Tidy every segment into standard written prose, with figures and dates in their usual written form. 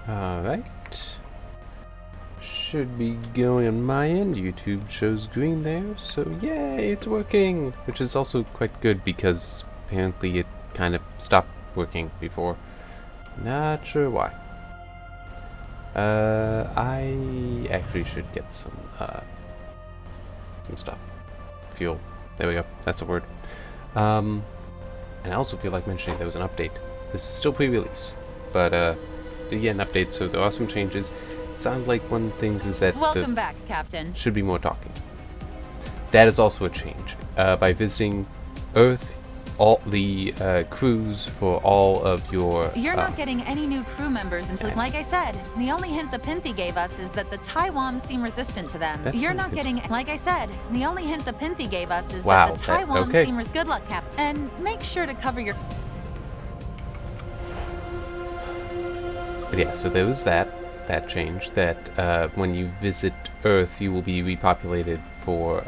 Alright. Should be going on my end. YouTube shows green there, so yay, it's working! Which is also quite good because apparently it kind of stopped working before. Not sure why. I actually should get some stuff. Fuel. There we go. That's the word. And I also feel like mentioning there was an update. This is still pre-release, but did get an update, so there are some changes. It sounds like one of the things is that Welcome back, Captain. Should be more talking. That is also a change. By visiting Earth, all the crews for all of your... You're not getting any new crew members until, like I said, the only hint the Pinthy gave us is that the Taiwan seem resistant to them. You're not getting, like I said, the only hint the Pinthy gave us is that the Taiwan seem Good luck, Captain. And make sure to cover your... But yeah, so there was that change, that when you visit Earth, you will be repopulated for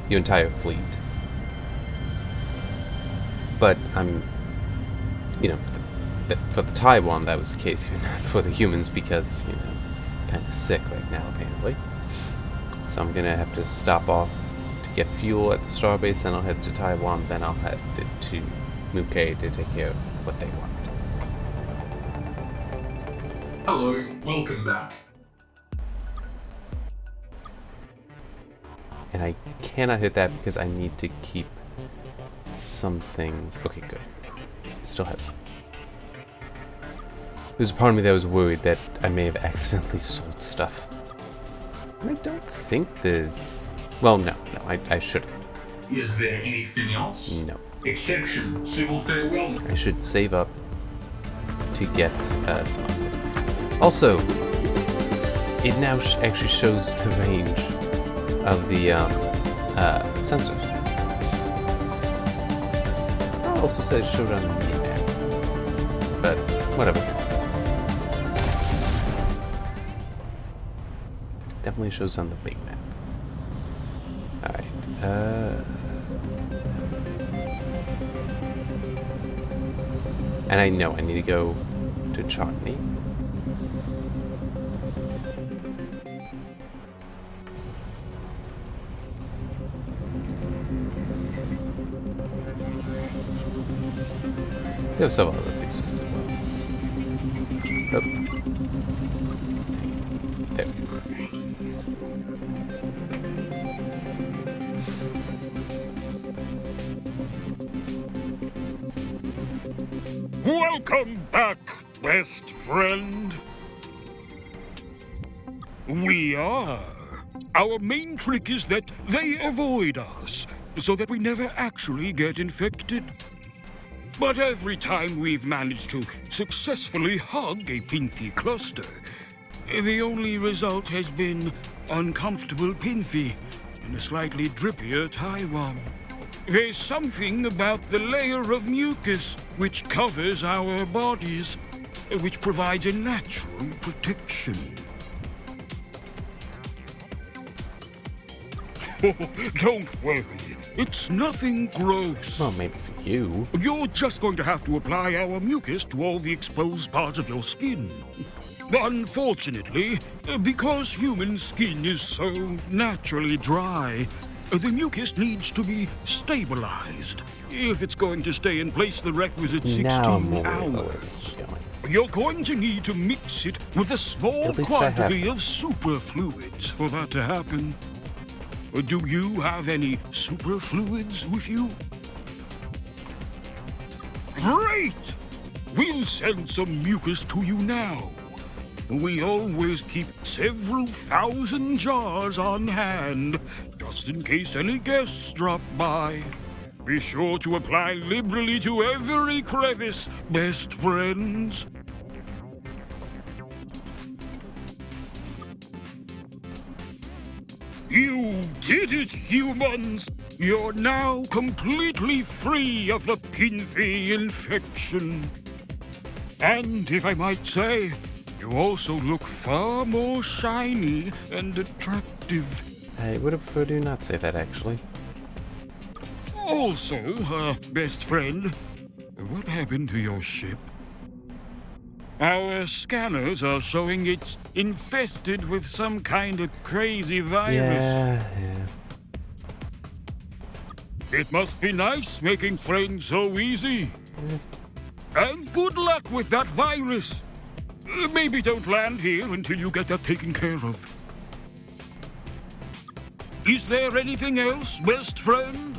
your entire fleet. But for the Taiwan, that was the case here, not for the humans, because, kind of sick right now, apparently. So I'm gonna have to stop off to get fuel at the starbase, then I'll head to Taiwan, then I'll head to Mukei to take care of what they want. Hello, welcome back. And I cannot hit that because I need to keep some things. Okay, good. Still have some. There's a part of me that was worried that I may have accidentally sold stuff. I don't think there's... Well, no, I shouldn't. Is there anything else? No. Exception, civil farewell. I should save up to get some updates. Also, it now actually shows the range of the sensors. It also says it showed on the map, but whatever. Definitely shows on the big map. Alright, and I know I need to go to Chotney. There are several other fixes as well. Oh. There we go. Welcome back, best friend. We are. Our main trick is that they avoid us, so that we never actually get infected. But every time we've managed to successfully hug a Pinthy cluster, the only result has been uncomfortable Pinthy and a slightly drippier Taiwan. There's something about the layer of mucus which covers our bodies, which provides a natural protection. Don't worry, it's nothing gross. Well, maybe for you. You're just going to have to apply our mucus to all the exposed parts of your skin. Unfortunately, because human skin is so naturally dry, the mucus needs to be stabilized if it's going to stay in place the requisite 16 hours. You're going to need to mix it with a small quantity of superfluids for that to happen. Do you have any superfluids with you? Great! We'll send some mucus to you now. We always keep several thousand jars on hand, just in case any guests drop by. Be sure to apply liberally to every crevice, best friends. You did it, humans! You're now completely free of the Pinthy infection. And if I might say, you also look far more shiny and attractive. I would have preferred you not say that, actually. Also, best friend, what happened to your ship? Our scanners are showing it's infested with some kind of crazy virus. Yeah. It must be nice making friends so easy. And good luck with that virus. Maybe don't land here until you get that taken care of. Is there anything else, best friend?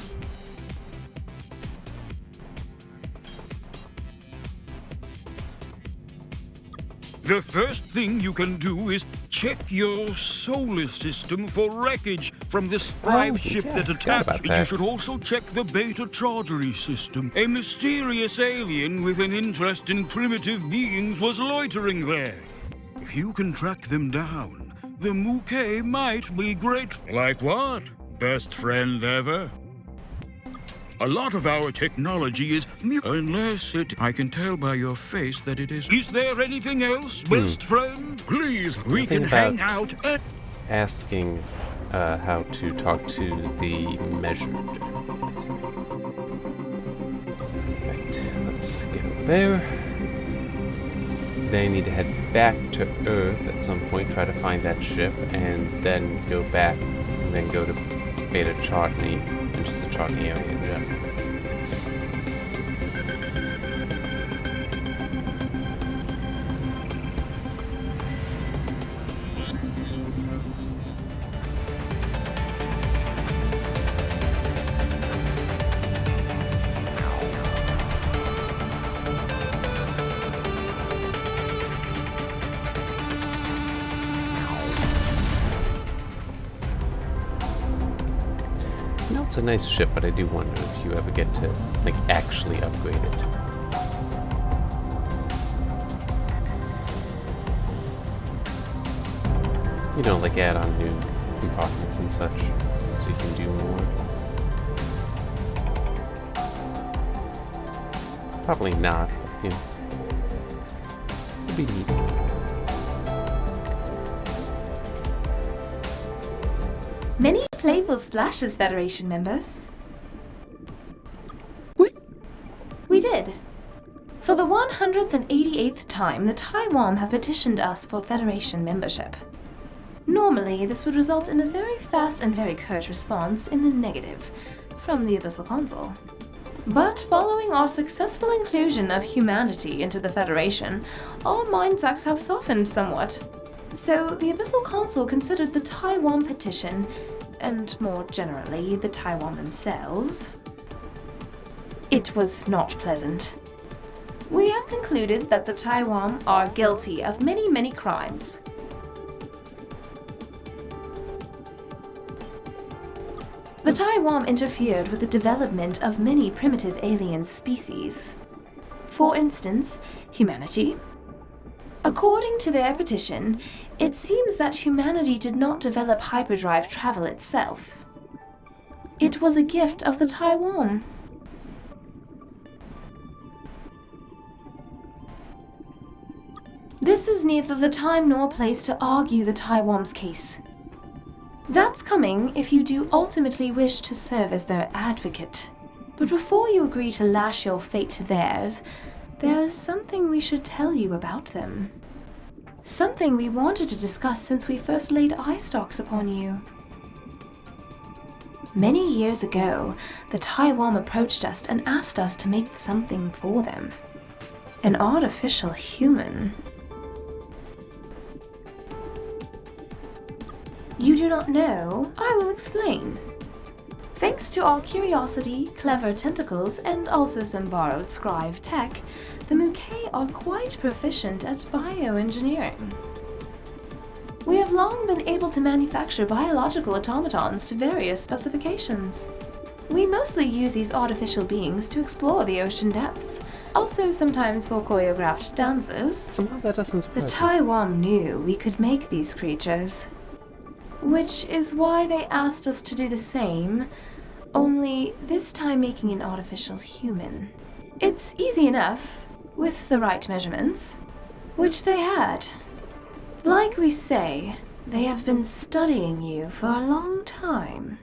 The first thing you can do is check your solar system for wreckage from the Strive ship that attacked. You should also check the Beta Chaudhary system. A mysterious alien with an interest in primitive beings was loitering there. If you can track them down, the Mouquet might be grateful. Like what, best friend ever? A lot of our technology is unless I can tell by your face that it is. Is there anything else, best friend? Please, we can hang out at... Asking how to talk to the measured. Right, let's get over there. They need to head back to Earth at some point, try to find that ship, and then go back, and then go to Beta Chaudhary, and just the Chaudhary area in general. You know, it's a nice ship, but I do wonder if you ever get to, like, actually upgrade it. You know, like add on new compartments and such, so you can do more. Probably not, but, you know. It'd be neat. Many playful splashes, Federation members. We did. For the 188th time, the Taiwan have petitioned us for Federation membership. Normally, this would result in a very fast and very curt response in the negative from the Abyssal Council. But following our successful inclusion of humanity into the Federation, our mindsets have softened somewhat. So the Abyssal Council considered the Taiwan petition, and more generally, the Taiwan themselves. It was not pleasant. We have concluded that the Taiwan are guilty of many, many crimes. The Taiwan interfered with the development of many primitive alien species. For instance, humanity. According to their petition, it seems that humanity did not develop hyperdrive travel itself. It was a gift of the Taiwan. This is neither the time nor place to argue the Taiwan's case. That's coming if you do ultimately wish to serve as their advocate. But before you agree to lash your fate to theirs, there's something we should tell you about them. Something we wanted to discuss since we first laid eye stalks upon you. Many years ago, the Taiwan approached us and asked us to make something for them. An artificial human. You do not know? I will explain. Thanks to our curiosity, clever tentacles, and also some borrowed scribe tech, the Mouquet are quite proficient at bioengineering. We have long been able to manufacture biological automatons to various specifications. We mostly use these artificial beings to explore the ocean depths, also sometimes for choreographed dances. Somehow that doesn't surprise me. The Taiwan knew we could make these creatures. Which is why they asked us to do the same, only this time making an artificial human. It's easy enough, with the right measurements, which they had. Like we say, they have been studying you for a long time.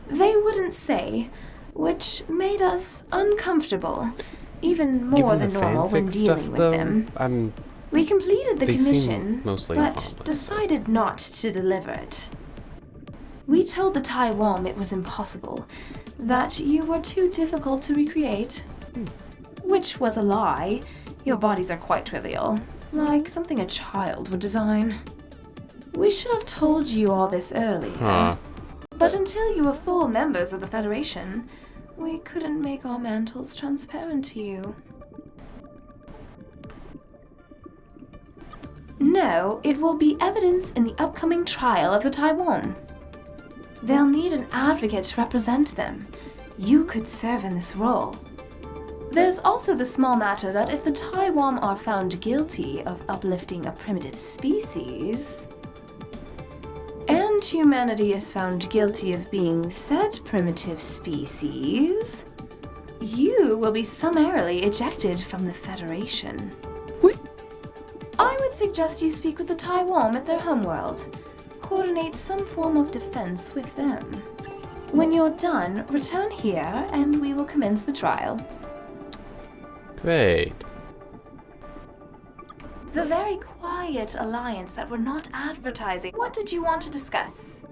They wouldn't say, which made us uncomfortable, even more than normal when dealing with them. We completed the commission, but decided not to deliver it. We told the Taiwan it was impossible, that you were too difficult to recreate. Which was a lie. Your bodies are quite trivial, like something a child would design. We should have told you all this earlier. But until you were full members of the Federation, we couldn't make our mantles transparent to you. No, it will be evidence in the upcoming trial of the Taiwan. They'll need an advocate to represent them. You could serve in this role. There's also the small matter that if the Taiwan are found guilty of uplifting a primitive species, and humanity is found guilty of being said primitive species, you will be summarily ejected from the Federation. I would suggest you speak with the Taiwan at their homeworld. Coordinate some form of defense with them. When you're done, return here and we will commence the trial. Great. The very quiet alliance that we're not advertising. What did you want to discuss?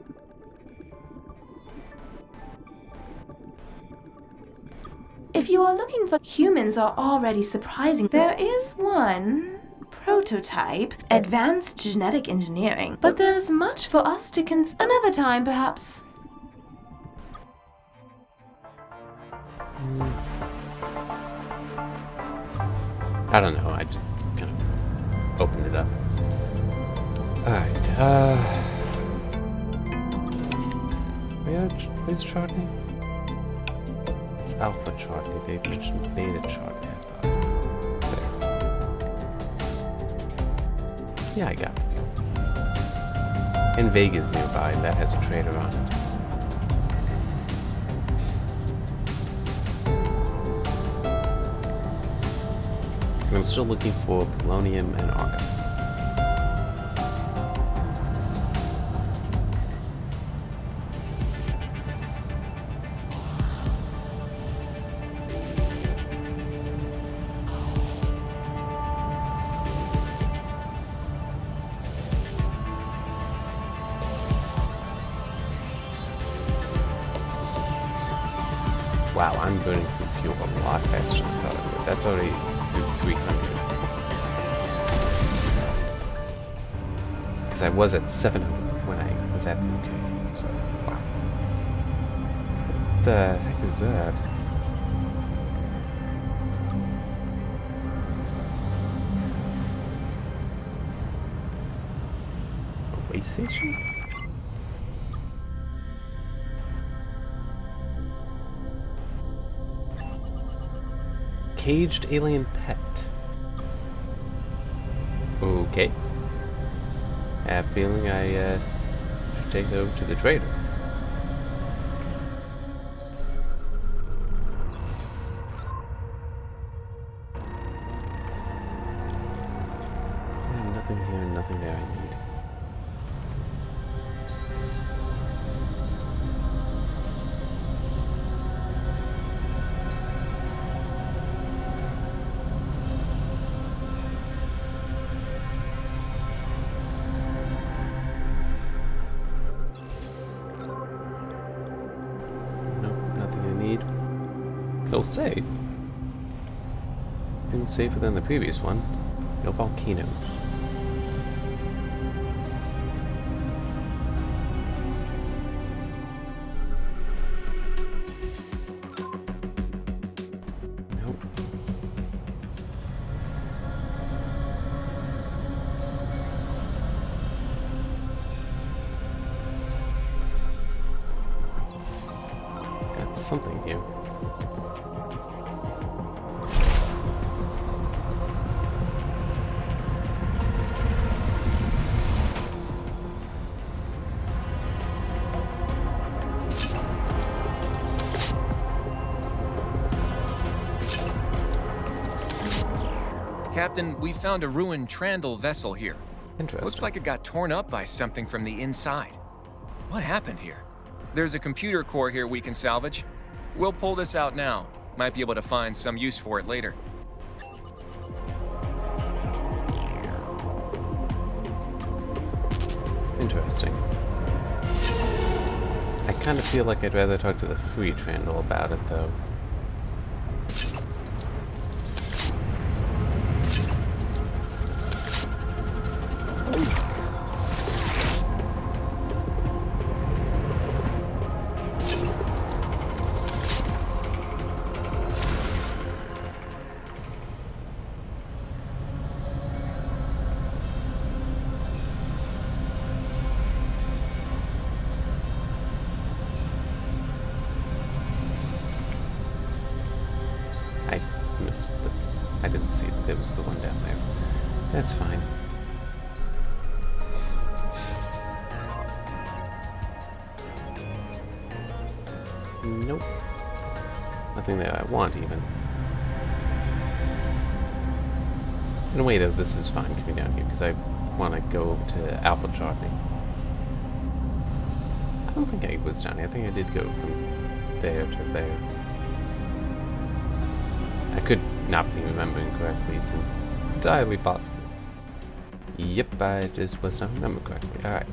If you are looking for humans are already surprising, there is one prototype, advanced genetic engineering. But there is much for us to another time, perhaps. I don't know, I just kind of opened it up. Alright, where's Charlie? It's Alpha Charlie, they've mentioned Beta Charlie, I thought. There. Yeah, I got it. And Vega's nearby, and that has a trader on it. And I'm still looking for polonium and argon. Wow, I'm burning through fuel a lot faster than I thought I would. That's already through 300. Because I was at 700 when I was at the UK. So, wow. What the heck is that? A way station? Caged alien pet. Okay. I have a feeling I should take it over to the trader. Yeah, nothing here, nothing there I need. No save. Didn't safer than the previous one. No volcanoes. Nope. Got something here. Captain, we found a ruined Trandall vessel here. Interesting. Looks like it got torn up by something from the inside. What happened here? There's a computer core here we can salvage. We'll pull this out now. Might be able to find some use for it later. Interesting. I kind of feel like I'd rather talk to the free Trandle about it, though. I didn't see that there was the one down there. That's fine. Nope. Nothing there I want, even. In a way, though, this is fine coming down here, because I want to go over to Alpha Chardney. I don't think I was down here. I think I did go from there to there. I could not be remembering correctly. It's entirely possible. Yep, I just was not remembering correctly. Alright.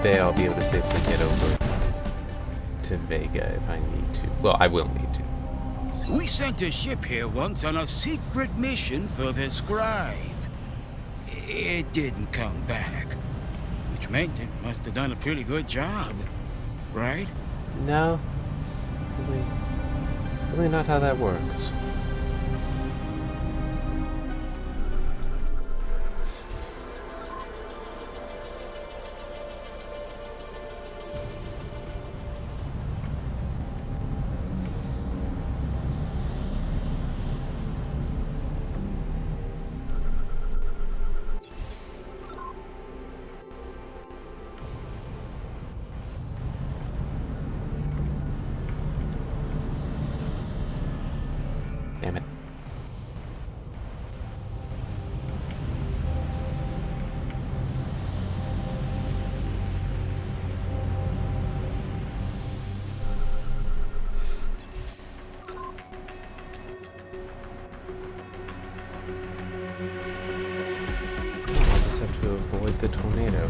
There I'll be able to safely get over to Vega if I need to. Well, I will need to. We sent a ship here once on a secret mission for the Scribe. It didn't come back, which meant it must have done a pretty good job, right? No, it's really not how that works. Damn it. I'll just have to avoid the tornado.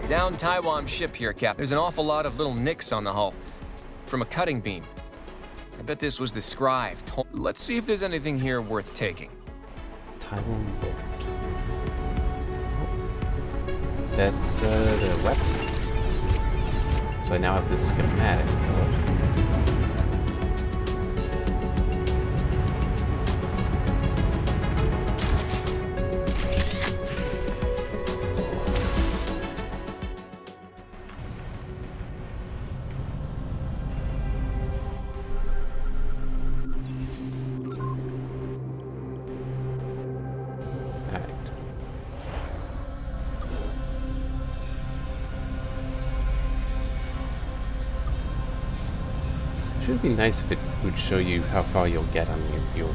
Down Taiwan's ship here, Cap. There's an awful lot of little nicks on the hull. From a cutting beam. I bet this was the Scribe. Let's see if there's anything here worth taking. Taiwan boat. That's the weapon. So I now have this schematic for it. It would be nice if it would show you how far you'll get on your fuel.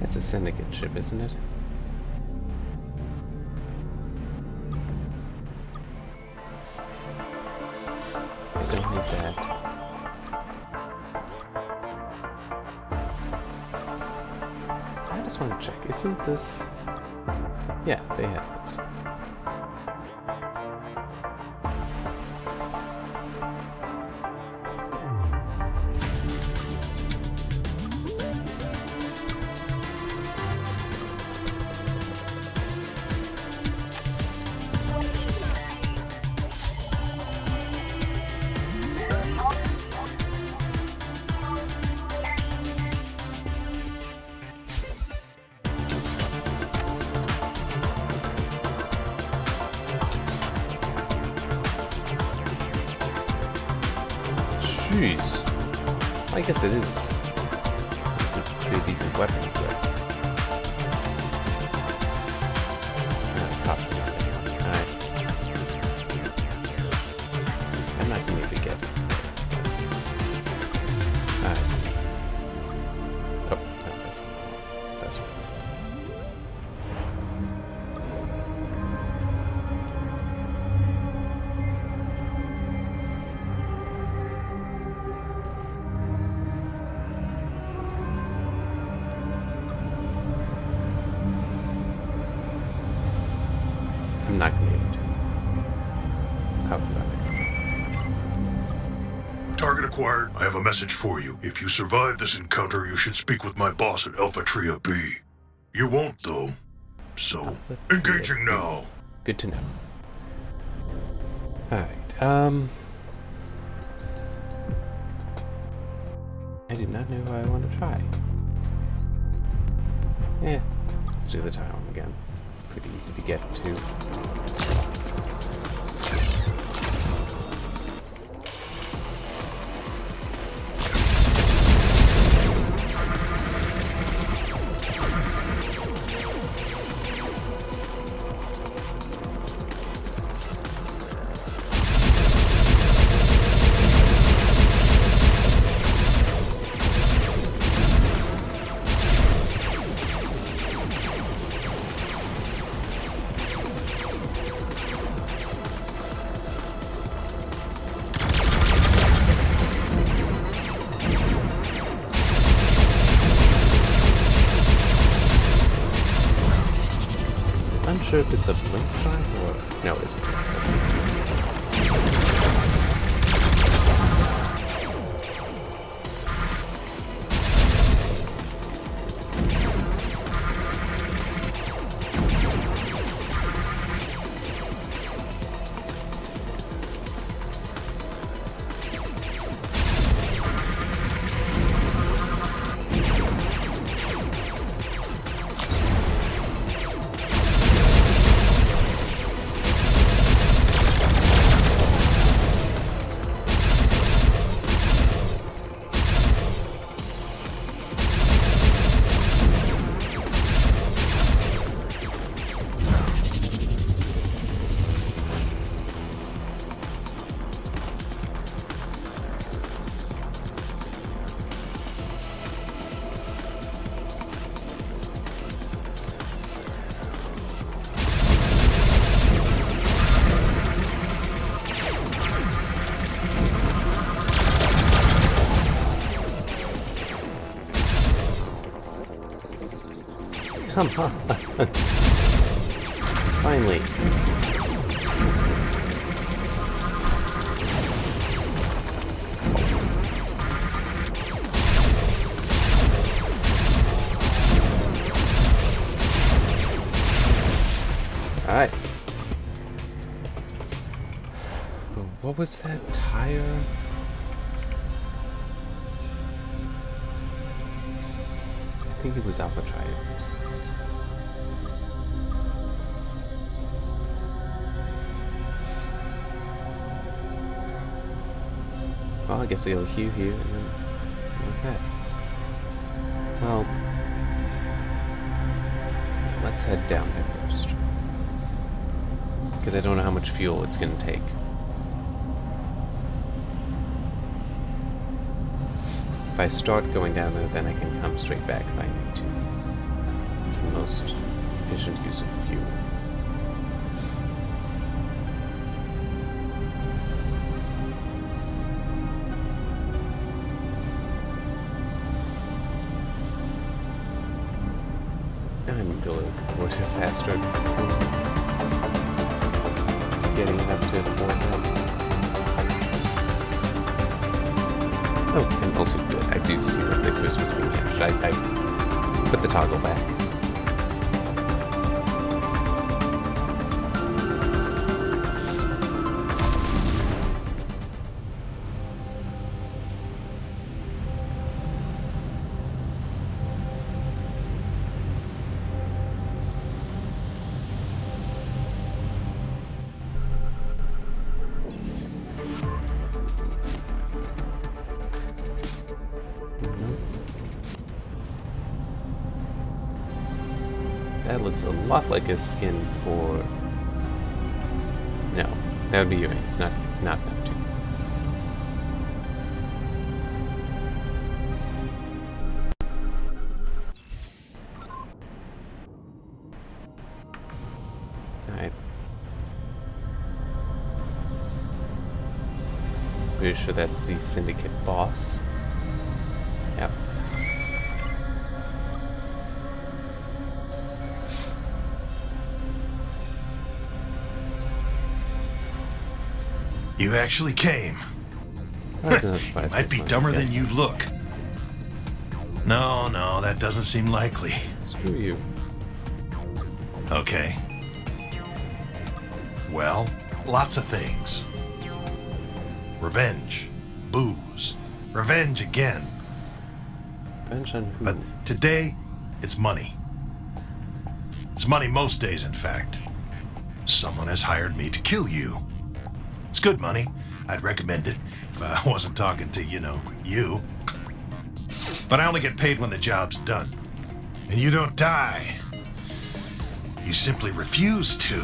It's a syndicate ship, isn't it? I don't need that. I just want to check. Isn't this... Yeah, they have this. Jeez. I guess it is. It's a pretty decent weapon, but... Alright. I'm not gonna maybe get... Alright. Oh, no, that's right. I'm not going to able to. How could I? Target acquired. I have a message for you. If you survive this encounter, you should speak with my boss at Alpha Tria B. You won't, though. So, engaging now. Good to know. Alright, I do not know who I want to try. Yeah, let's do the Taiwan again. Pretty easy to get to. Unsure if it's a blink drive or... No, it's not. Come on. Finally. Alright. What was that tire? I think it was Alpha Tria. Well, I guess we go Hugh here and then okay. Well, let's head down there first. Because I don't know how much fuel it's going to take. If I start going down there, then I can come straight back if I need to. that's the most efficient use of fuel. I'm building more faster points. Getting it up to 4,000. Oh, and also good. I do see that the boost was being damaged. I put the toggle back. That looks a lot like a skin for... No, that would be Uranus, not Neptune. Alright. Pretty sure that's the Syndicate boss. Yep. You actually came. That's not surprising. Might be dumber than you look. No, that doesn't seem likely. Screw you. Okay. Well, lots of things. Revenge. Booze. Revenge again. Revenge on who? But today, it's money. It's money most days, in fact. Someone has hired me to kill you. It's good money. I'd recommend it if I wasn't talking to, you. But I only get paid when the job's done. And you don't die. You simply refuse to.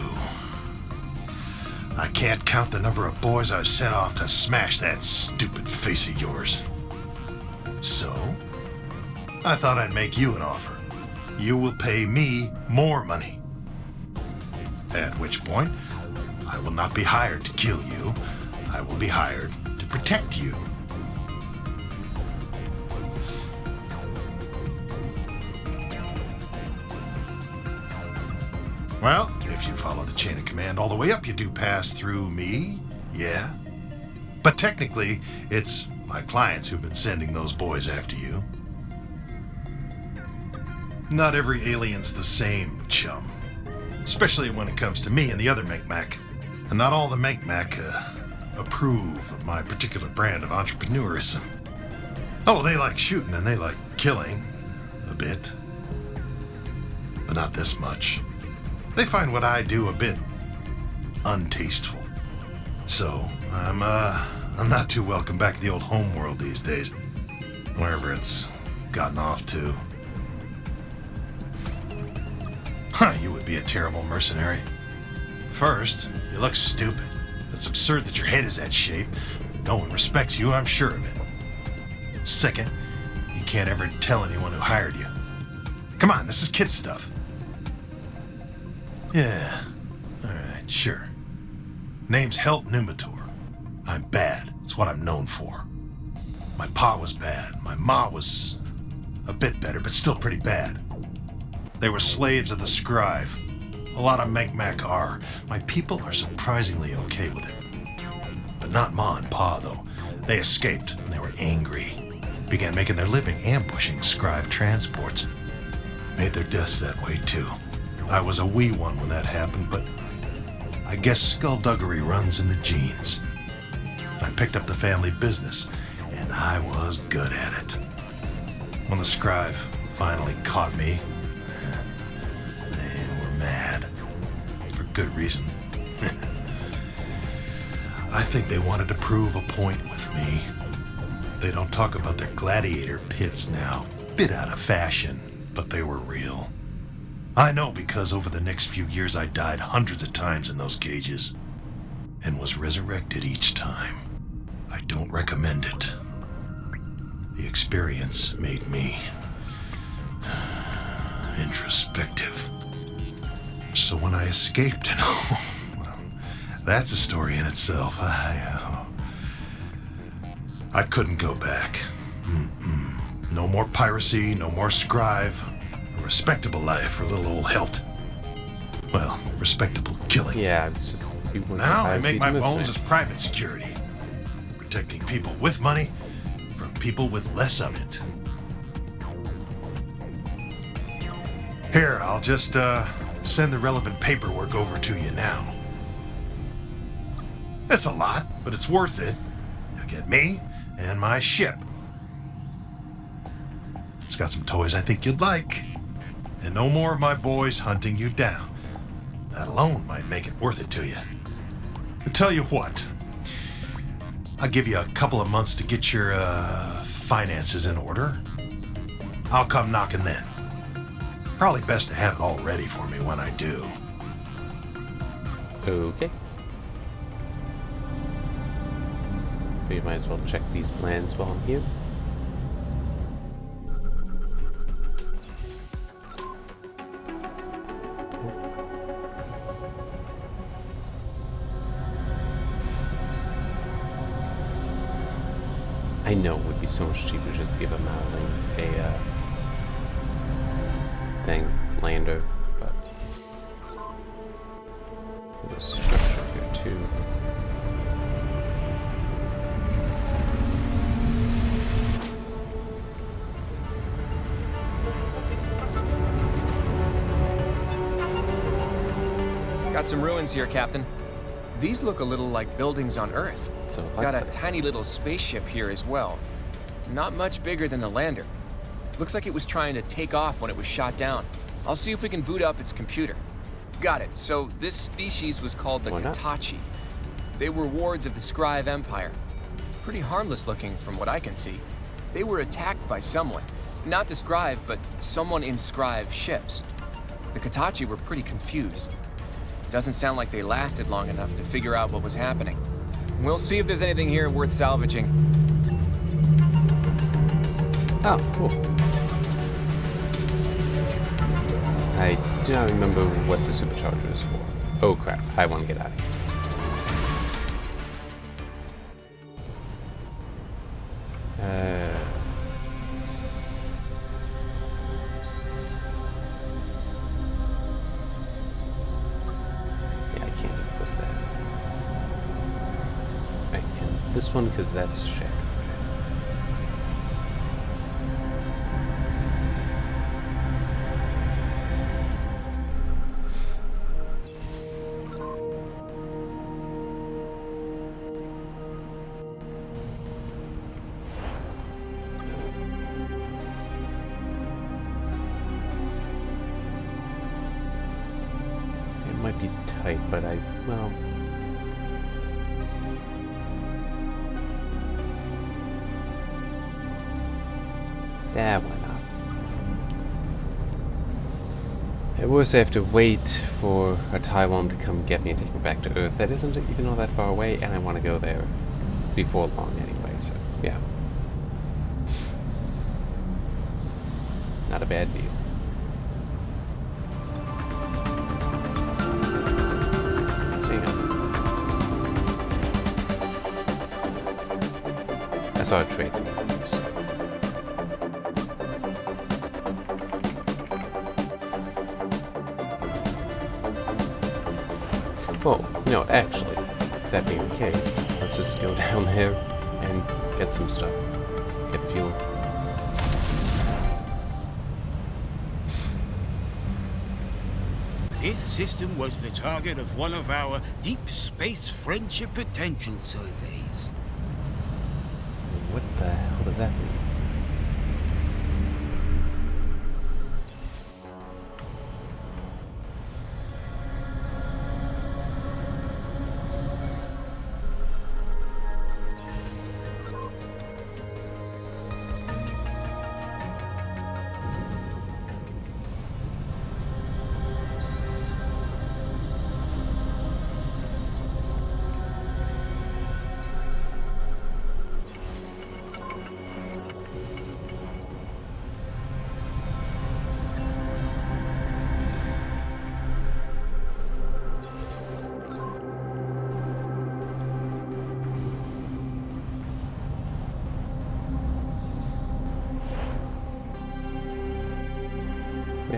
I can't count the number of boys I've sent off to smash that stupid face of yours. So, I thought I'd make you an offer. You will pay me more money. At which point, I will not be hired to kill you. I will be hired to protect you. Well, if you follow the chain of command all the way up, you do pass through me, yeah. But technically, it's my clients who've been sending those boys after you. Not every alien's the same, chum. Especially when it comes to me and the other Micmac. And not all the Micmac approve of my particular brand of entrepreneurism. Oh, they like shooting and they like killing. A bit. But not this much. They find what I do a bit untasteful. So, I'm not too welcome back to the old home world these days. Wherever it's gotten off to. Huh, you would be a terrible mercenary. First, you look stupid. It's absurd that your head is that shape. No one respects you, I'm sure of it. Second, you can't ever tell anyone who hired you. Come on, this is kid stuff. Yeah, alright, sure. Name's Helt Numitor. I'm bad. It's what I'm known for. My pa was bad. My ma was a bit better, but still pretty bad. They were slaves of the scribe. A lot of Micmac are. My people are surprisingly okay with it. But not Ma and Pa, though. They escaped, and they were angry. Began making their living ambushing scribe transports. Made their deaths that way, too. I was a wee one when that happened, but I guess skullduggery runs in the genes. I picked up the family business, and I was good at it. When the scribe finally caught me, they were mad. For good reason. I think they wanted to prove a point with me. They don't talk about their gladiator pits now. Bit out of fashion, but they were real. I know because over the next few years I died hundreds of times in those cages and was resurrected each time. I don't recommend it. The experience made me introspective. So when I escaped and all, well, that's a story in itself. I couldn't go back. No more piracy, no more scribe. A respectable life for little old Helt. Well, respectable killing. Yeah, it's just... Now I make my bones as private security. Protecting people with money from people with less of it. Here, I'll just send the relevant paperwork over to you now. It's a lot, but it's worth it. You'll get me and my ship. It's got some toys I think you'd like. And no more of my boys hunting you down. That alone might make it worth it to you. But tell you what, I'll give you a couple of months to get your finances in order. I'll come knocking then. Probably best to have it all ready for me when I do. Okay. We might as well check these plans while I'm here. I know it would be so much cheaper just to give a modeling a thing, lander, but there's a structure here too. Got some ruins here, Captain. These look a little like buildings on Earth. So Got a tiny little spaceship here as well. Not much bigger than the lander. Looks like it was trying to take off when it was shot down. I'll see if we can boot up its computer. Got it. So this species was called the Katachi. They were wards of the Scribe Empire. Pretty harmless looking from what I can see. They were attacked by someone. Not the Scribe, but someone in Scribe ships. The Katachi were pretty confused. Doesn't sound like they lasted long enough to figure out what was happening. We'll see if there's anything here worth salvaging. Oh, cool. I do not remember what the supercharger is for. Oh crap, I want to get out of here. Yeah, I can't equip that. Right, and this one, because that's shadow. Might be tight, but well... Yeah, why not? At worst, I have to wait for a Taiwan to come get me and take me back to Earth. That isn't even all that far away, and I want to go there before long anyway, so yeah. Not a bad deal. I saw a trade. Well, no, actually, that being the case, let's just go down there and get some stuff. Get fuel. This system was the target of one of our deep space friendship potential surveys. What the hell does that mean?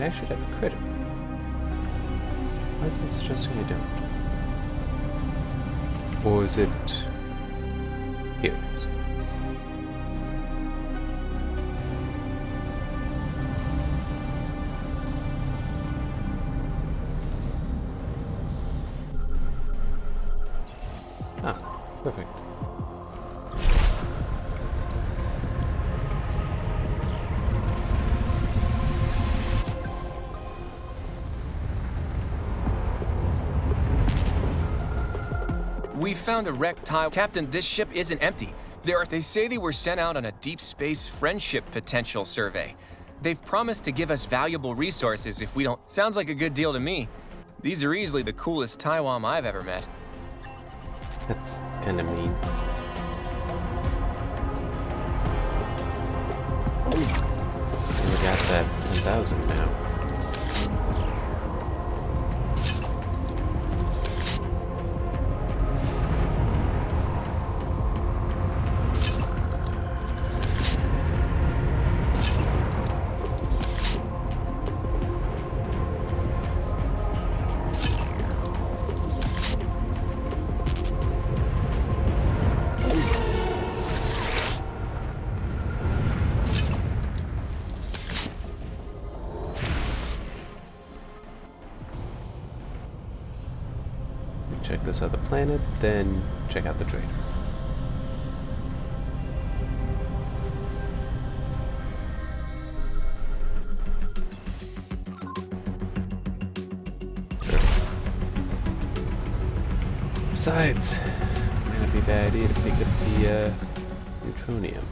I should have a critter. Why is it suggesting I don't? Or is it... Here it is. Ah, perfect. We found a wrecked tile. Captain, this ship isn't empty. They say they were sent out on a deep space friendship potential survey. They've promised to give us valuable resources if we don't. Sounds like a good deal to me. These are easily the coolest Taiwan I've ever met. That's kind of mean. We got that 10,000 now. Check this other planet, then check out the trader. Sure. Besides, it might not be a bad idea to pick up the neutronium.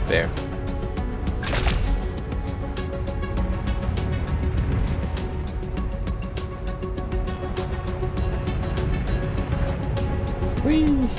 There. Whee!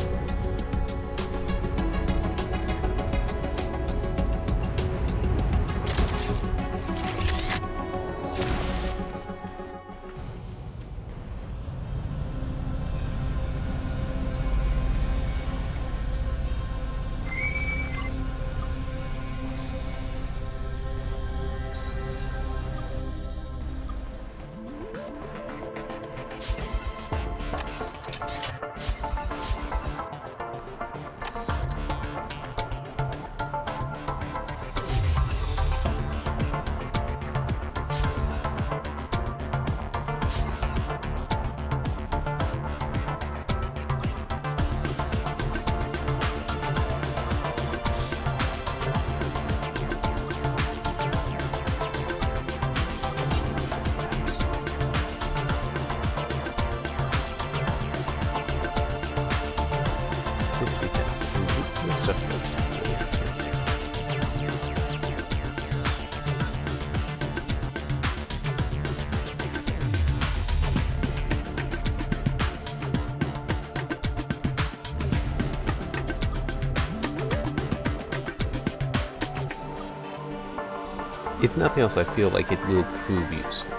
This stuff that's really expensive. If nothing else, I feel like it will prove useful.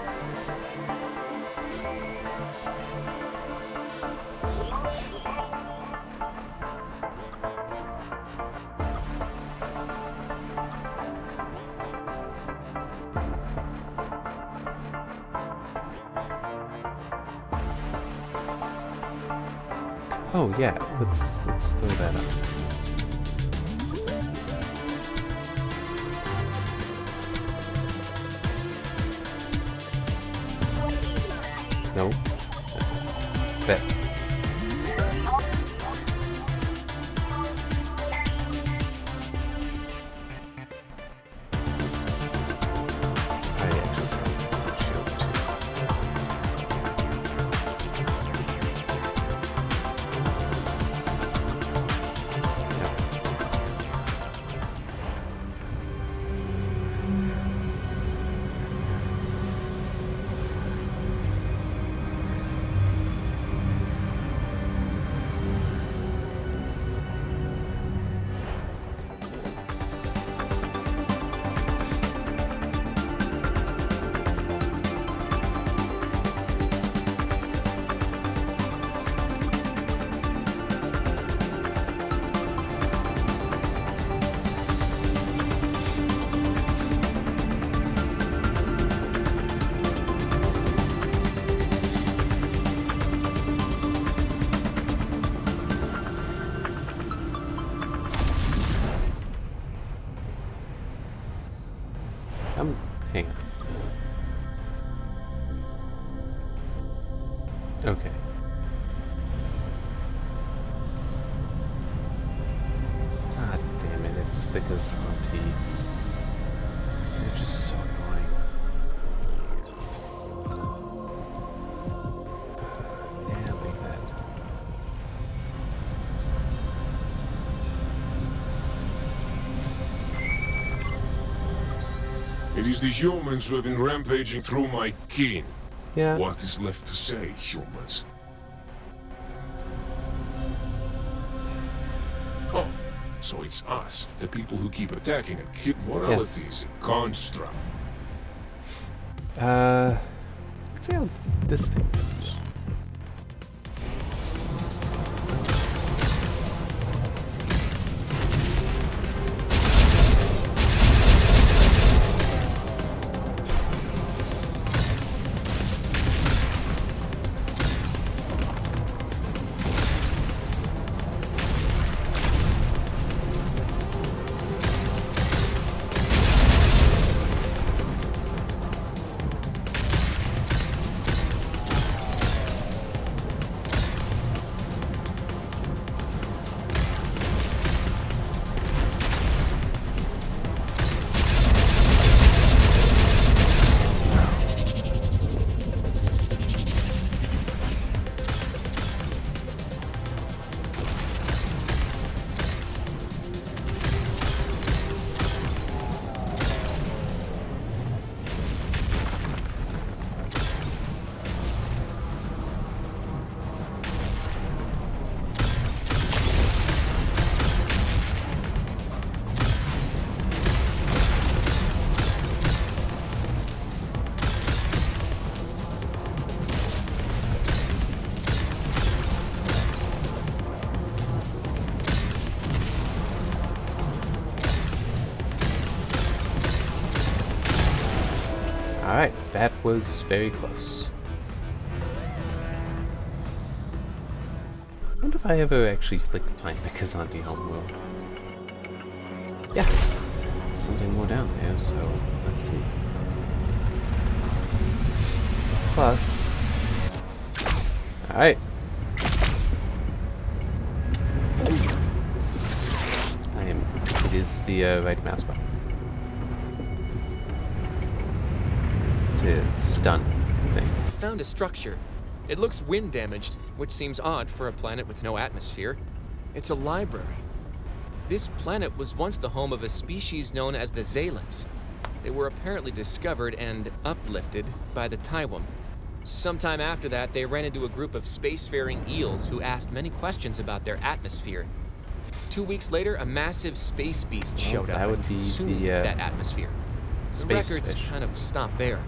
Oh yeah, let's throw that up. No, that's it. That. Hang on. Okay. God damn it, it's thick as Auntie. They're just so annoying. Yeah, leave that. It is the humans who have been rampaging through my kin. Yeah. What is left to say, humans? Oh, so it's us, the people who keep attacking and keep morality is a construct. Let's see how this thing goes. Alright, that was very close. I wonder if I ever actually find the Kazanti homeworld. Yeah, something more down there, so let's see. Plus... Alright. It is the right mouse button. Stun thing. Found a structure. It looks wind damaged, which seems odd for a planet with no atmosphere. It's a library. This planet was once the home of a species known as the Zalets. They were apparently discovered and uplifted by the Taiwan. Sometime after that, they ran into a group of spacefaring eels who asked many questions about their atmosphere. 2 weeks later, a massive space beast showed up and consumed that atmosphere. The records kind of stop there.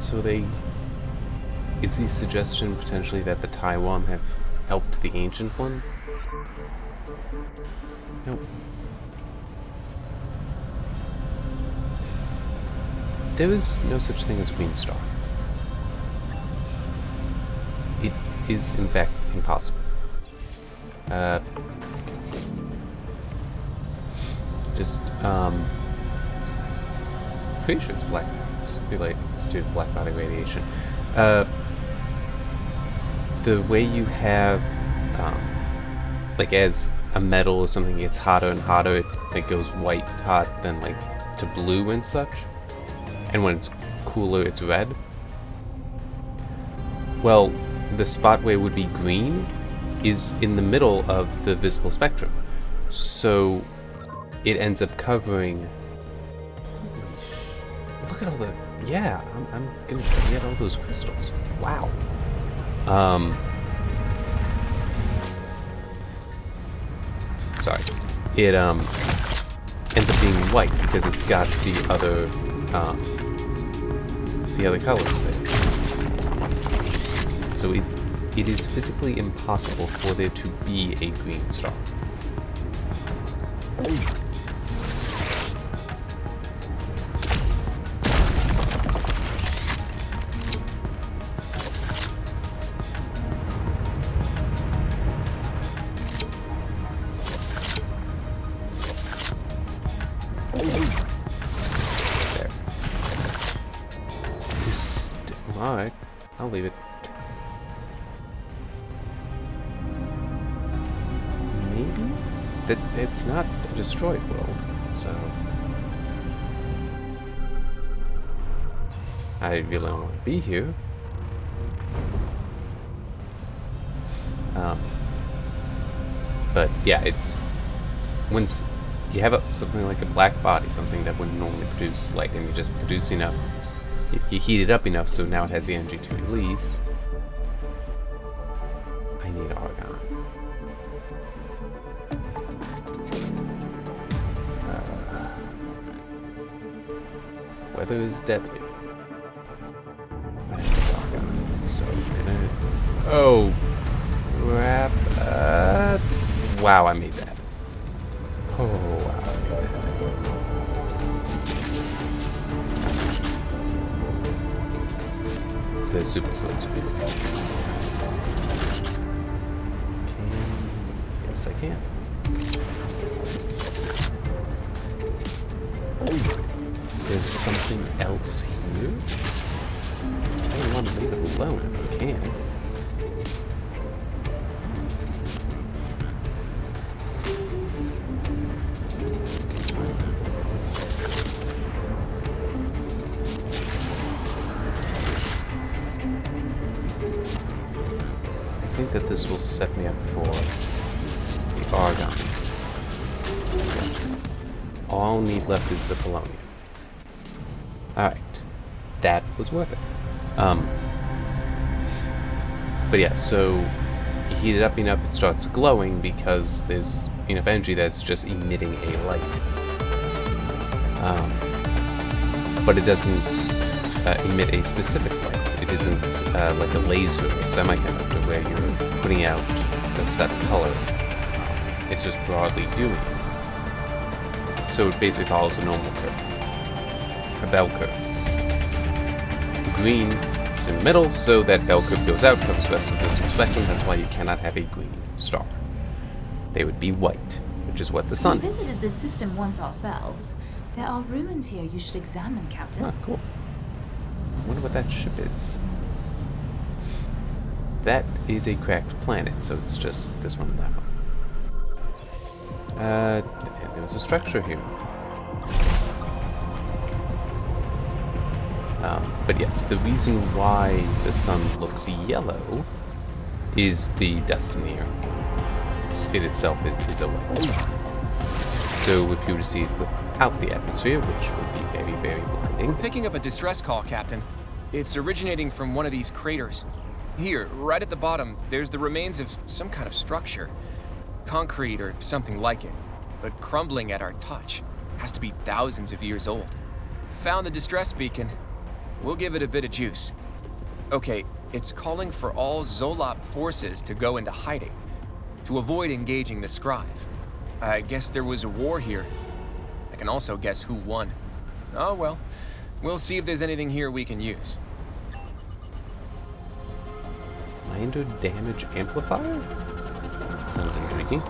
So is the suggestion potentially that the Taiwan have helped the Ancient One? Nope. There is no such thing as Green Star. It is, in fact, impossible. Pretty sure it's black. It's related to black body radiation. The way you have, like, as a metal or something gets hotter and hotter, it goes white hot, then like to blue and such. And when it's cooler, it's red. Well, the spot where it would be green is in the middle of the visible spectrum. So it ends up covering... Look at all the... Yeah, I'm gonna get all those crystals. Wow. Sorry. It ends up being white because it's got the other colors there. So it is physically impossible for there to be a green star. There. Alright, I'll leave it. Maybe? It's not a destroyed world, so... I really don't want to be here. But yeah, it's... Once you have something like a black body, something that wouldn't normally produce light, and you just produce enough, you heat it up enough so now it has the energy to release. I need argon. Weather is deadly. I need argon. So oh crap! Wow, I made that. Oh wow, I made that. The super fluids would be the best. Yes, I can. There's something else here? I don't want to leave it alone if I can. I think that this will set me up for the argon. All I need left is the polonium. Alright. That was worth it. But yeah, so you heat it up enough, it starts glowing because there's enough energy that's just emitting a light. But it doesn't emit a specific light. It isn't like a laser or semiconductor where you're putting out a set color. It's just broadly doing it. So it basically follows a normal curve. A bell curve. Green is in the middle, so that bell curve goes out, covers the rest of this spectrum. That's why you cannot have a green star. They would be white, which is what the sun is. We visited this system once ourselves. There are ruins here you should examine, Captain. Ah, cool. I wonder what that ship is. That is a cracked planet, so it's just this one and that one. There was a structure here. But yes, the reason why the sun looks yellow is the dust in the air. It itself is a white star. So if you were to see it without the atmosphere, which would be very, very blinding. We're picking up a distress call, Captain. It's originating from one of these craters. Here, right at the bottom, there's the remains of some kind of structure. Concrete or something like it, but crumbling at our touch. Has to be thousands of years old. Found the distress beacon. We'll give it a bit of juice. Okay, it's calling for all Zolop forces to go into hiding, to avoid engaging the Scribe. I guess there was a war here. I can also guess who won. Oh well, we'll see if there's anything here we can use. Minor damage amplifier? Sounds intriguing.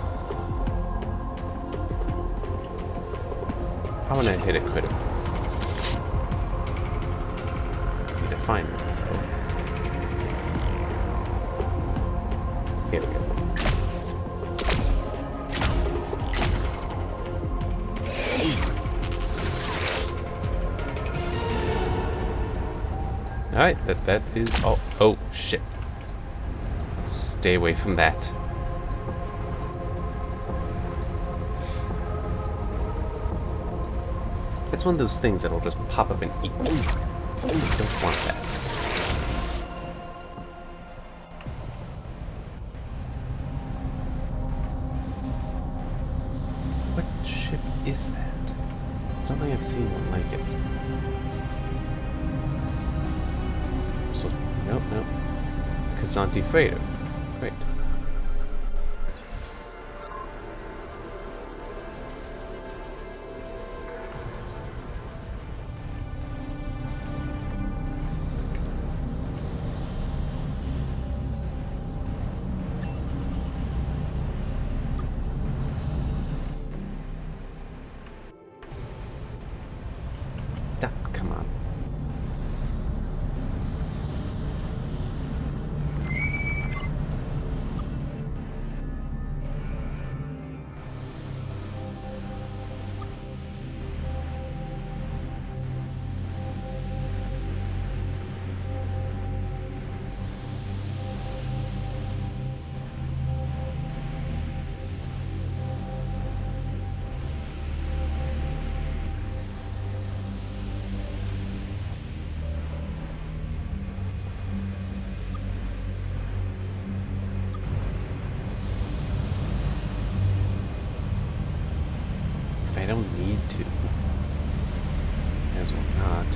I want to hit it critical. Need to find it. Oh. Here we go. Alright, that is... Oh, shit. Stay away from that. It's one of those things that'll just pop up and eat. Oh, don't want that. What ship is that? I don't think I've seen one like it. So, nope. Kazanti freighter. Great. Come on. I don't need to. As well not.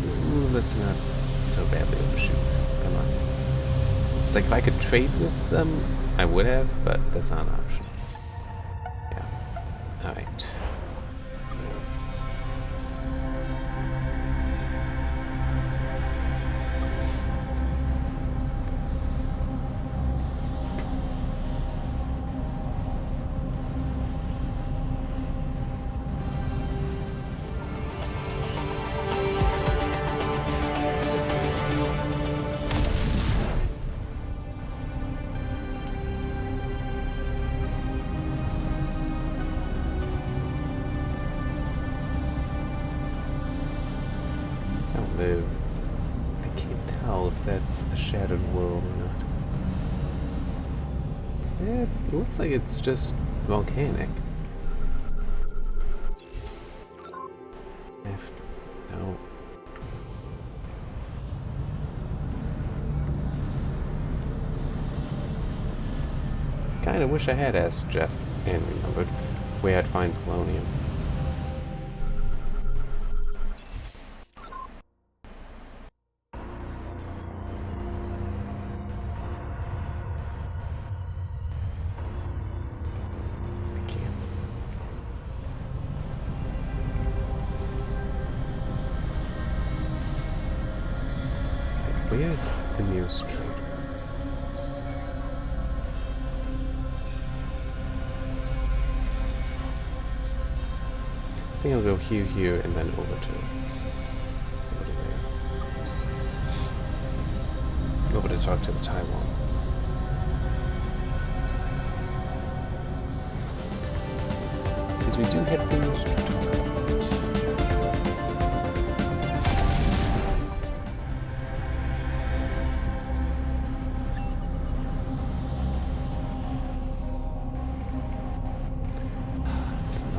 Ooh, let's not so badly overshoot. Come on. It's like if I could trade with them, I would have, but that's not an option. Yeah. Alright. I can't tell if that's a shattered world or not. It looks like it's just volcanic. No. Kinda wish I had asked Jeff and remembered where I'd find polonium. Where is the nearest trader? I think I'll go here, and then over there. Over to talk to the Taiwan. Because we do have things to talk about.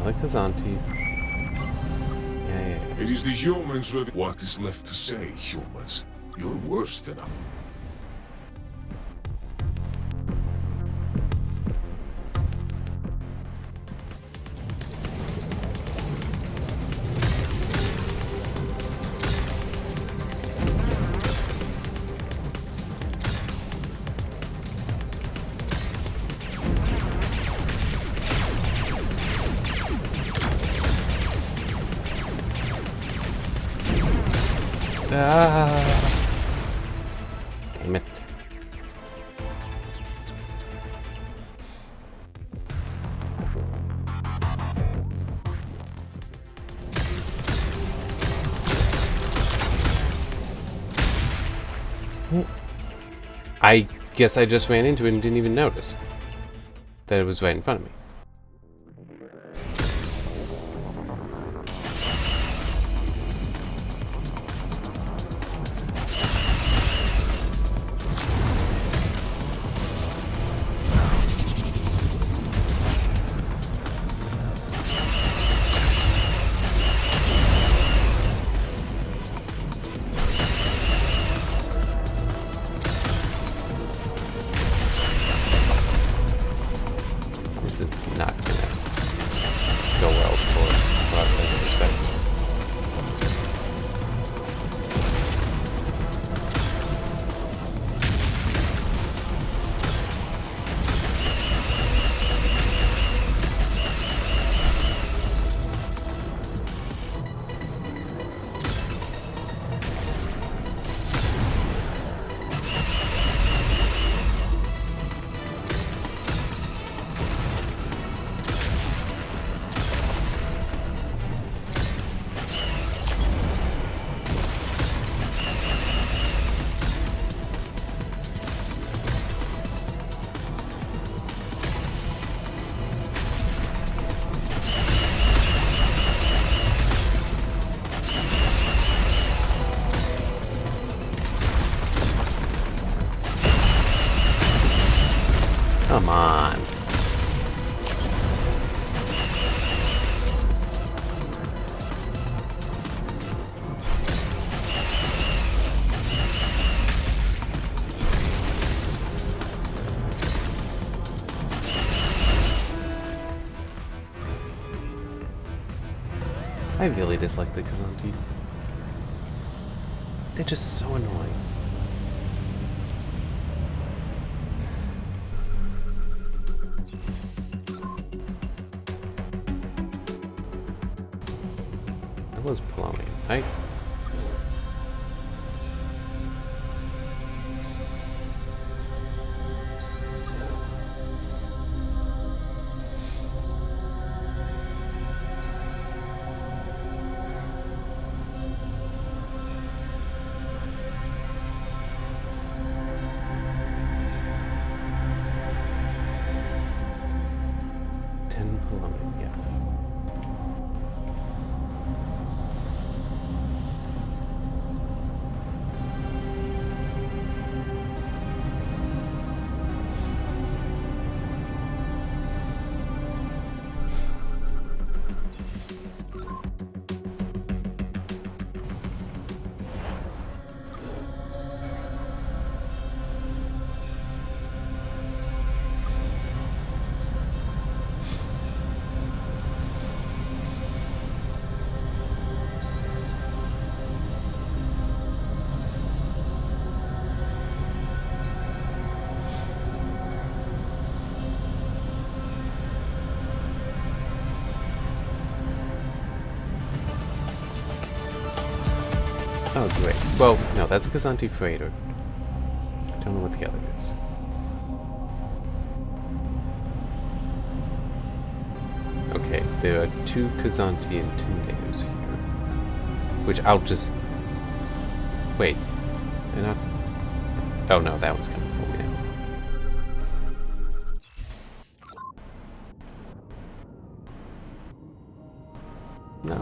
Like Kazanti. Yeah. It is the humans with what is left to say, humans. You're worse than us. Ah! Damn it. I guess I just ran into it and didn't even notice that it was right in front of me. This is not gonna go well for us, I suspect. Come on. I really dislike the Kazanti. They're just so annoying. That was plumbing, right? Yeah. Oh, great. Well, no, that's a Kazanti freighter. I don't know what the other is. Okay, there are 2 Kazanti Intimidators here. Which I'll just... Wait. They're not... Oh no, that one's coming for me now. No,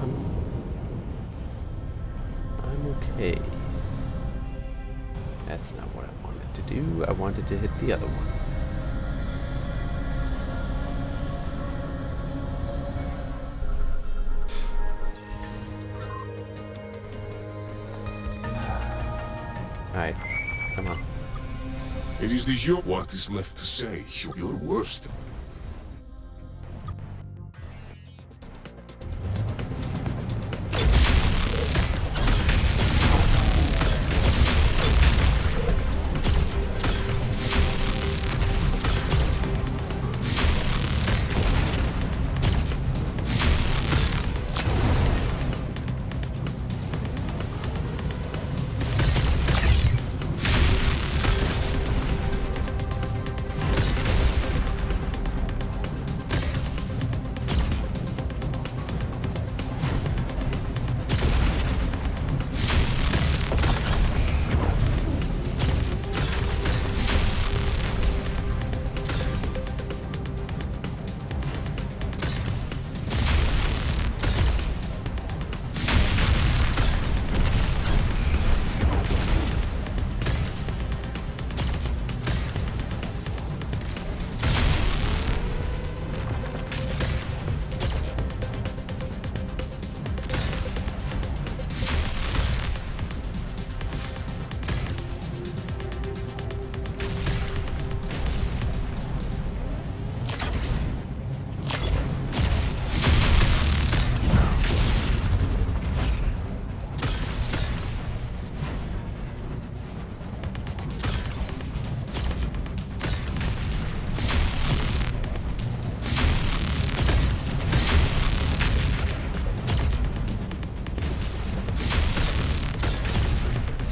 I'm okay. That's not what I wanted to do. I wanted to hit the other one. Alright, come on. It is this your what is left to say. Your worst.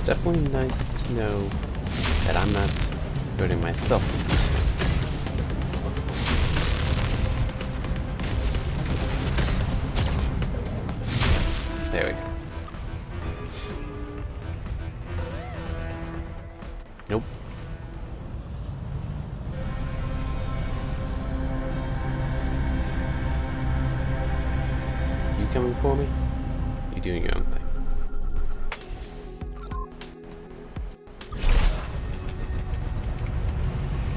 It's definitely nice to know that I'm not hurting myself with these things. There we go. Nope. You coming for me? You doing your own thing.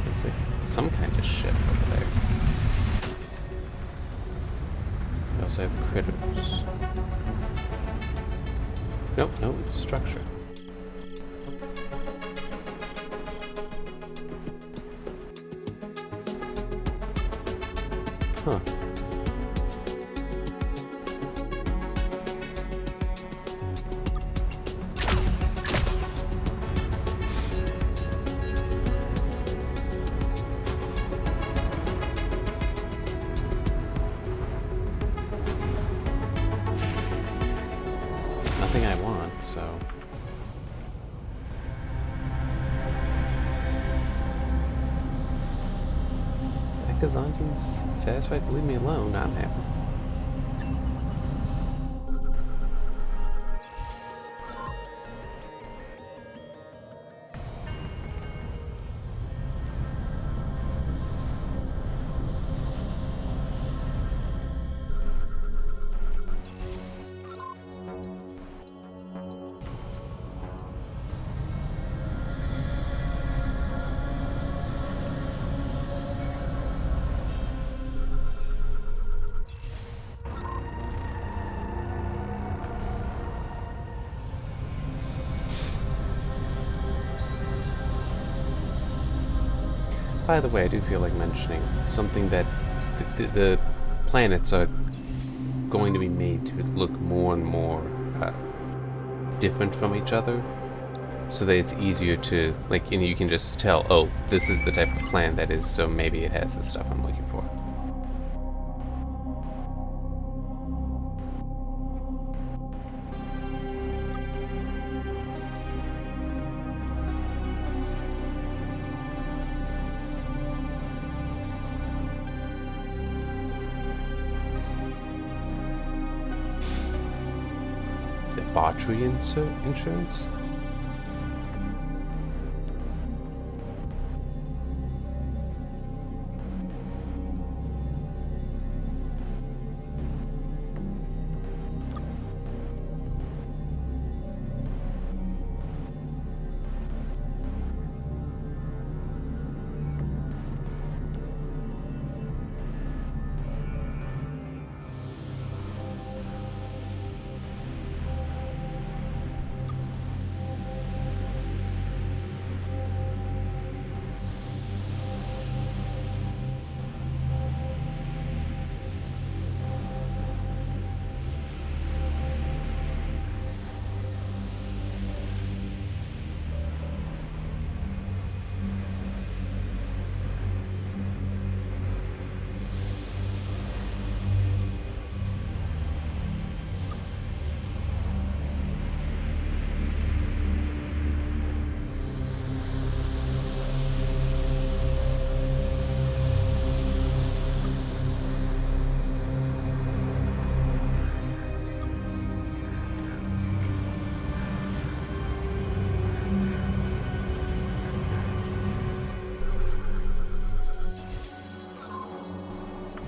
Looks like some kind of ship over there. We also have critters. Nope, no, it's a structure. Huh. Nothing I want, so... Akazanti's satisfied to leave me alone. I'm happy. By the way, I do feel like mentioning something that the planets are going to be made to look more and more different from each other, so that it's easier to, like, you know, you can just tell, oh, this is the type of planet that is, so maybe it has the stuff I'm looking for. Battery insurance?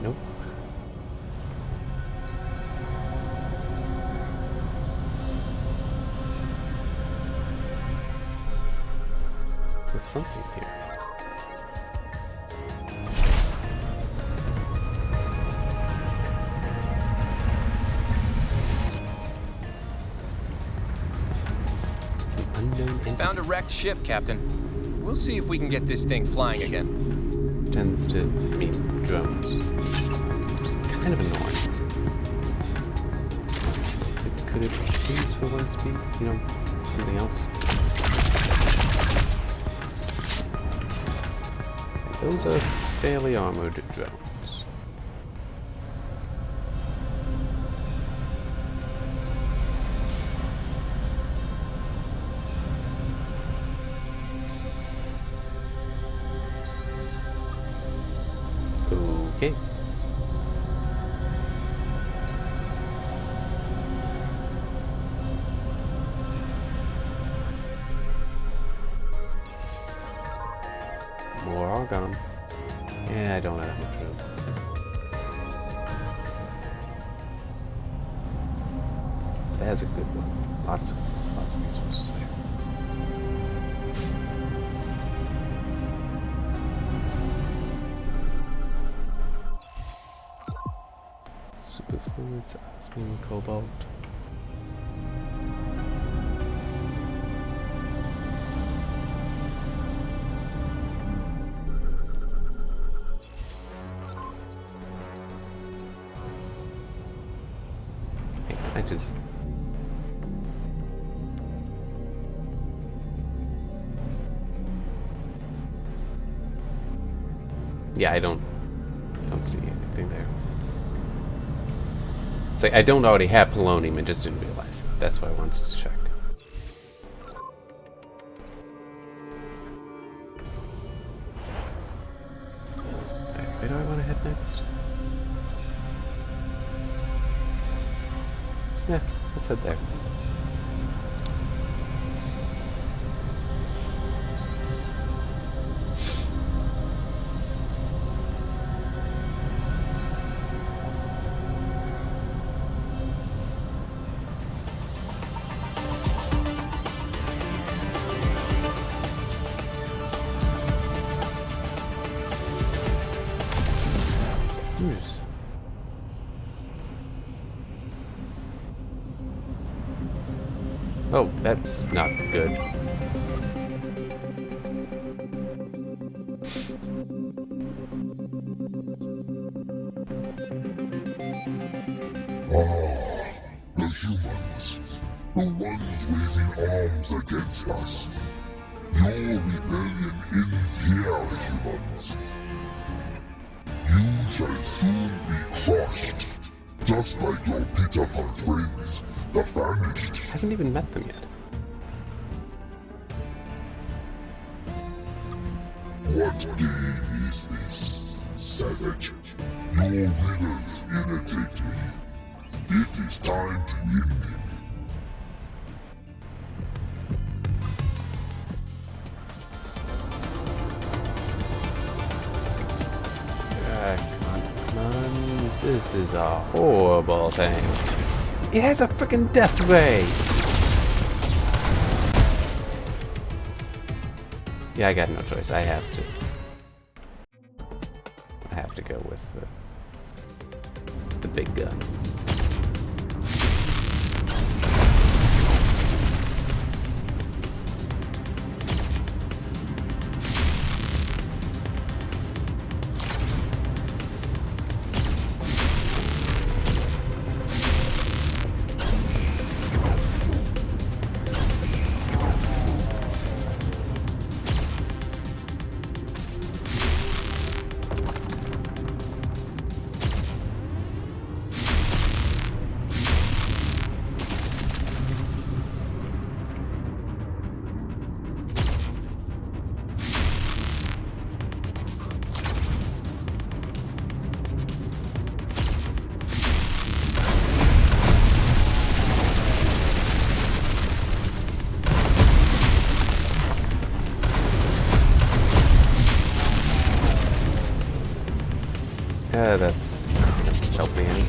Nope. There's something here. It's an unknown entity. Found a wrecked ship, Captain. We'll see if we can get this thing flying again. Tends to mean drones. Just kind of annoying. So could it please for once be, you know, something else? Those are fairly armored drones. Okay. More argon. Yeah, I don't have much room. That's a good one. Lots of resources there. Superfluids, osmium, cobalt. I just... Yeah, I don't see anything there. It's like I don't already have polonium and just didn't realize. That's why I wanted to check. Alright, where do I want to head next? Yeah, let's head there. Oh, that's not good. The humans. The ones raising arms against us. Your rebellion ends here, humans. You shall soon be crushed. Just like your pitiful friends, the vanished. I haven't even met them yet. What game is this, savage? Your riddles irritate me. It is time to end them. Come on. This is a horrible thing. It has a freaking death ray! Yeah, I got no choice. I have to go with the big gun. That's help me any.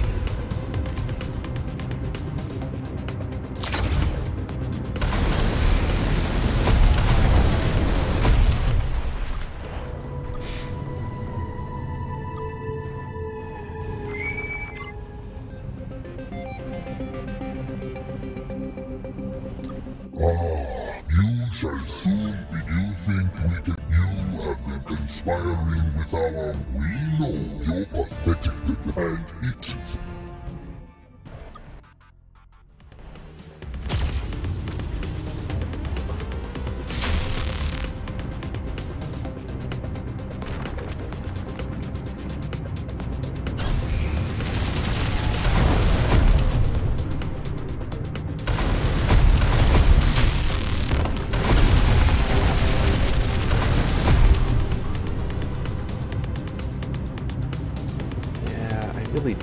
You shall soon be. You think we can? You have been conspiring with our. We know you're pathetic and it.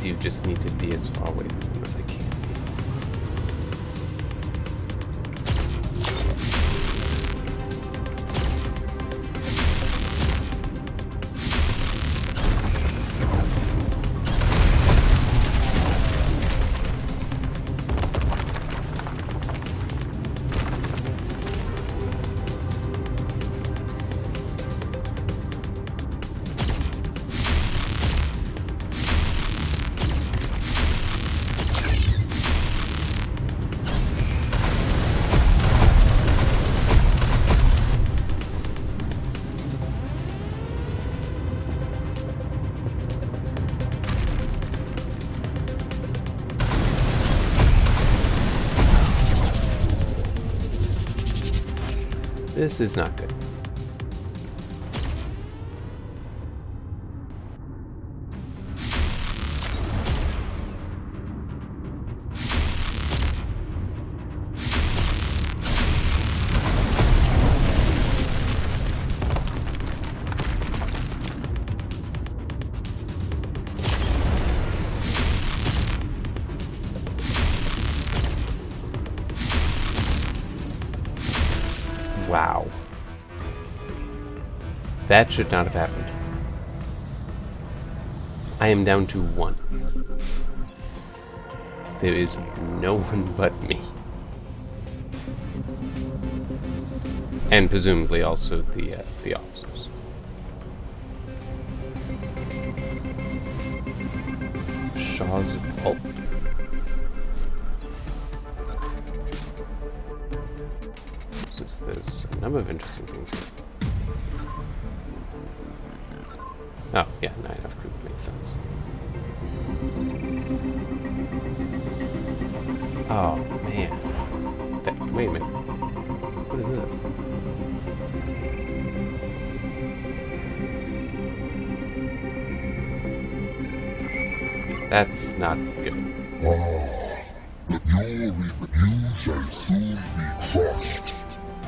do just need to be as far away from them as I can. This is not good. Wow. That should not have happened. I am down to 1. There is no one but me. And presumably also the officers. Shaw's vault. There's a number of interesting things here. Oh, yeah, 9 of group makes sense. Oh, man. Wait a minute. What is this? That's not good. You shall soon be crushed.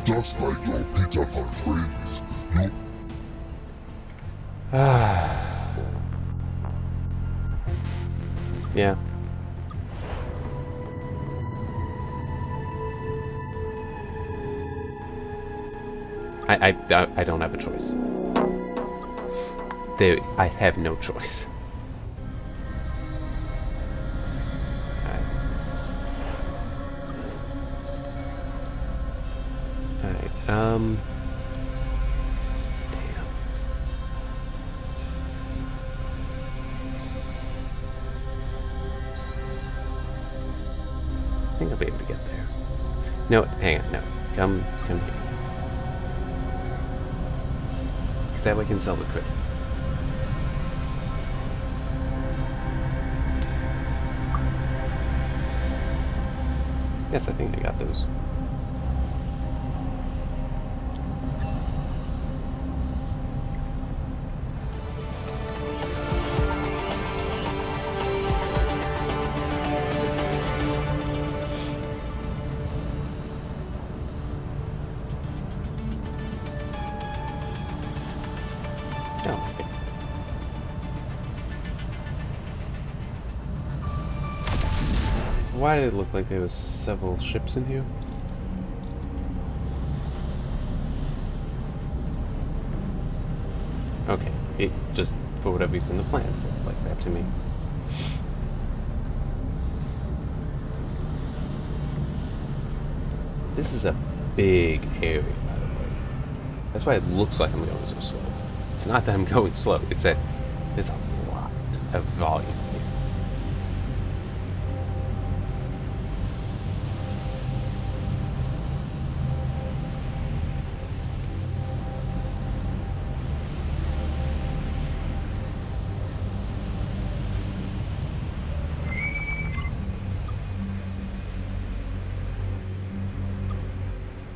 Just like your pitiful friends. Yeah. I don't have a choice. I have no choice. Alright, damn. I think I'll be able to get there. No, hang on, no. Come here. Because that way I can sell the credit. Yes, I think I got those. Why did it look like there was several ships in here? Okay, it just, for whatever reason, the plans look like that to me. This is a big area, by the way. That's why it looks like I'm going so slow. It's not that I'm going slow, it's that there's a lot of volume here.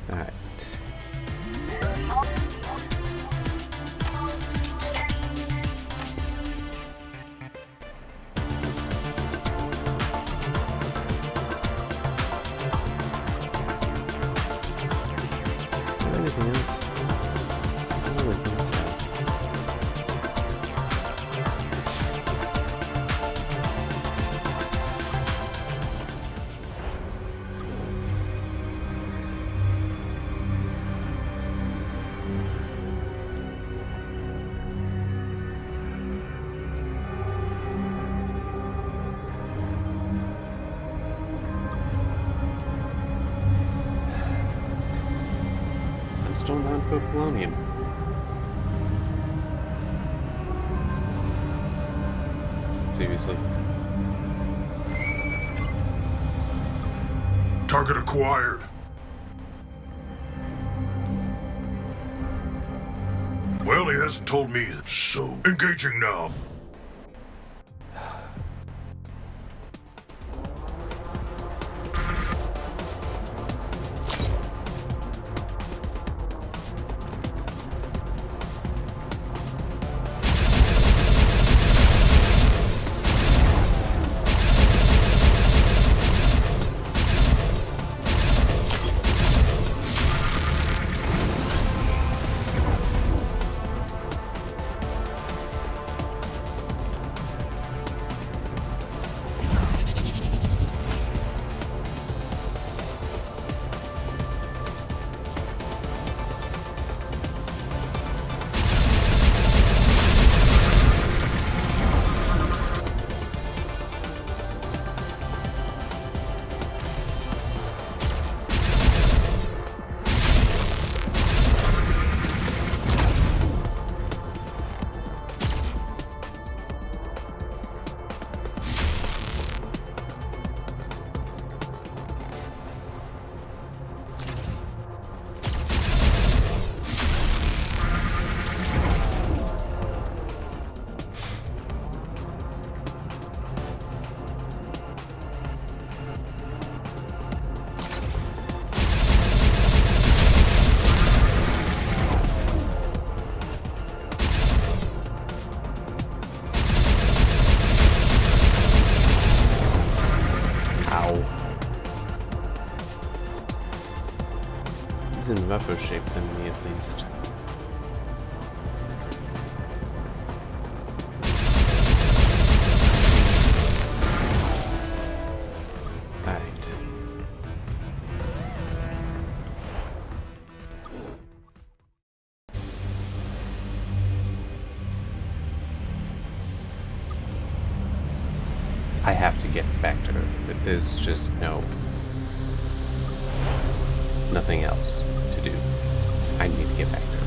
Alright. Anything else? I don't really think so. I'm still down for polonium. Seriously. Target acquired. Well, he hasn't told me, so engaging now. In rougher shape than me, at least. Alright. I have to get back to her. There's just nothing else to do. I need to get back to her.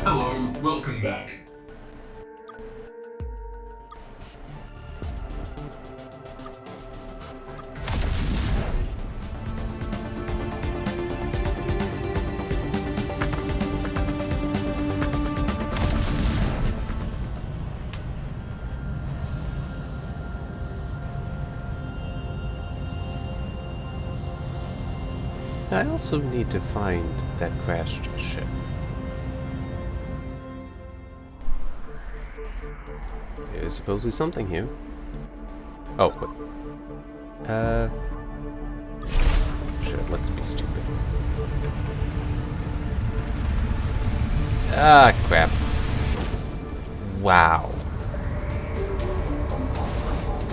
Hello, welcome back. I also need to find that crashed ship. There's supposedly something here. Oh, wait. Sure, let's be stupid. Ah, crap. Wow.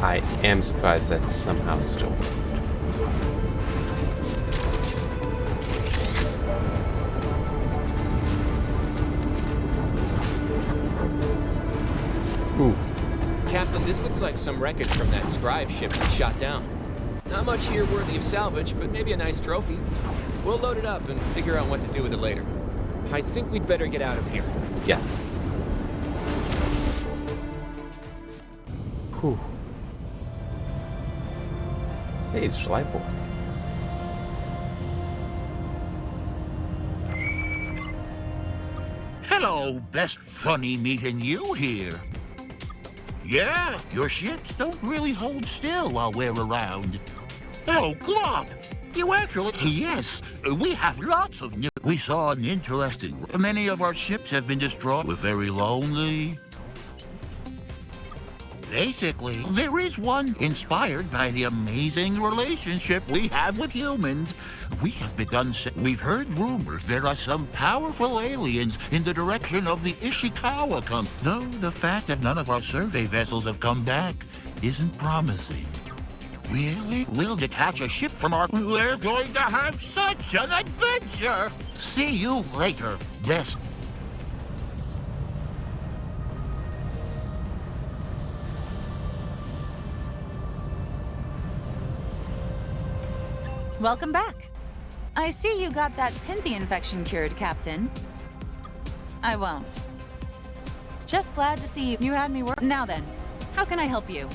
I am surprised that's somehow still worked. Ooh. Captain, this looks like some wreckage from that scribe ship we shot down. Not much here worthy of salvage, but maybe a nice trophy. We'll load it up and figure out what to do with it later. I think we'd better get out of here. Yes. Whew. Hey, it's July 4th. Hello, best funny meeting you here. Yeah, your ships don't really hold still while we're around. Oh, Glop! You actually... Yes, we have lots of new... We saw an interesting... Many of our ships have been destroyed. We're very lonely. Basically, there is one inspired by the amazing relationship we have with humans. We have begun... We've heard rumors there are some powerful aliens in the direction of the Ishikawa though the fact that none of our survey vessels have come back isn't promising. Really? We'll detach a ship from our... We're going to have such an adventure! See you later, best... Welcome back. I see you got that Pinthy infection cured, Captain. I won't. Just glad to see you had me work. Now then, how can I help you?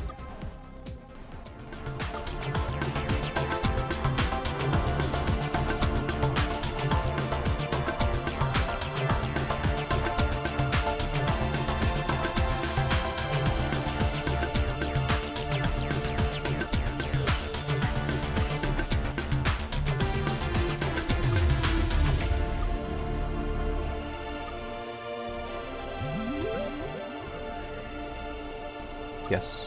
Yes.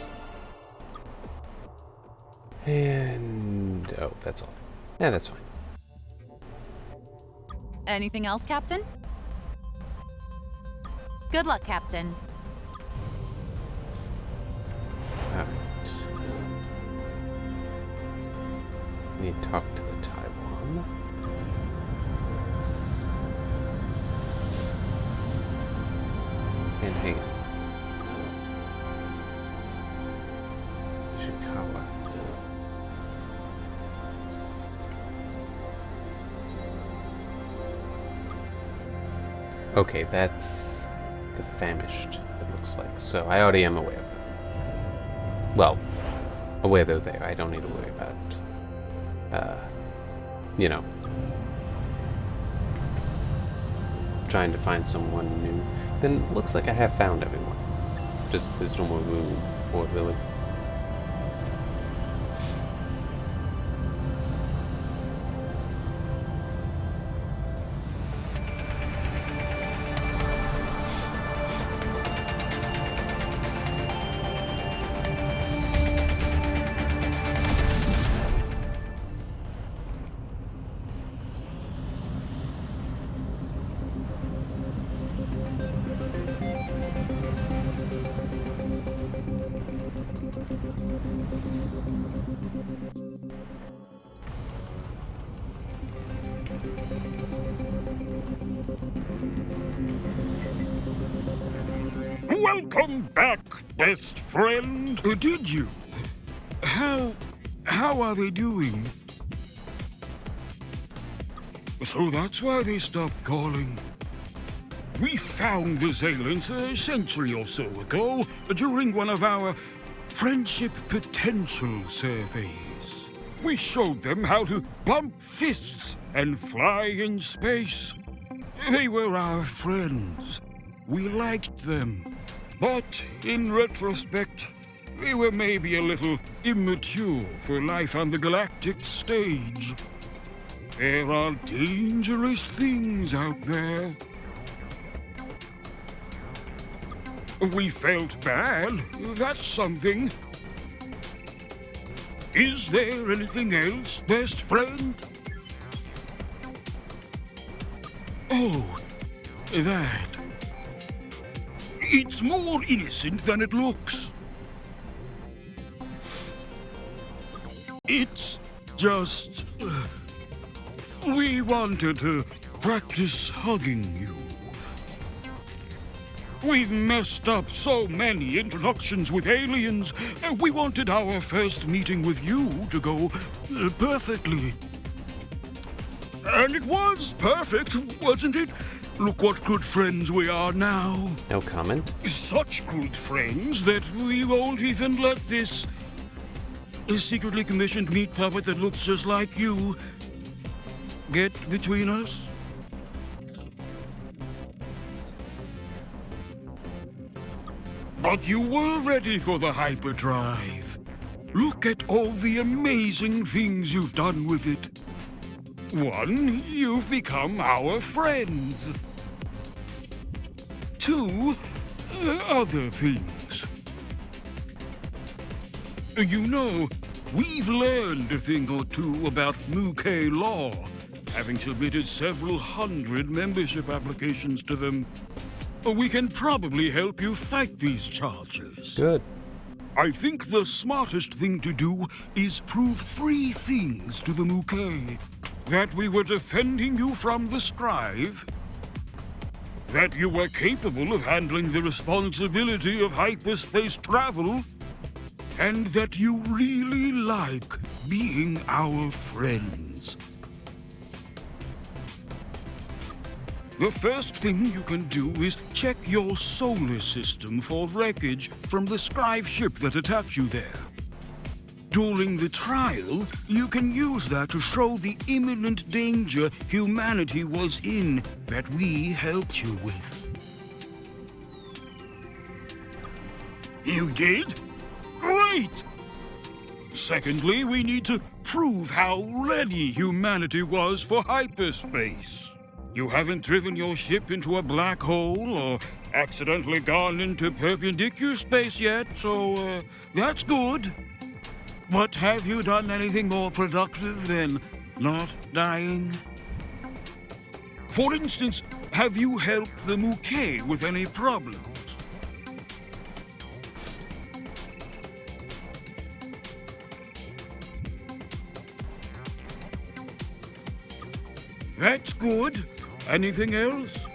And... oh, that's all. Yeah, that's fine. Anything else, Captain? Good luck, Captain. Alright. Need to talk to the Taiwan. And hang on. Okay, that's the famished, it looks like. So I already am aware of them. Well, aware they're there. I don't need to worry about, you know, trying to find someone new. Then it looks like I have found everyone. Just there's no more room for it, really. Welcome back, best friend. Did you? How are they doing? So that's why they stopped calling. We found the Xalents a century or so ago during one of our friendship potential surveys. We showed them how to bump fists and fly in space. They were our friends. We liked them. But in retrospect, they were maybe a little immature for life on the galactic stage. There are dangerous things out there. We felt bad, that's something. Is there anything else, best friend? Oh, that. It's more innocent than it looks. It's just... we wanted to practice hugging you. We've messed up so many introductions with aliens. We wanted our first meeting with you to go perfectly. And it was perfect, wasn't it? Look what good friends we are now. No comment. Such good friends that we won't even let this secretly commissioned meat puppet that looks just like you get between us. But you were ready for the hyperdrive. Look at all the amazing things you've done with it. 1, you've become our friends. 2, other things. You know, we've learned a thing or two about Mukay law, having submitted several hundred membership applications to them. We can probably help you fight these charges. Good. I think the smartest thing to do is prove 3 things to the Mukay. That we were defending you from the Strive, that you were capable of handling the responsibility of hyperspace travel, and that you really like being our friends. The first thing you can do is check your solar system for wreckage from the Strive ship that attacked you there. During the trial, you can use that to show the imminent danger humanity was in that we helped you with. You did? Great! Secondly, we need to prove how ready humanity was for hyperspace. You haven't driven your ship into a black hole or accidentally gone into perpendicular space yet, so that's good. But have you done anything more productive than not dying? For instance, have you helped the Mukay with any problems? That's good. Anything else?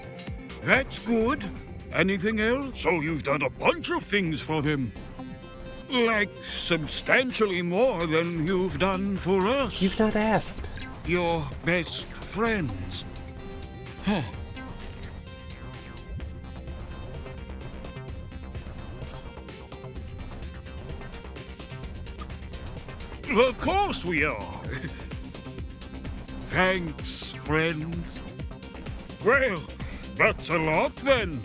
That's good. Anything else? So you've done a bunch of things for them. Like, substantially more than you've done for us. You've not asked. Your best friends. Huh. Of course we are. Thanks, friends. Well, that's a lot then.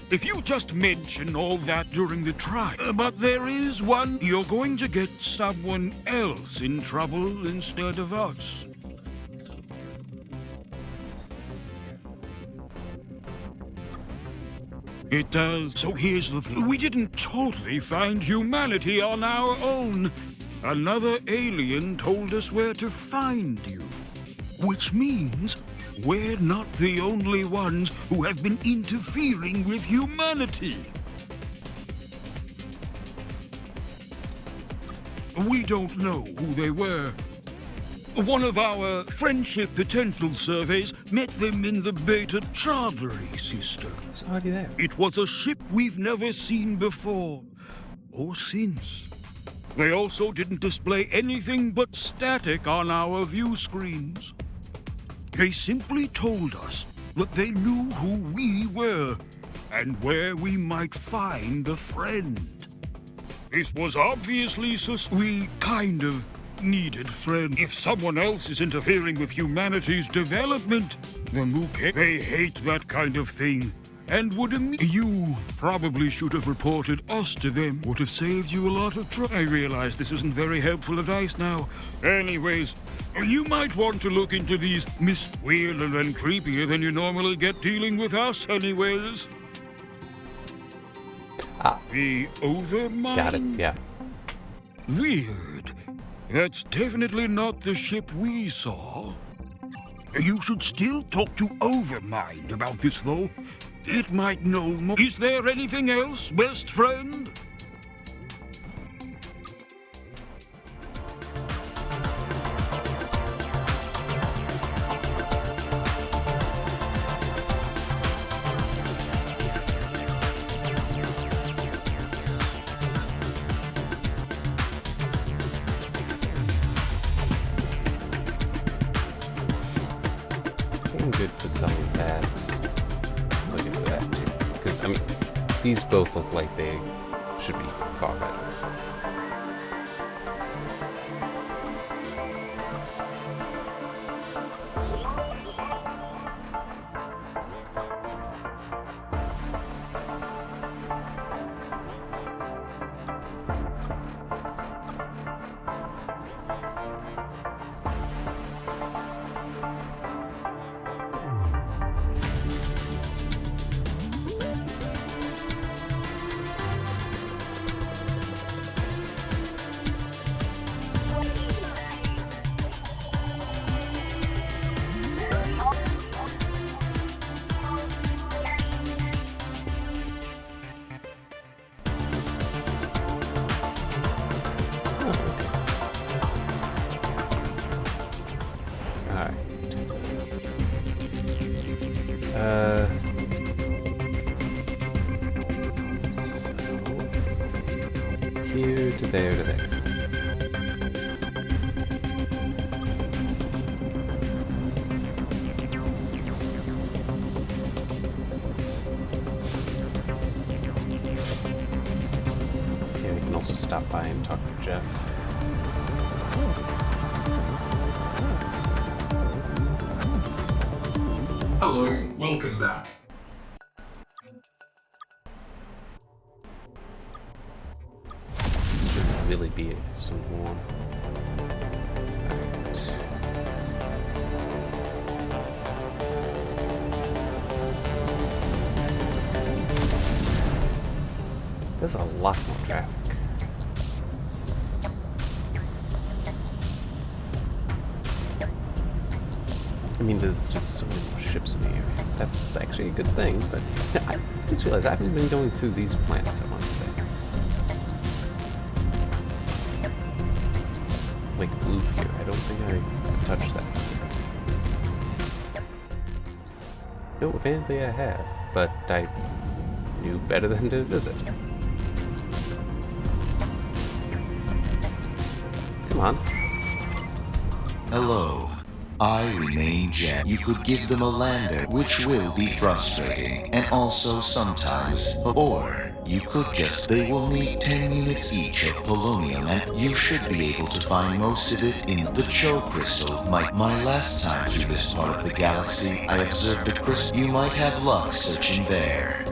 If you just mention all that during the trial, but there is one, you're going to get someone else in trouble instead of us. It does. So here's the thing. We didn't totally find humanity on our own. Another alien told us where to find you. Which means we're not the only ones who have been interfering with humanity. We don't know who they were. One of our friendship potential surveys met them in the Beta Chadri system. It's already there. It was a ship we've never seen before, or since. They also didn't display anything but static on our view screens. They simply told us that they knew who we were and where we might find a friend. This was obviously we kind of needed friends. If someone else is interfering with humanity's development, the Mukay, they hate that kind of thing and would You probably should have reported us to them. Would have saved you a lot of trouble. I realize this isn't very helpful advice now. Anyways, you might want to look into these weirder and creepier than you normally get dealing with us anyways. The Overmind? Got it, yeah. Weird. That's definitely not the ship we saw. You should still talk to Overmind about this, though. It might know more. Is there anything else, best friend? Good for some of that. Looking for that too. Because, I mean, these both look like they should be far better. Alright. So here to there to there. Okay, we can also stop by and talk to Jeff. Hello, welcome back. Should really be some warm. Alright. There's a lot more traffic. I mean, there's just so many more ships in the area. That's actually a good thing, but I just realized I haven't been going through these planets, I want to say. Like blue here, I don't think I touched that. No, apparently I have, but I knew better than to visit. Come on. Hello. I remain Jen. You could give them a lander, which will be frustrating, and also sometimes, or you could just, they will need 10 units each of polonium, and you should be able to find most of it in the Cho crystal. My last time through this part of the galaxy, I observed a crystal. You might have luck searching there.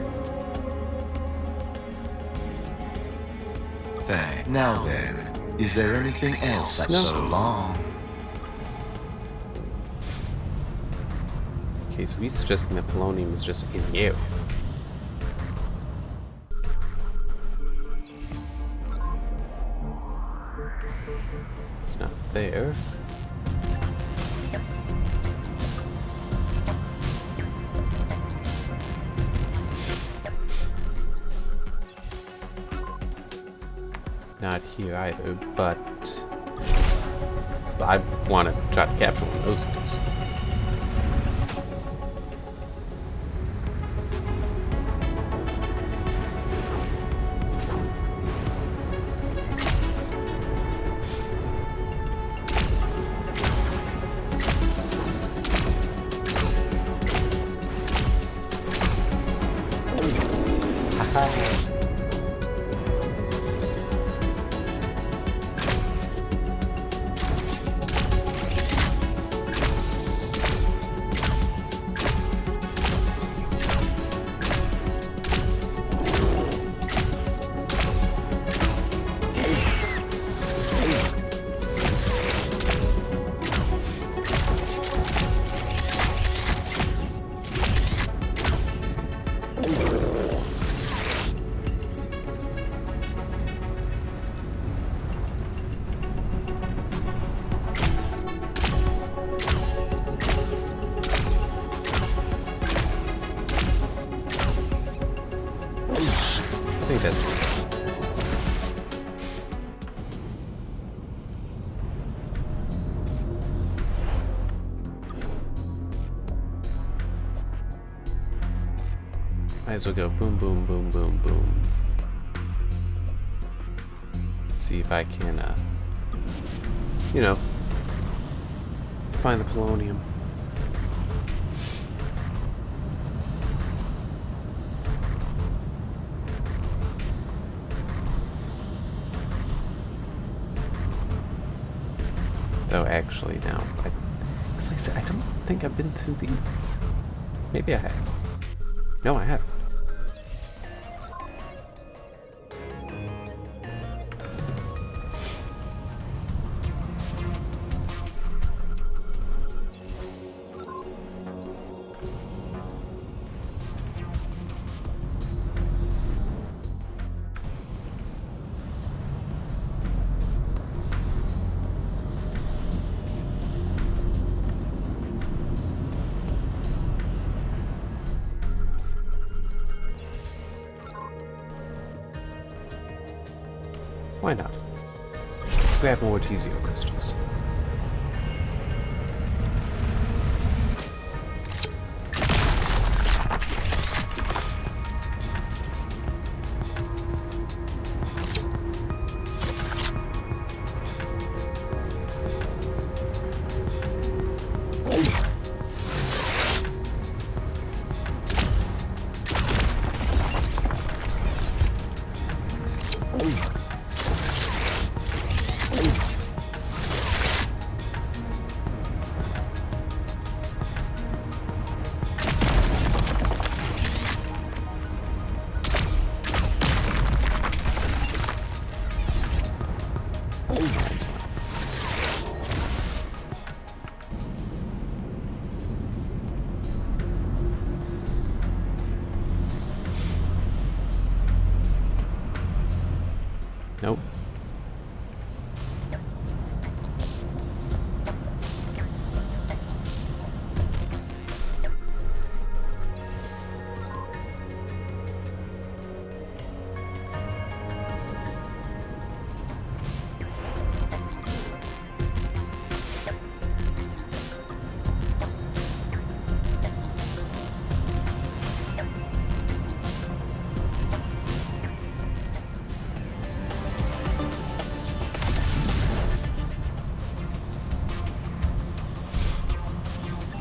Now then, is there anything else? No. So long. Okay, so he's suggesting that polonium is just in the area. It's not there. Not here either, but I want to try to capture one of those things. I think that's might as well go boom, boom, boom, boom, boom. See if I can, you know, find the polonium. Oh, actually, no. Because like I said, I don't think I've been through these. Maybe I have. No, I haven't. Why not? Let's grab more Tezio crystals.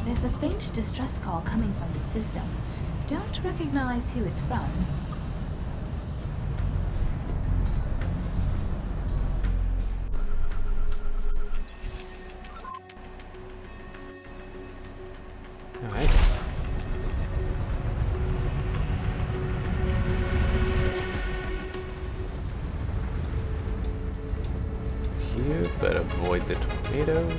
There's a faint distress call coming from the system. Don't recognize who it's from. Alright. Here, but avoid the tornado.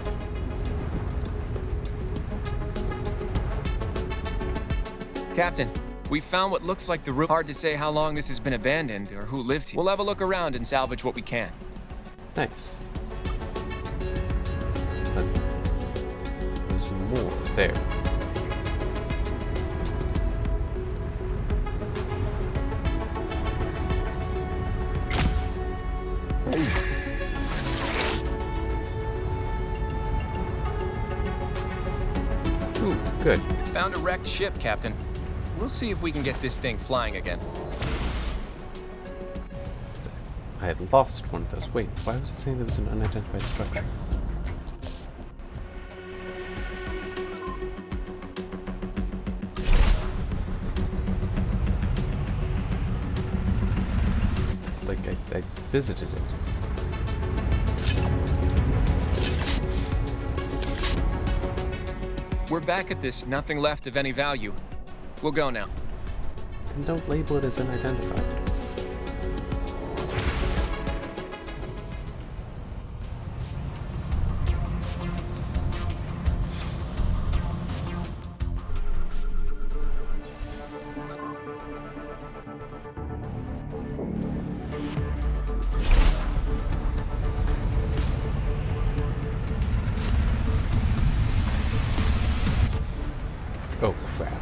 Captain, we found what looks like the room. Hard to say how long this has been abandoned or who lived here. We'll have a look around and salvage what we can. Nice. But there's more there. Ooh, good. Found a wrecked ship, Captain. We'll see if we can get this thing flying again. I had lost one of those. Wait, why was it saying there was an unidentified structure? It's like I visited it. We're back at this. Nothing left of any value. We'll go now. And don't label it as unidentified. Oh, crap.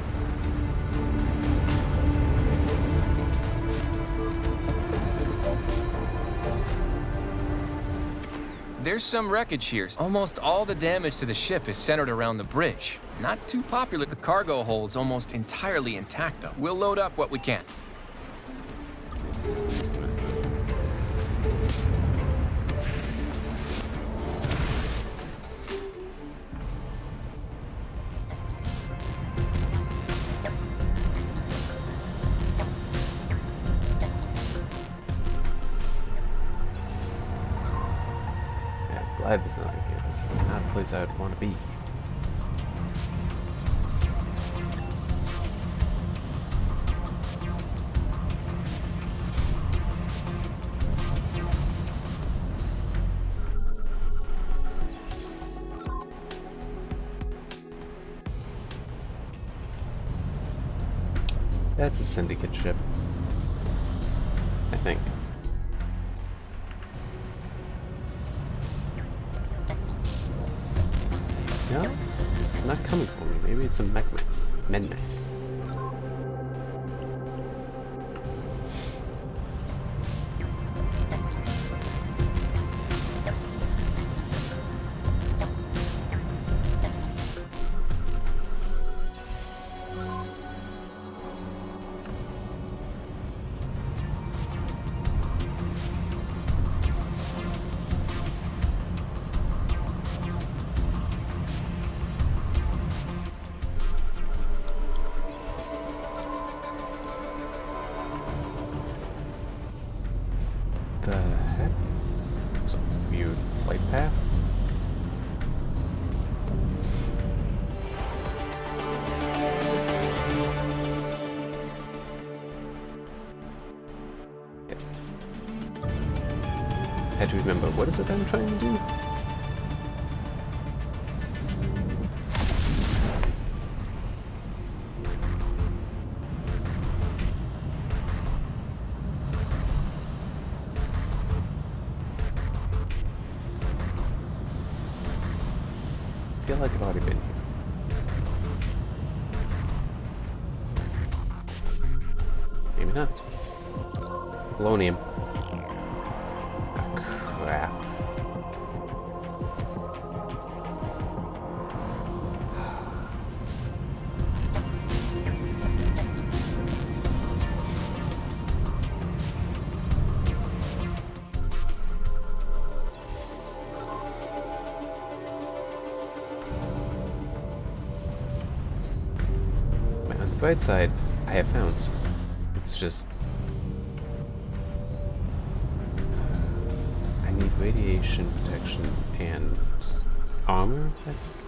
There's some wreckage here. Almost all the damage to the ship is centered around the bridge. Not too popular. The cargo hold's almost entirely intact, though. We'll load up what we can. Glad there's nothing here. This is not a place I would want to be. That's a syndicate ship, I think. No, it's not coming for me. Maybe it's a Menmouth. The heck? It's a weird flight path. Yes. Had to remember, what is it I'm trying to do? I feel like I've already been here. Maybe not. Polonium. Oh, crap. bright side, I have found some. It's just... I need radiation protection and armor, I think?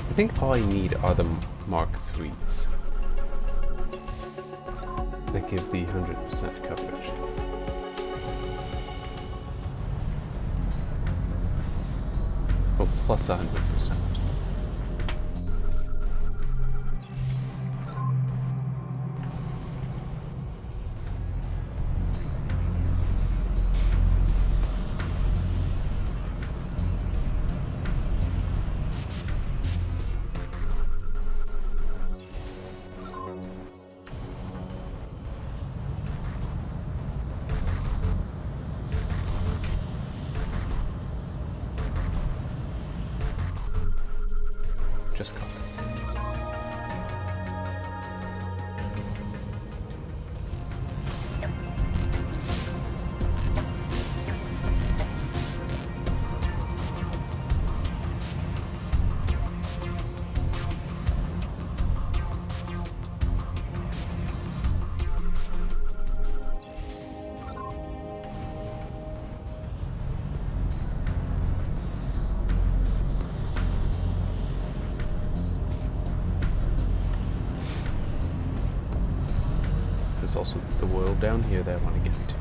I think all I need are the Mark IIIs that give the 100% coverage. Oh, plus 100%. Just call it. There's also the world down here that I want to get to.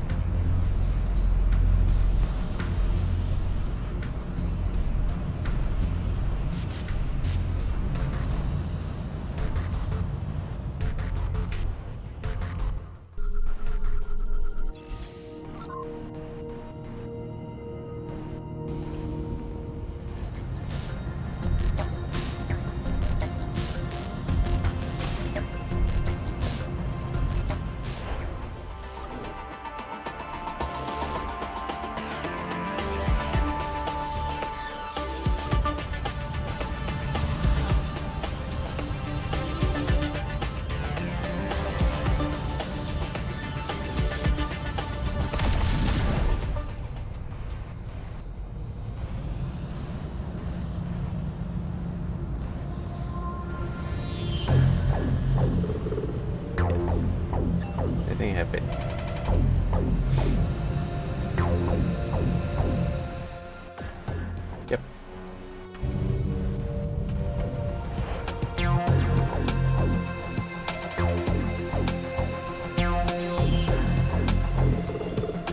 Anything happen? Yep.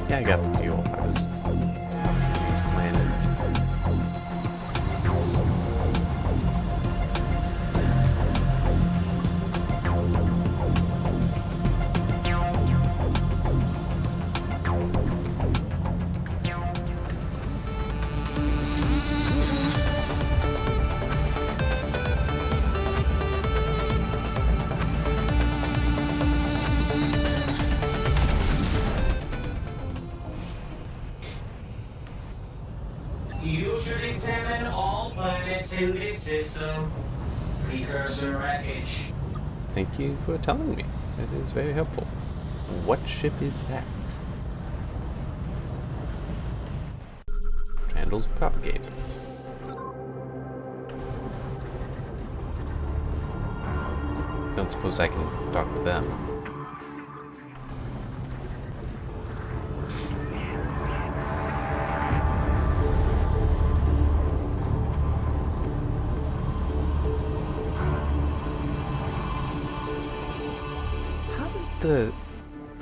Yeah, I got the fuel. I was these planets. You should examine all planets in this system. Precursor wreckage. Thank you for telling me. That is very helpful. What ship is that? Candles propagate. Don't suppose I can talk to them.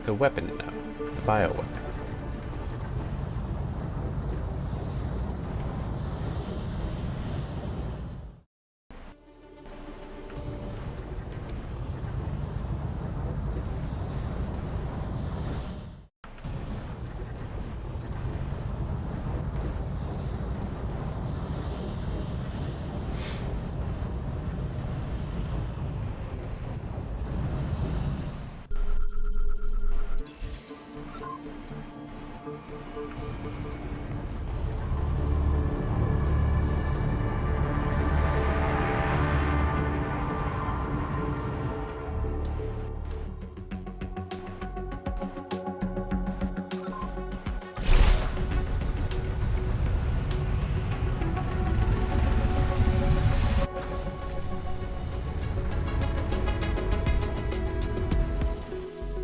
The weapon now, the bioweapon.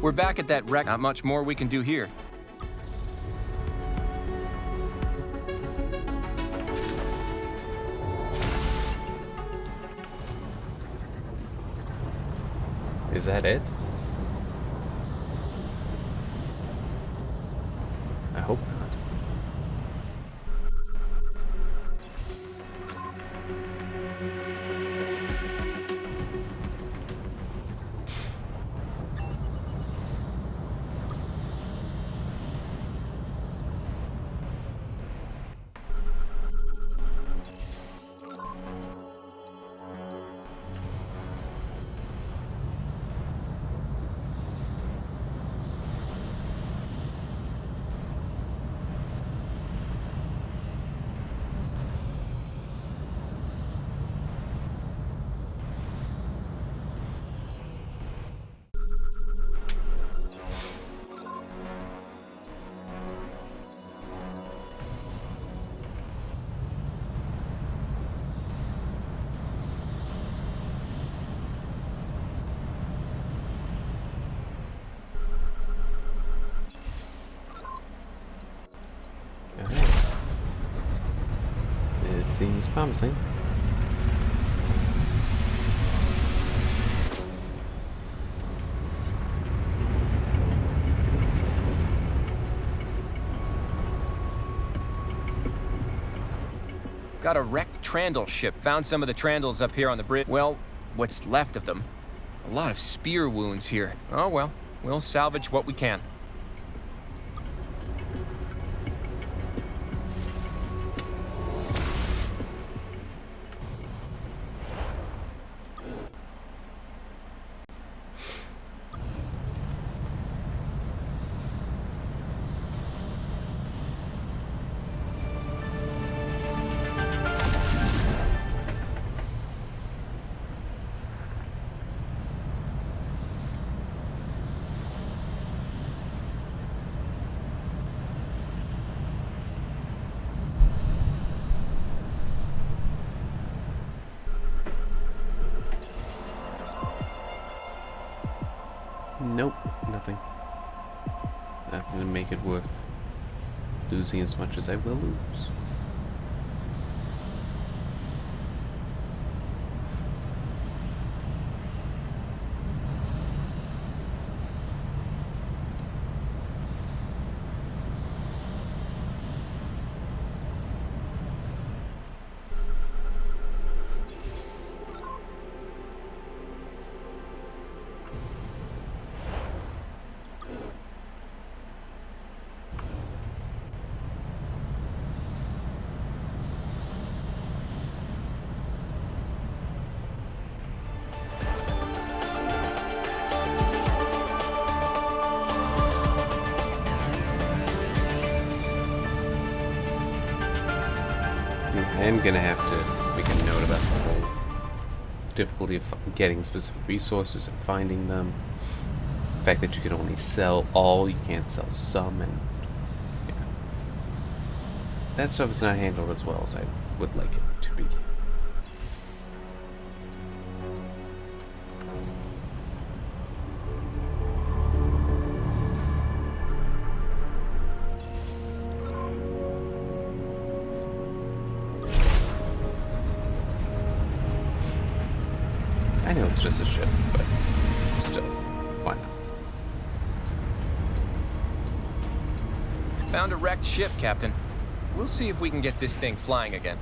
We're back at that wreck. Not much more we can do here. Is that it? I hope not. Seems promising. Got a wrecked Trandle ship. Found some of the Trandles up here on the bridge. Well, what's left of them. A lot of spear wounds here. Oh well, we'll salvage what we can. Nope, nothing. Nothing to make it worth losing as much as I will lose. I am gonna have to make a note about the whole difficulty of getting specific resources and finding them. The fact that you can only sell all, you can't sell some, and that stuff is not handled as well as I would like it to be. I know it's just a ship, but still, why not? Found a wrecked ship, Captain. We'll see if we can get this thing flying again.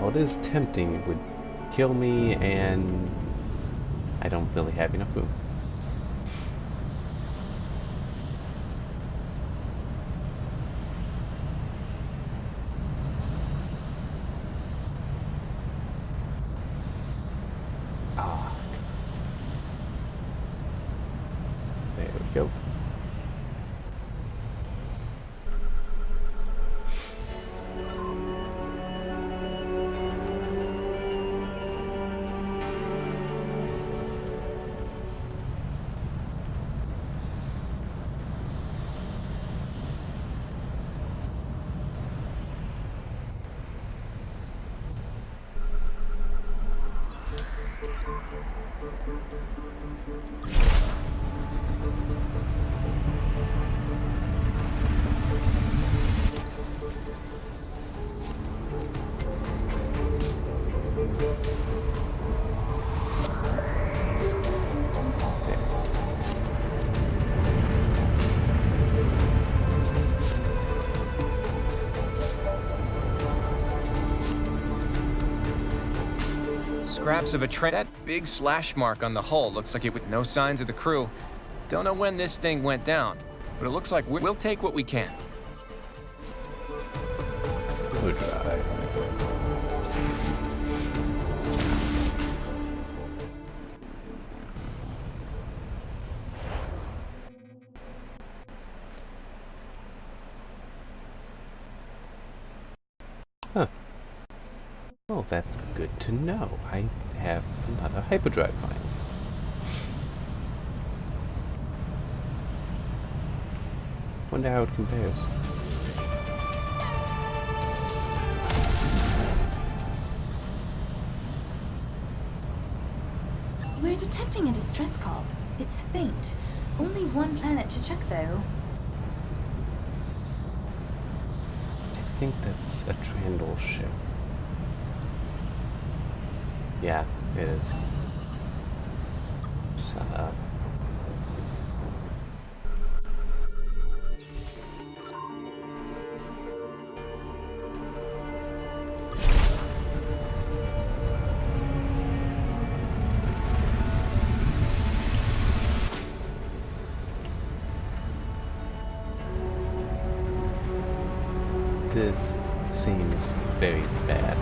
while it is tempting, it would kill me, and I don't really have enough food. There we go. Scraps of a train. That big slash mark on the hull looks like it with no signs of the crew. Don't know when this thing went down, but it looks like we'll take what we can. Good try. Huh. Well, that's good to know. I have another hyperdrive finally. Wonder how it compares. We're detecting a distress call. It's faint. Only one planet to check, though. I think that's a Trandol ship. Yeah, it is. Shut up. This seems very bad.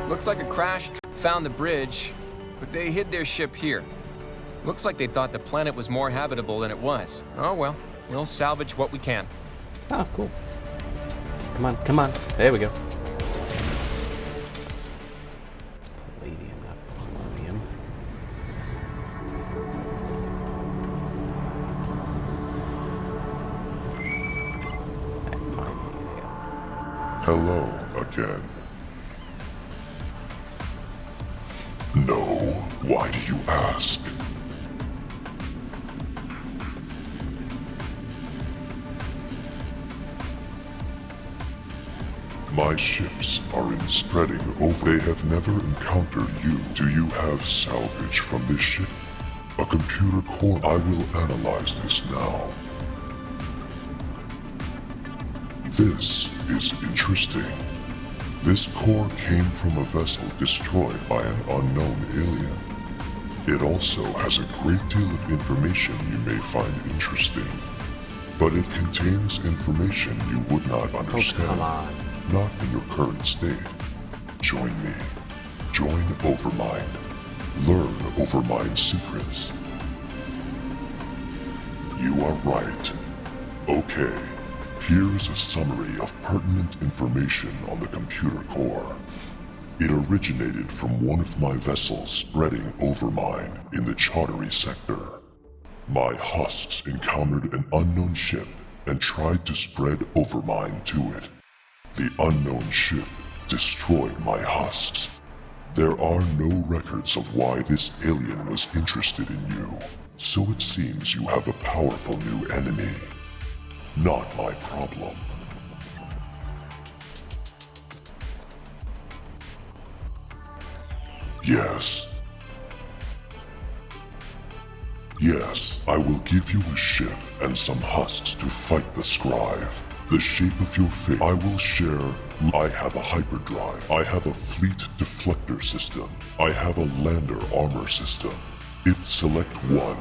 Looks like a crash found the bridge, but they hid their ship here. Looks like they thought the planet was more habitable than it was. Oh well, we'll salvage what we can. Oh, cool. Come on, come on. There we go. It's palladium, not polonium. Hello again. No, why do you ask? My ships are in spreading over. They have never encountered you. Do you have salvage from this ship? A computer core. I will analyze this now. This is interesting. This core came from a vessel destroyed by an unknown alien. It also has a great deal of information you may find interesting, but it contains information you would not understand. Oh, come on. Not in your current state. Join me. Join Overmind. Learn Overmind secrets. You are right. Okay. Here's a summary of pertinent information on the computer core. It originated from one of my vessels spreading Overmind in the Chaudhary sector. My husks encountered an unknown ship and tried to spread Overmind to it. The unknown ship destroyed my husks. There are no records of why this alien was interested in you, so it seems you have a powerful new enemy. Not my problem. Yes. Yes, I will give you a ship and some husks to fight the Scribe. The shape of your fate I will share. I have a hyperdrive. I have a fleet deflector system. I have a lander armor system. If select one,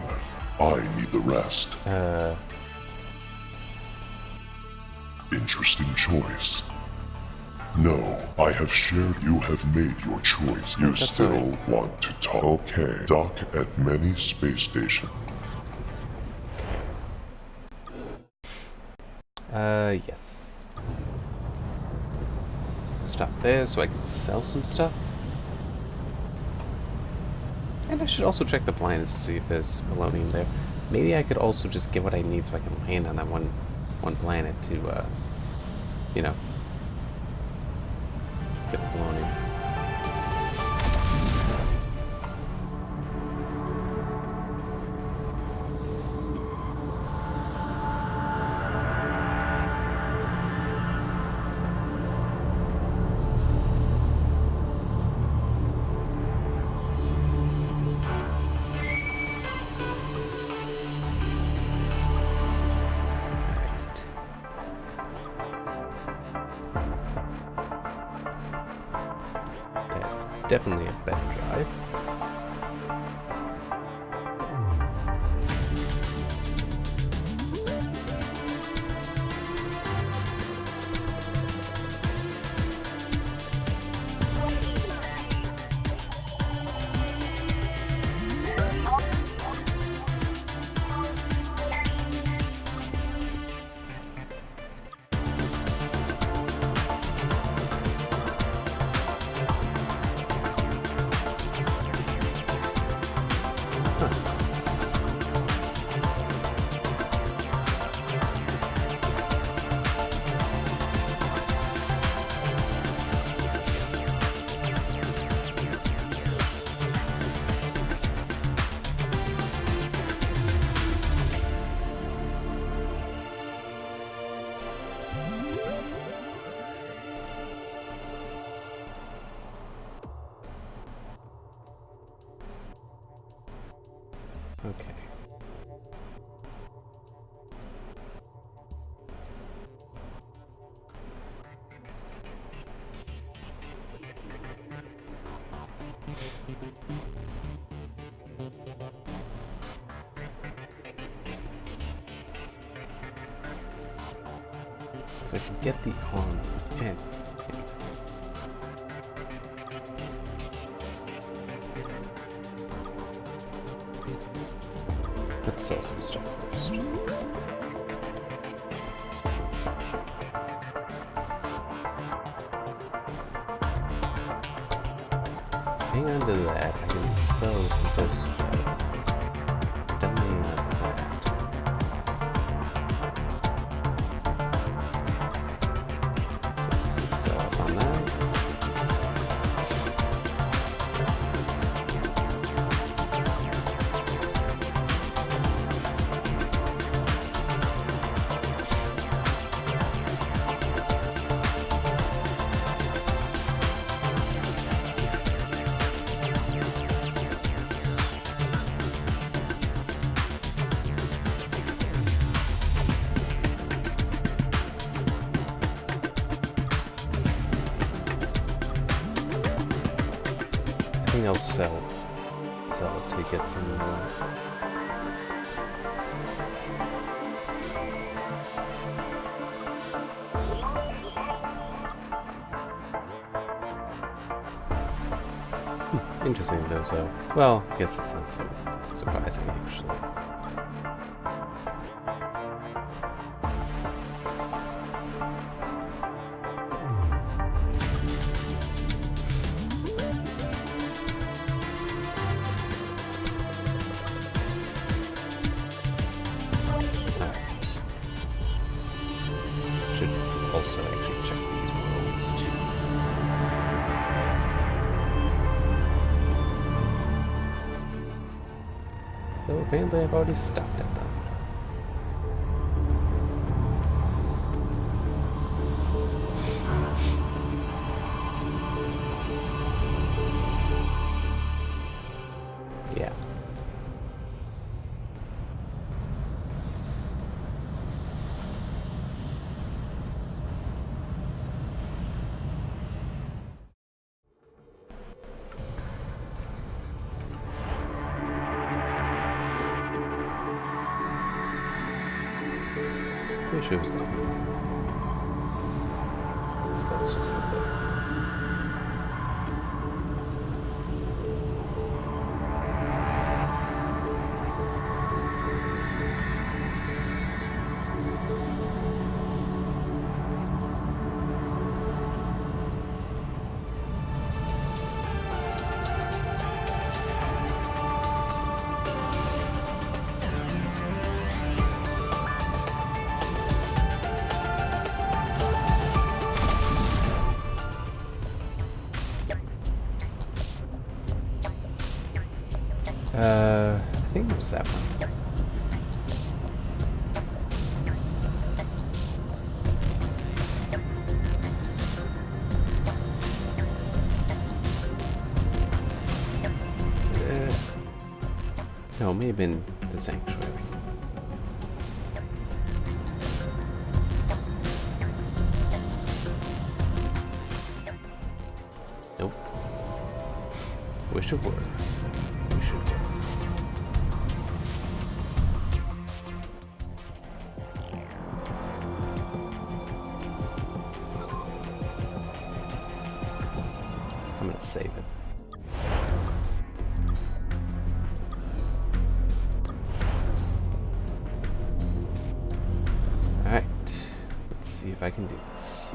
I need the rest. Interesting choice. No, I have shared. You have made your choice. You still want to talk. Okay. Dock at many space station. Yes. Stop there so I can sell some stuff. And I should also check the planets to see if there's polonium there. Maybe I could also just get what I need so I can land on that one planet to, you know, get the polonium. Definitely a better drive. Okay. So I can get the armor and let's sell some stuff first. Hang on to that. I can sell this though. Don't hang on to that. Go up on that. I think I'll sell it to get some more. Interesting though, so well, I guess it's not so surprising actually. Also actually check these worlds too. Though apparently I've already stopped at them. Pretty sure it was that. So let's just head there. I think it was that one. No, it may have been the sanctuary. Nope. Wish it were. Wish it were. I'm gonna save it. Alright, let's see if I can do this.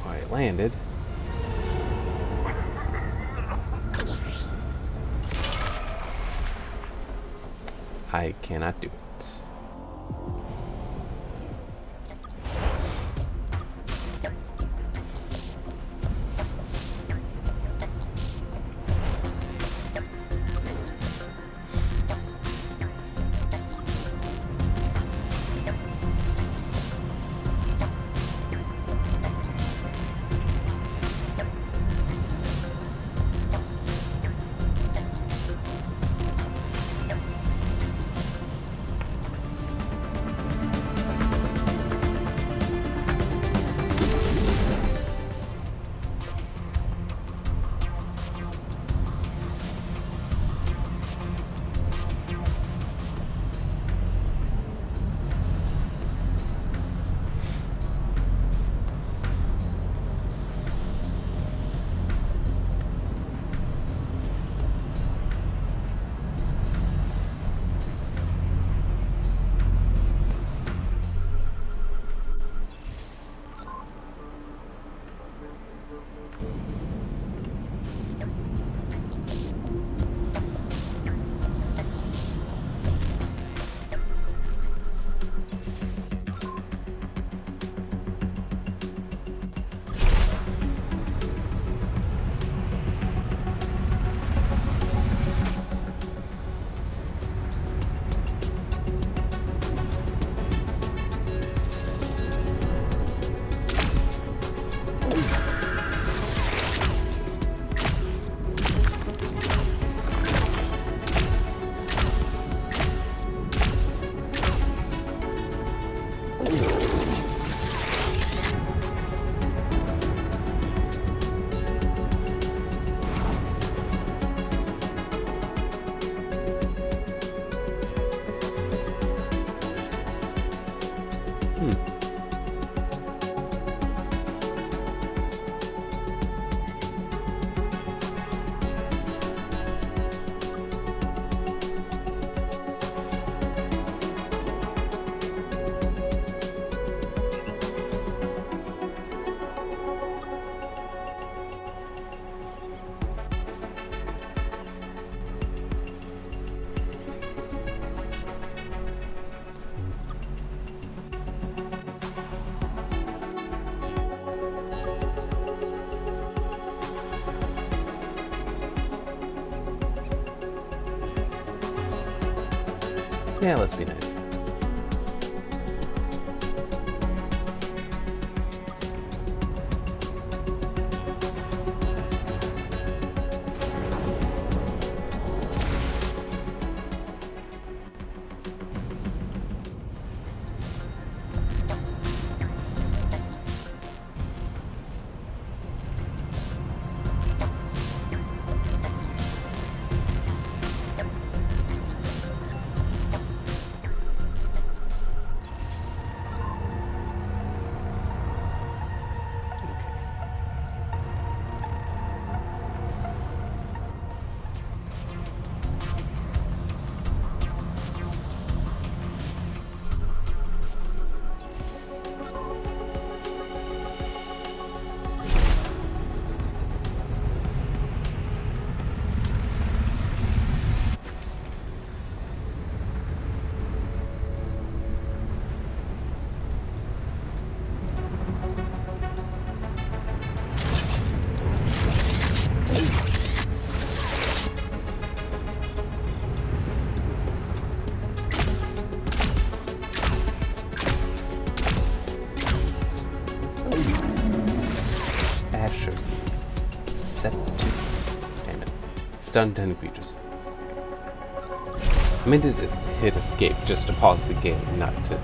I landed. I cannot do it. Yeah, let's be nice. 7, 2. Damn it. Stun 10 creatures. I meant to hit escape just to pause the game, not to...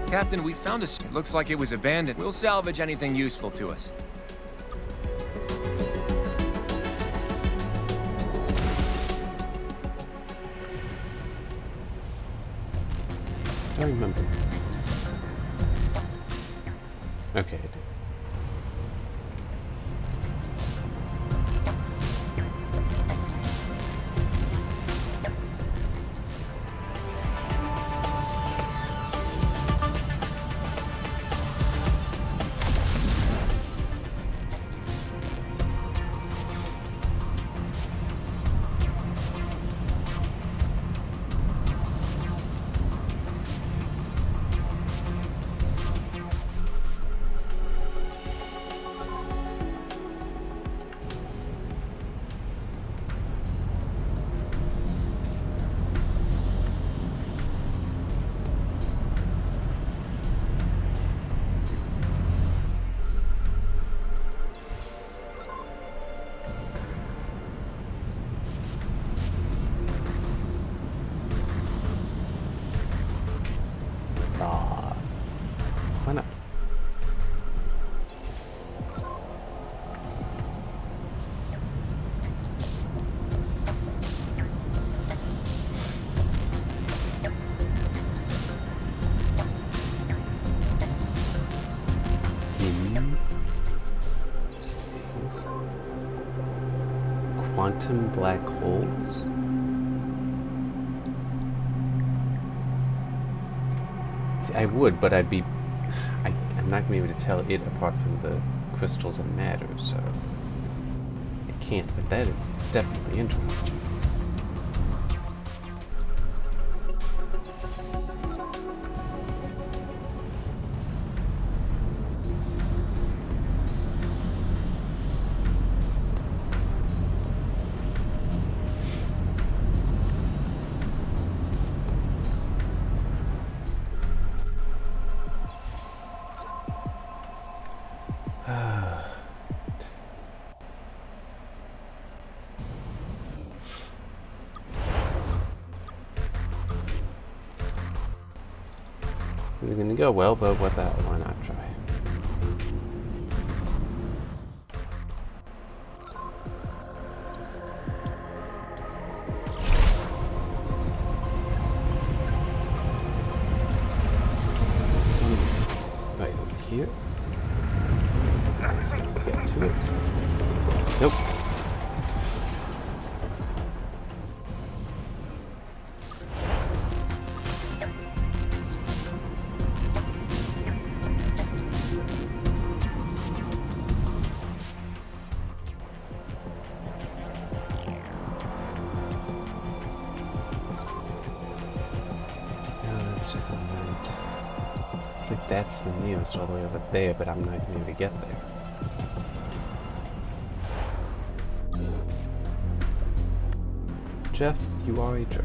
Captain, we found a... Looks like it was abandoned. We'll salvage anything useful to us. I don't remember. Okay, I do. Why not? Quantum black holes? See, I would, but I'm not going to be able to tell it apart from the crystals and matter, so I can't, but that is definitely interesting. It's gonna go well, but what the hell, why not try? Right over here. Let's get to it. Nope. Just a vent. It's like that's the nearest all the way over there, but I'm not going to be able to get there. Jeff, you are a jerk.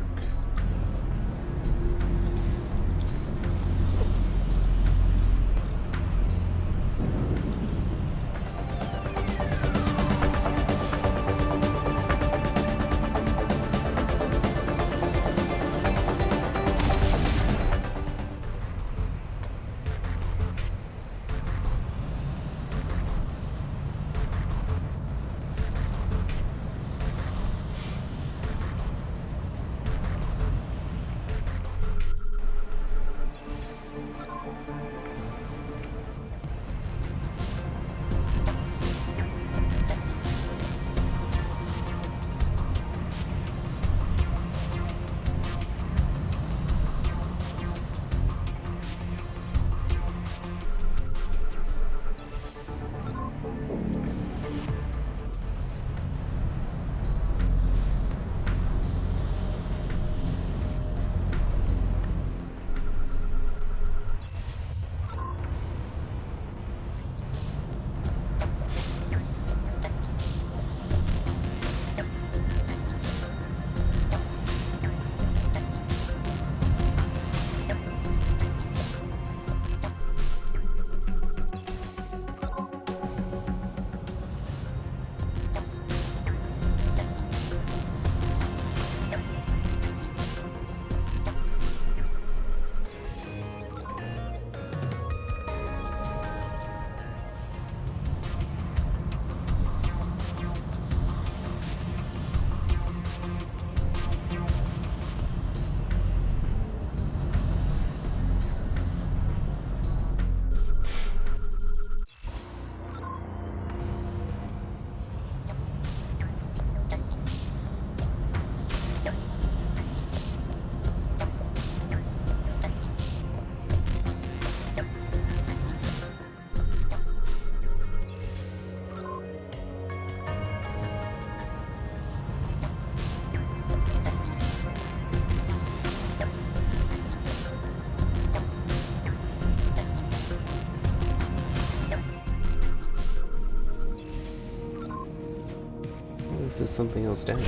there's something else down here.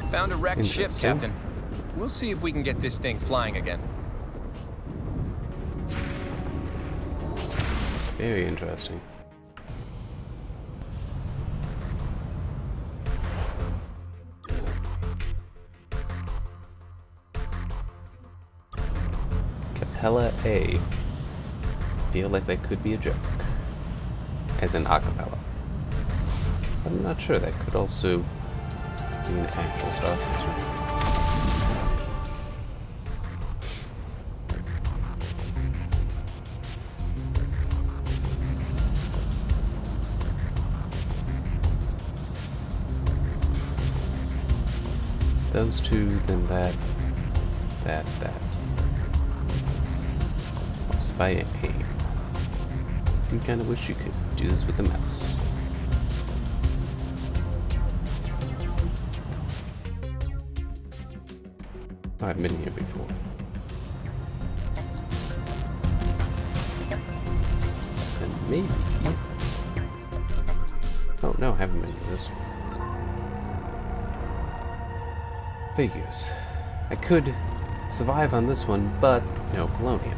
Found a wrecked ship, Captain. We'll see if we can get this thing flying again. Very interesting. Capella A. Feel like that could be a joke. As in acapella. I'm not sure, that could also be an actual star system. Those two, then that. What's if I aim? You kinda wish you could do this with the mouse. Oh, I've been here before. And maybe... Oh, no, I haven't been to this one. Figures. I could survive on this one, but no polonium.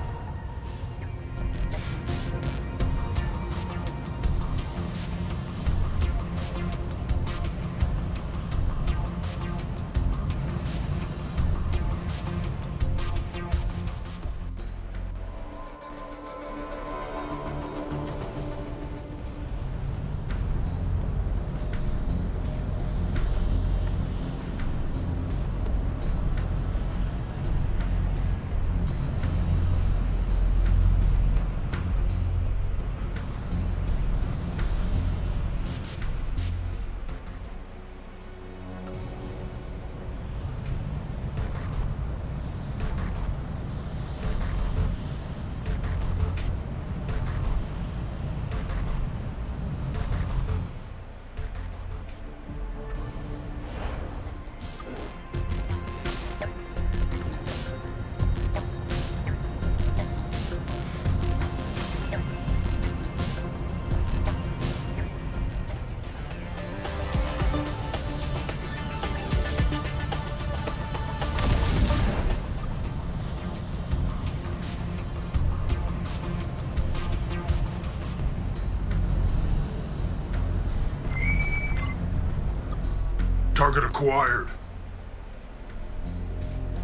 Target acquired.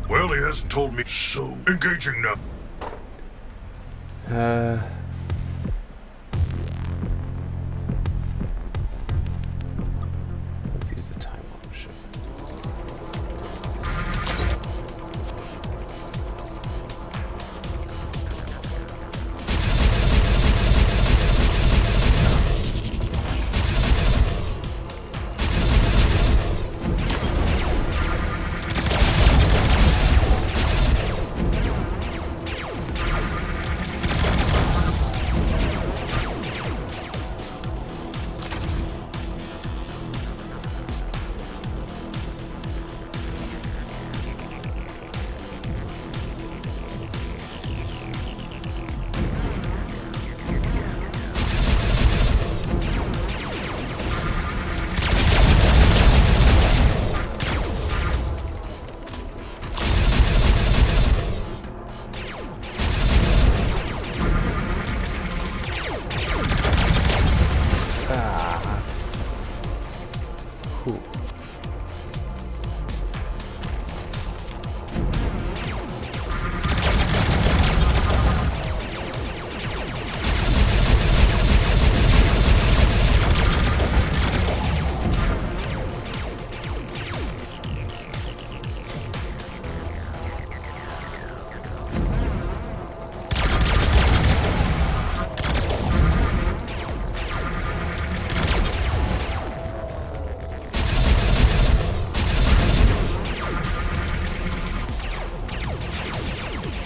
Well, he hasn't told me, so engaging now. Let's use the time warp ship.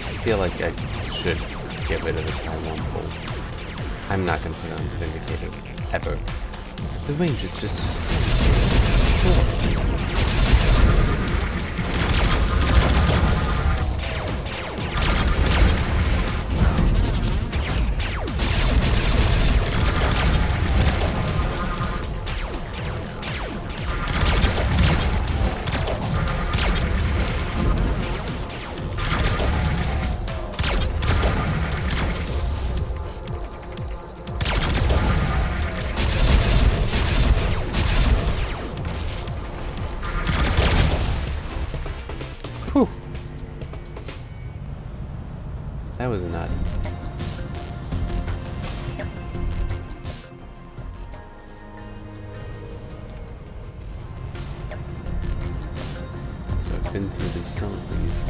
I feel like I should get rid of the time warp bolt. I'm not going to put on the Vindicator ever. The range is just short. Whew. That was not easy. So I've been through some of these.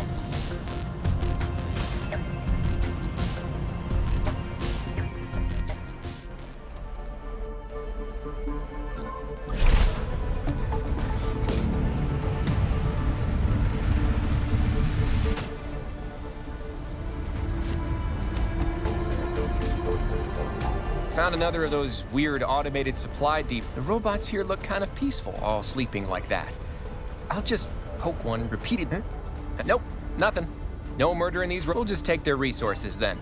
Found another of those weird automated supply depots. The robots here look kind of peaceful, all sleeping like that. I'll just poke one repeatedly. Nope, nothing. No murder in these. We'll just take their resources then.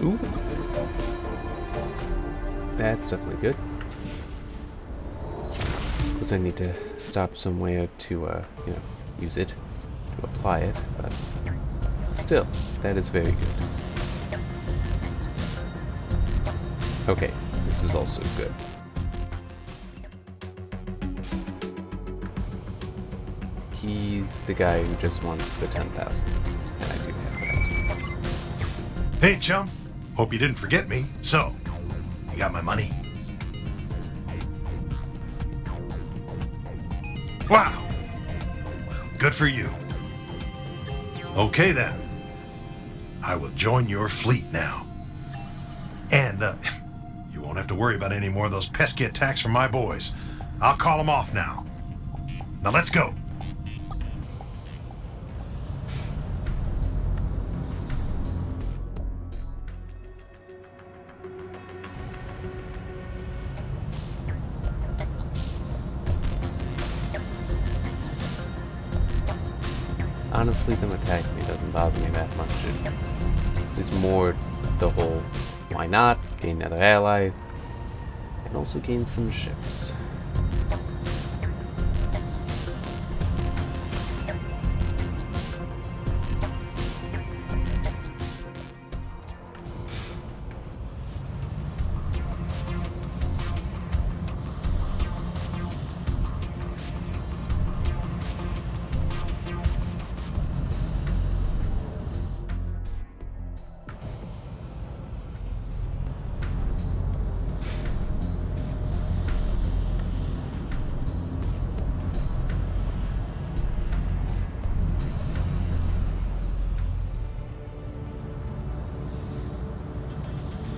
Ooh. That's definitely good. Because I need to stop somewhere to, use it, to apply it, but still, that is very good. Okay, this is also good. He's the guy who just wants the 10,000, and I do have that. Hey, chum. Hope you didn't forget me. So, you got my money? Wow. Good for you. Okay, then. I will join your fleet now. And, you won't have to worry about any more of those pesky attacks from my boys. I'll call them off now. Now let's go. Honestly, them attacking me doesn't bother me that much. It's more the whole, why not, gain another ally, and also gain some ships.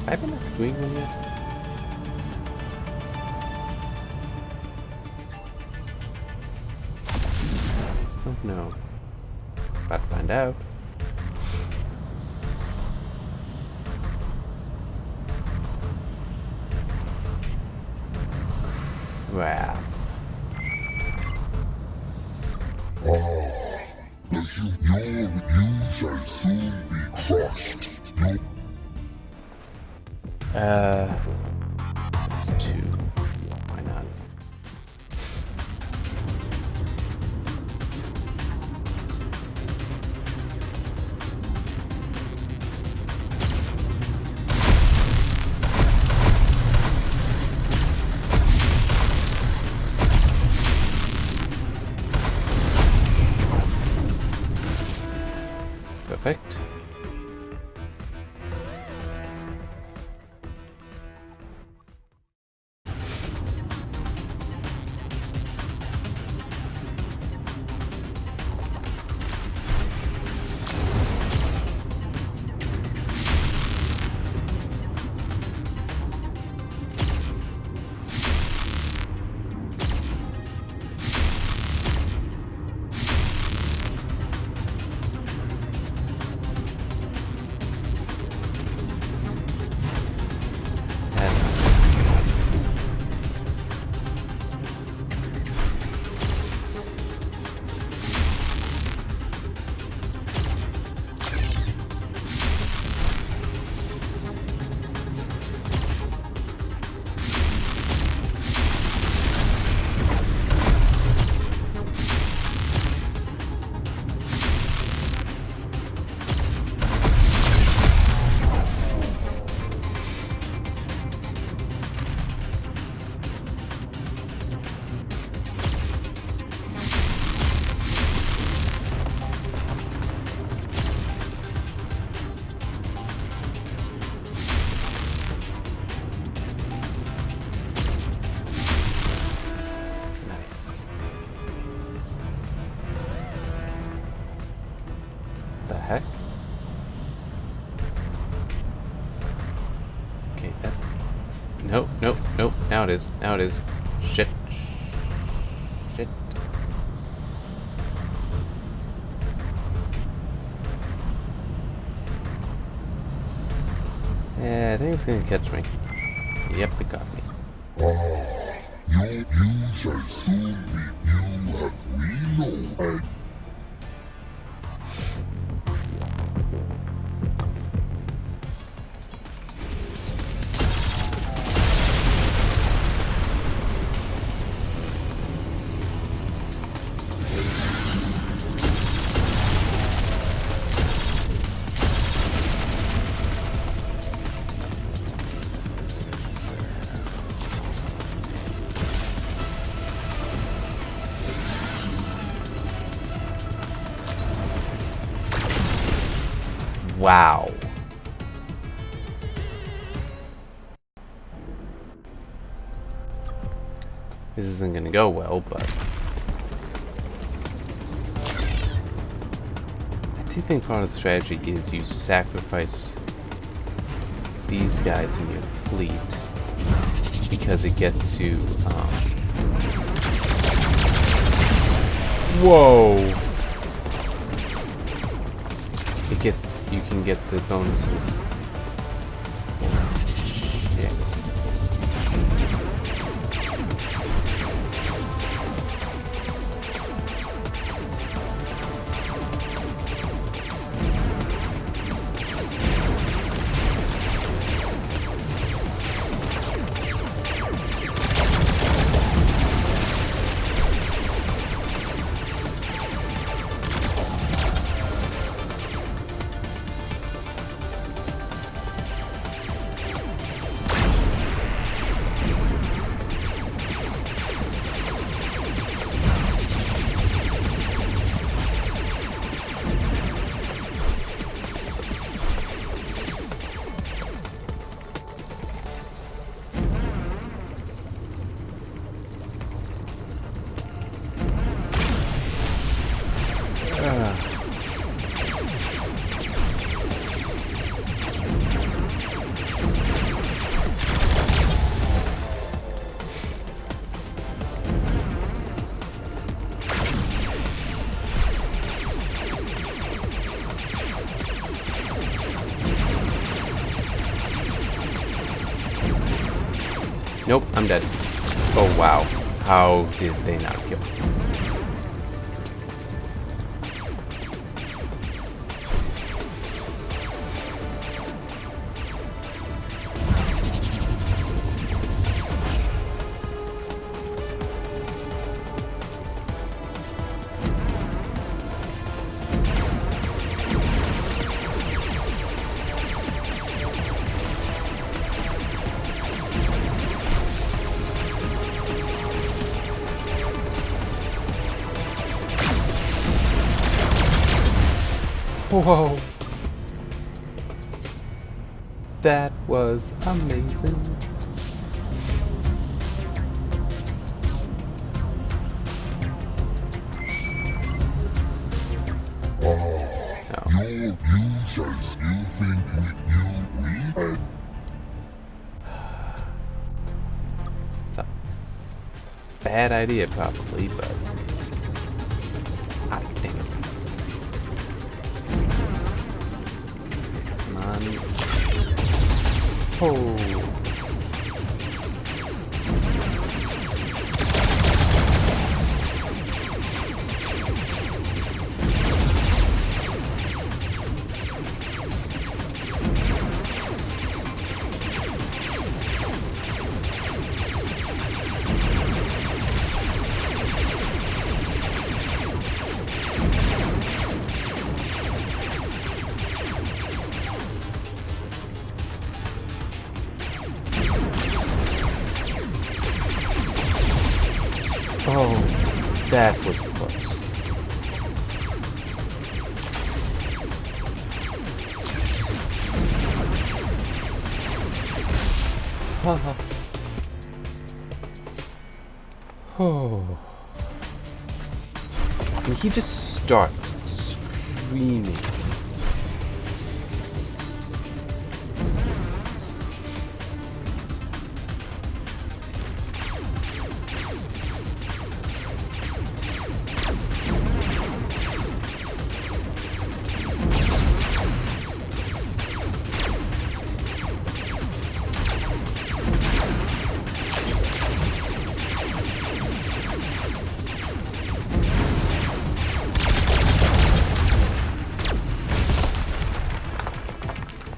I haven't had the green one yet. Oh no. About to find out. Wow. You shall soon be crushed. It's 2. Why not? Perfect. Nope, nope, nope. Now it is. Now it is. Shit. Shit. Yeah, I think it's gonna catch me. Yep, it got me. You shall soon be new and we know and Wow. This isn't gonna go well, but I do think part of the strategy is you sacrifice these guys in your fleet because it gets you whoa. You can get the bonuses. Yeah. Nope, I'm dead. Oh wow. How did they not kill me? Whoa. That was amazing. you shall you think we It's a bad idea probably, but I think it. Oh. Oh, that was close. Oh. And he just starts screaming.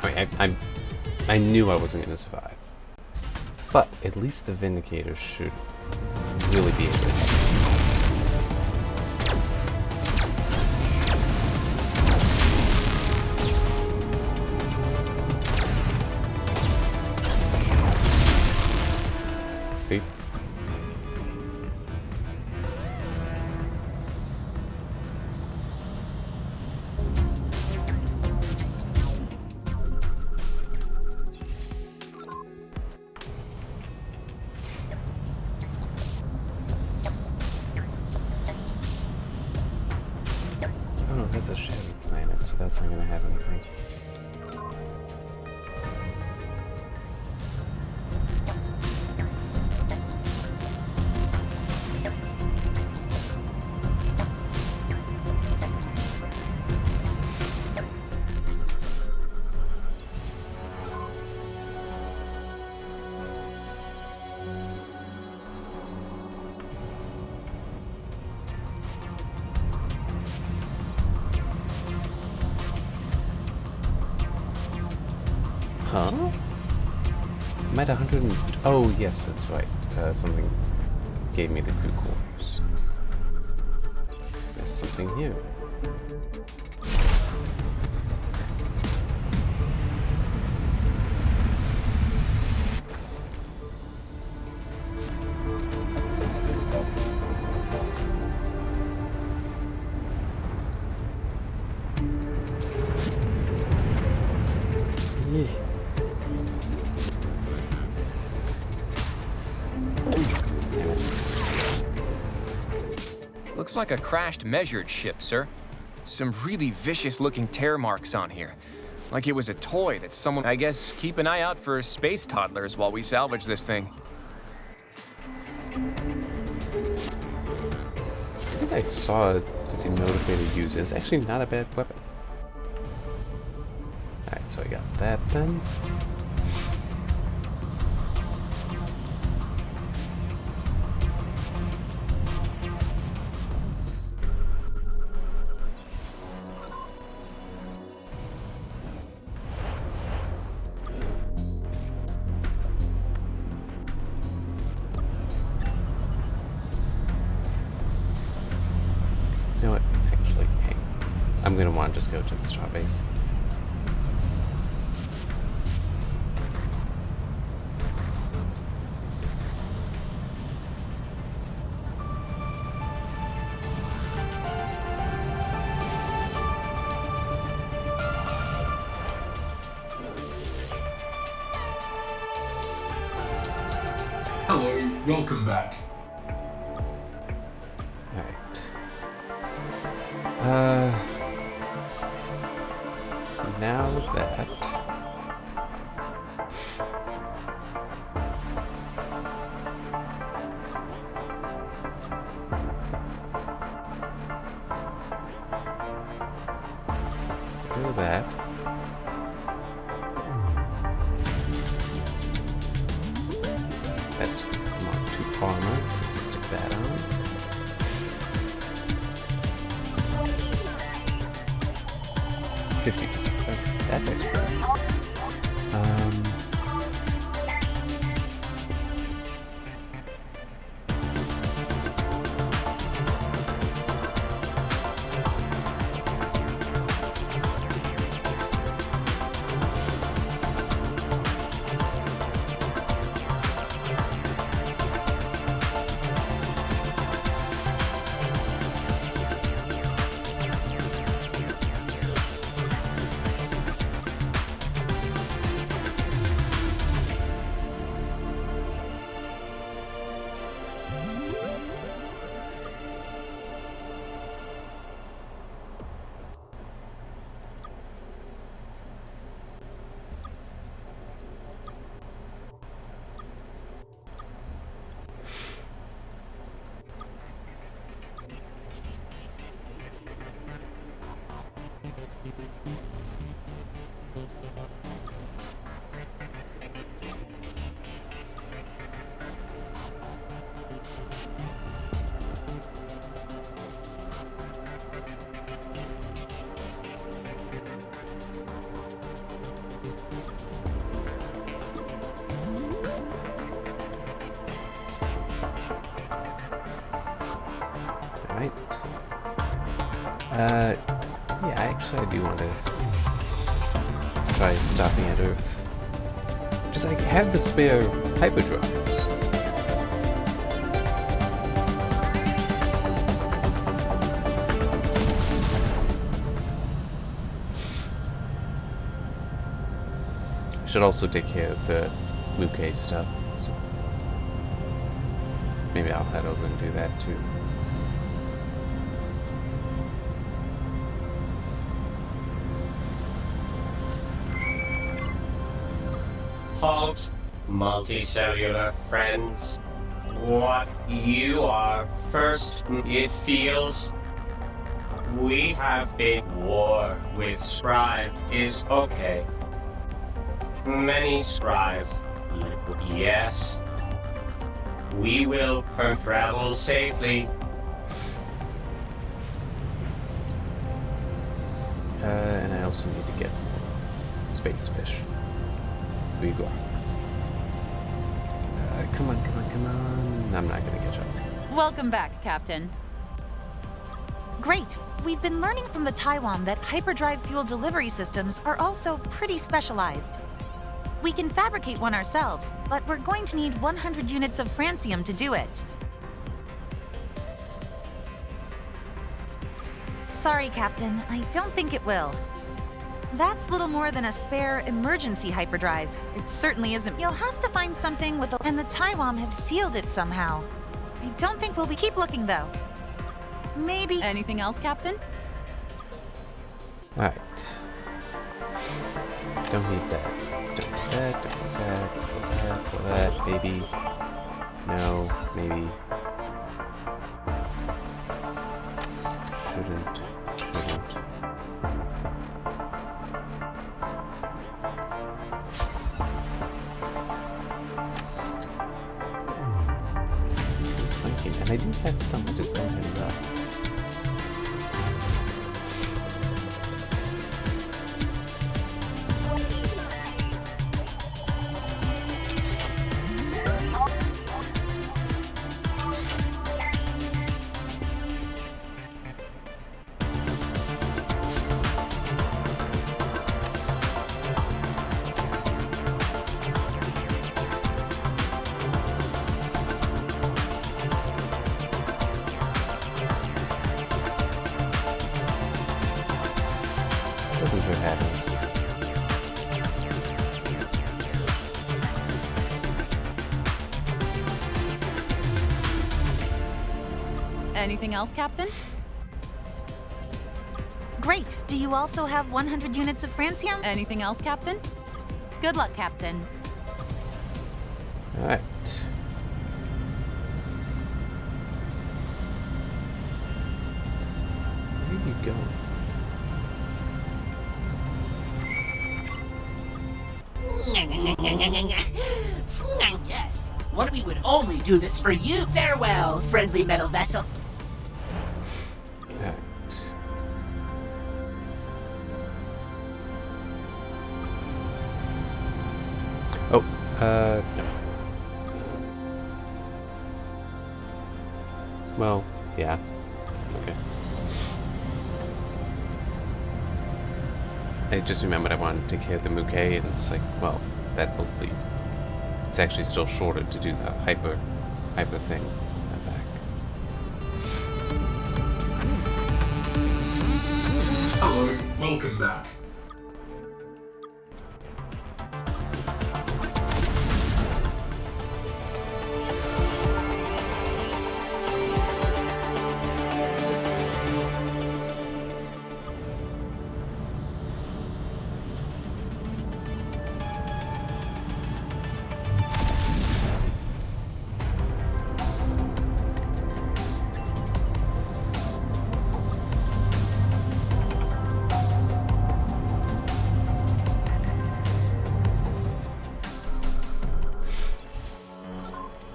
I knew I wasn't going to survive. But at least the Vindicator should really be able to help. See? Oh, that's a shadow planet, so that's not gonna have anything. Huh? I'm at 100 and... Oh, yes, that's right. Something gave me the crew quarters. There's something new. Looks like a crashed measured ship, sir. Some really vicious-looking tear marks on here. Like it was a toy that someone... I guess keep an eye out for space toddlers while we salvage this thing. I think I saw the demotivated use it. It's actually not a bad weapon. Alright, so I got that then. You know what? Actually, hey, I'm gonna want to just go to the starbase. Hello, welcome back. Now that... Do that. That's not too far enough. Let's stick that on. That's extra. Yeah, actually I do want to try stopping at Earth. Just like have the spare hyperdrives. I should also take care of the Luke stuff. So maybe I'll head over and do that too. Halt, multicellular friends. What you are first, it feels. We have been war with Scribe is okay. Many Scribe, yes. We will travel safely. And I also need to get space fish. Big rocks. Come on. I'm not gonna catch up. Welcome back, Captain. Great. We've been learning from the Taiwan that hyperdrive fuel delivery systems are also pretty specialized. We can fabricate one ourselves, but we're going to need 100 units of francium to do it. Sorry, Captain. I don't think it will. That's little more than a spare emergency hyperdrive. It certainly isn't. You'll have to find something with a... And the Taiwan have sealed it somehow. I don't think we'll be... Keep looking, though. Maybe... Anything else, Captain? Alright. Don't need that. Don't need that. Don't need that. Maybe. No. Maybe. Shouldn't. And I do have some, I just don't have enough. Doesn't hurt having. Anything else, Captain? Great. Do you also have 100 units of francium? Anything else, Captain? Good luck, Captain. Alright. Where are you going? Yes, what we would only do this for you. Farewell, friendly metal vessel. Right. Oh, no. Well, yeah. Okay. I just remembered I wanted to take care of the Muke, and it's like, well, that will be... It's actually still shorter to do the hyper thing. I'm back. Hello, welcome back.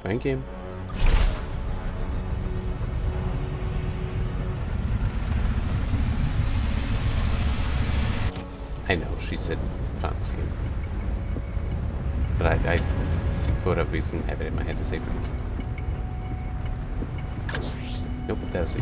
Thank you. I know, she said fancy. But I for whatever reason, have it in my head to say Frankie. Nope, that was a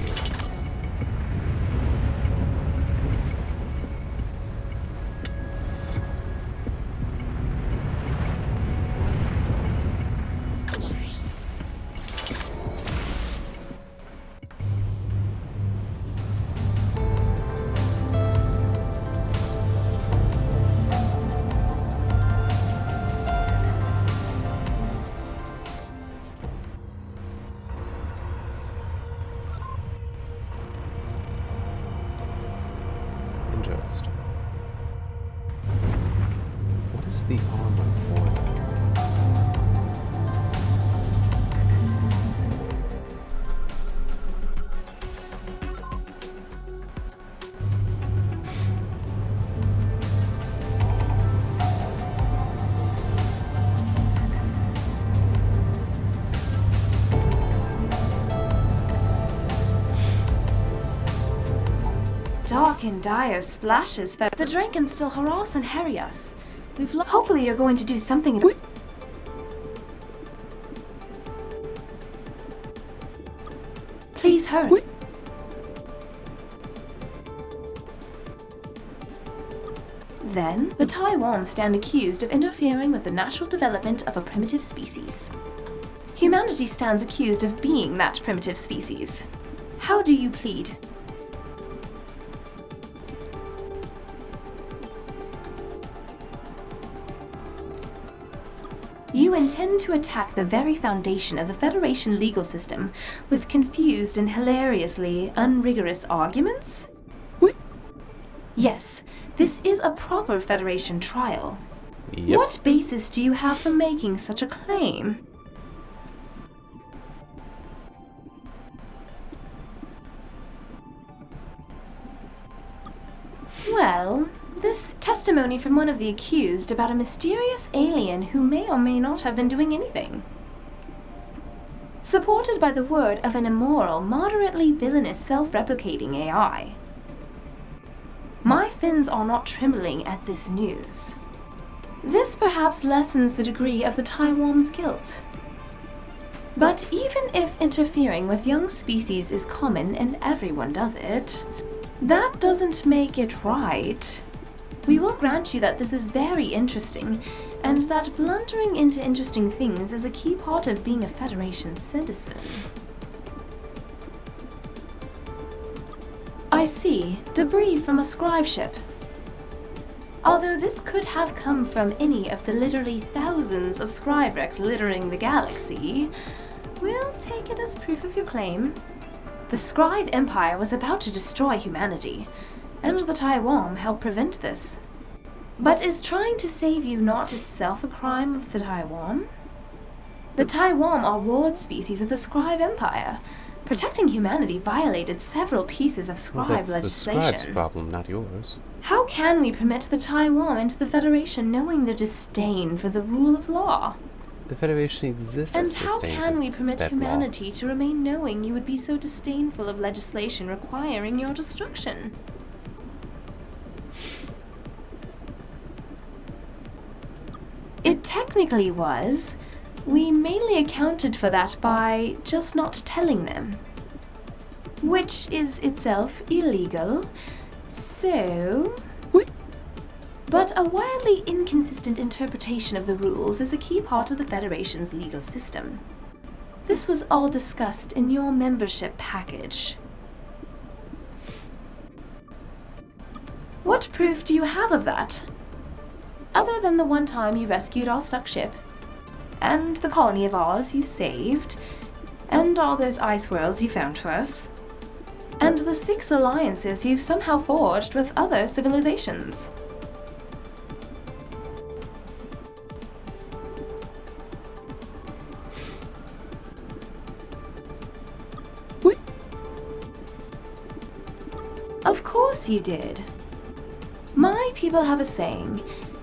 What's the armor for that? Dark and dire splashes. The drink can still harass and harry us. Hopefully you're going to do something about. Please hurry. Then, the Taiwan stand accused of interfering with the natural development of a primitive species. Humanity stands accused of being that primitive species. How do you plead? You intend to attack the very foundation of the Federation legal system with confused and hilariously unrigorous arguments? Yes, this is a proper Federation trial. Yep. What basis do you have for making such a claim? Well, this testimony from one of the accused about a mysterious alien who may or may not have been doing anything. Supported by the word of an immoral, moderately villainous, self-replicating AI. My fins are not trembling at this news. This perhaps lessens the degree of the Taiwan's guilt. But even if interfering with young species is common and everyone does it, that doesn't make it right. We will grant you that this is very interesting, and that blundering into interesting things is a key part of being a Federation citizen. I see. Debris from a scribe ship. Although this could have come from any of the literally thousands of scribe wrecks littering the galaxy, we'll take it as proof of your claim. The Scribe Empire was about to destroy humanity, and the Taiwan helped prevent this. But is trying to save you not itself a crime of the Taiwan? The Taiwan are ward species of the Scribe Empire. Protecting humanity violated several pieces of scribe legislation. That's the scribe's problem, not yours. How can we permit the Taiwan into the Federation knowing their disdain for the rule of law? The Federation exists. And how can we permit humanity to remain knowing you would be so disdainful of legislation requiring your destruction? It technically was. We mainly accounted for that by just not telling them. Which is itself illegal, so... But a wildly inconsistent interpretation of the rules is a key part of the Federation's legal system. This was all discussed in your membership package. What proof do you have of that? Other than the one time you rescued our stuck ship, and the colony of ours you saved, and all those ice worlds you found for us, and the 6 alliances you've somehow forged with other civilizations. Of course you did. My people have a saying,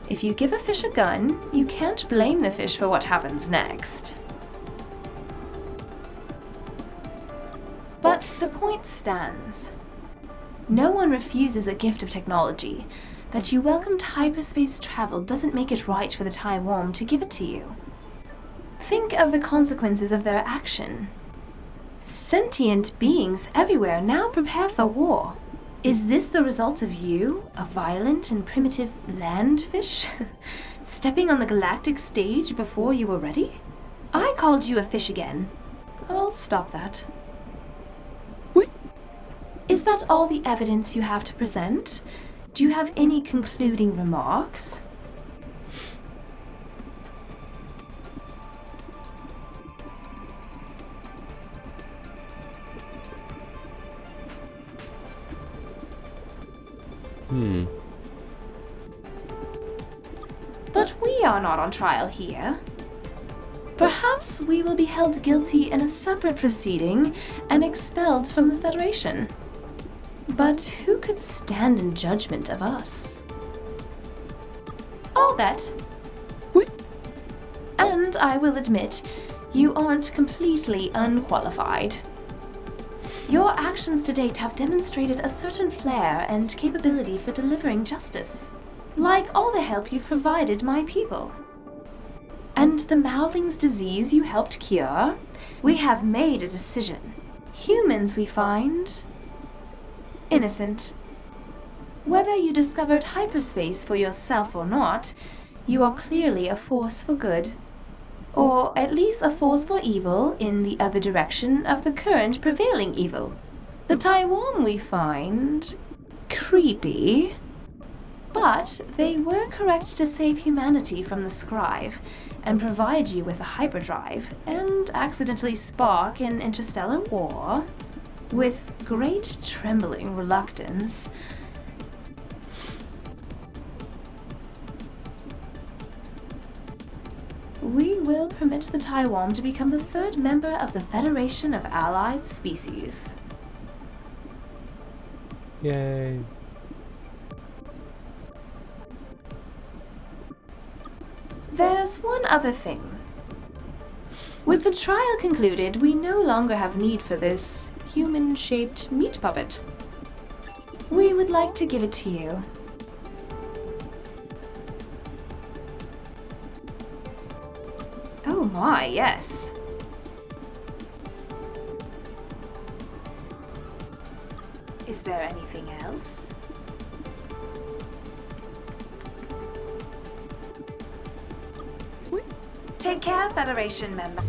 if you give a fish a gun, you can't blame the fish for what happens next. But the point stands. No one refuses a gift of technology. That you welcomed hyperspace travel doesn't make it right for the Taiwan to give it to you. Think of the consequences of their action. Sentient beings everywhere now prepare for war. Is this the result of you, a violent and primitive land fish, stepping on the galactic stage before you were ready? I called you a fish again. I'll stop that. Is that all the evidence you have to present? Do you have any concluding remarks? But we are not on trial here. Perhaps we will be held guilty in a separate proceeding and expelled from the Federation. But who could stand in judgment of us? I'll bet. And I will admit, you aren't completely unqualified. Your actions to date have demonstrated a certain flair and capability for delivering justice, like all the help you've provided my people. And the Mowling's disease you helped cure? We have made a decision. Humans, we find, innocent. Whether you discovered hyperspace for yourself or not, you are clearly a force for good. Or at least a force for evil in the other direction of the current prevailing evil. The Taiwan, we find, creepy. But they were correct to save humanity from the scribe and provide you with a hyperdrive and accidentally spark an interstellar war. With great trembling reluctance, we will permit the Taiwan to become the third member of the Federation of Allied Species. Yay. There's one other thing. With the trial concluded, we no longer have need for this human-shaped meat puppet. We would like to give it to you. Oh my, yes. Is there anything else? Take care, Federation member.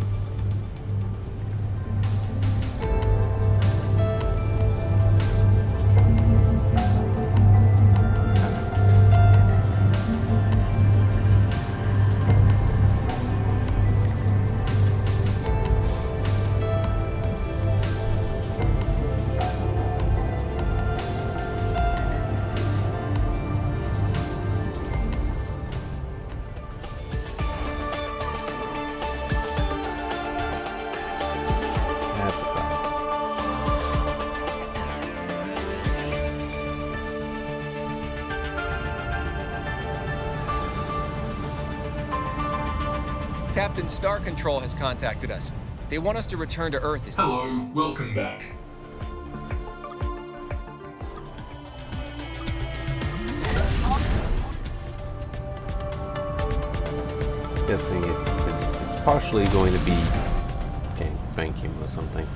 Captain Star Control has contacted us. They want us to return to Earth. Hello, welcome back. Guessing it's partially going to be banking or something.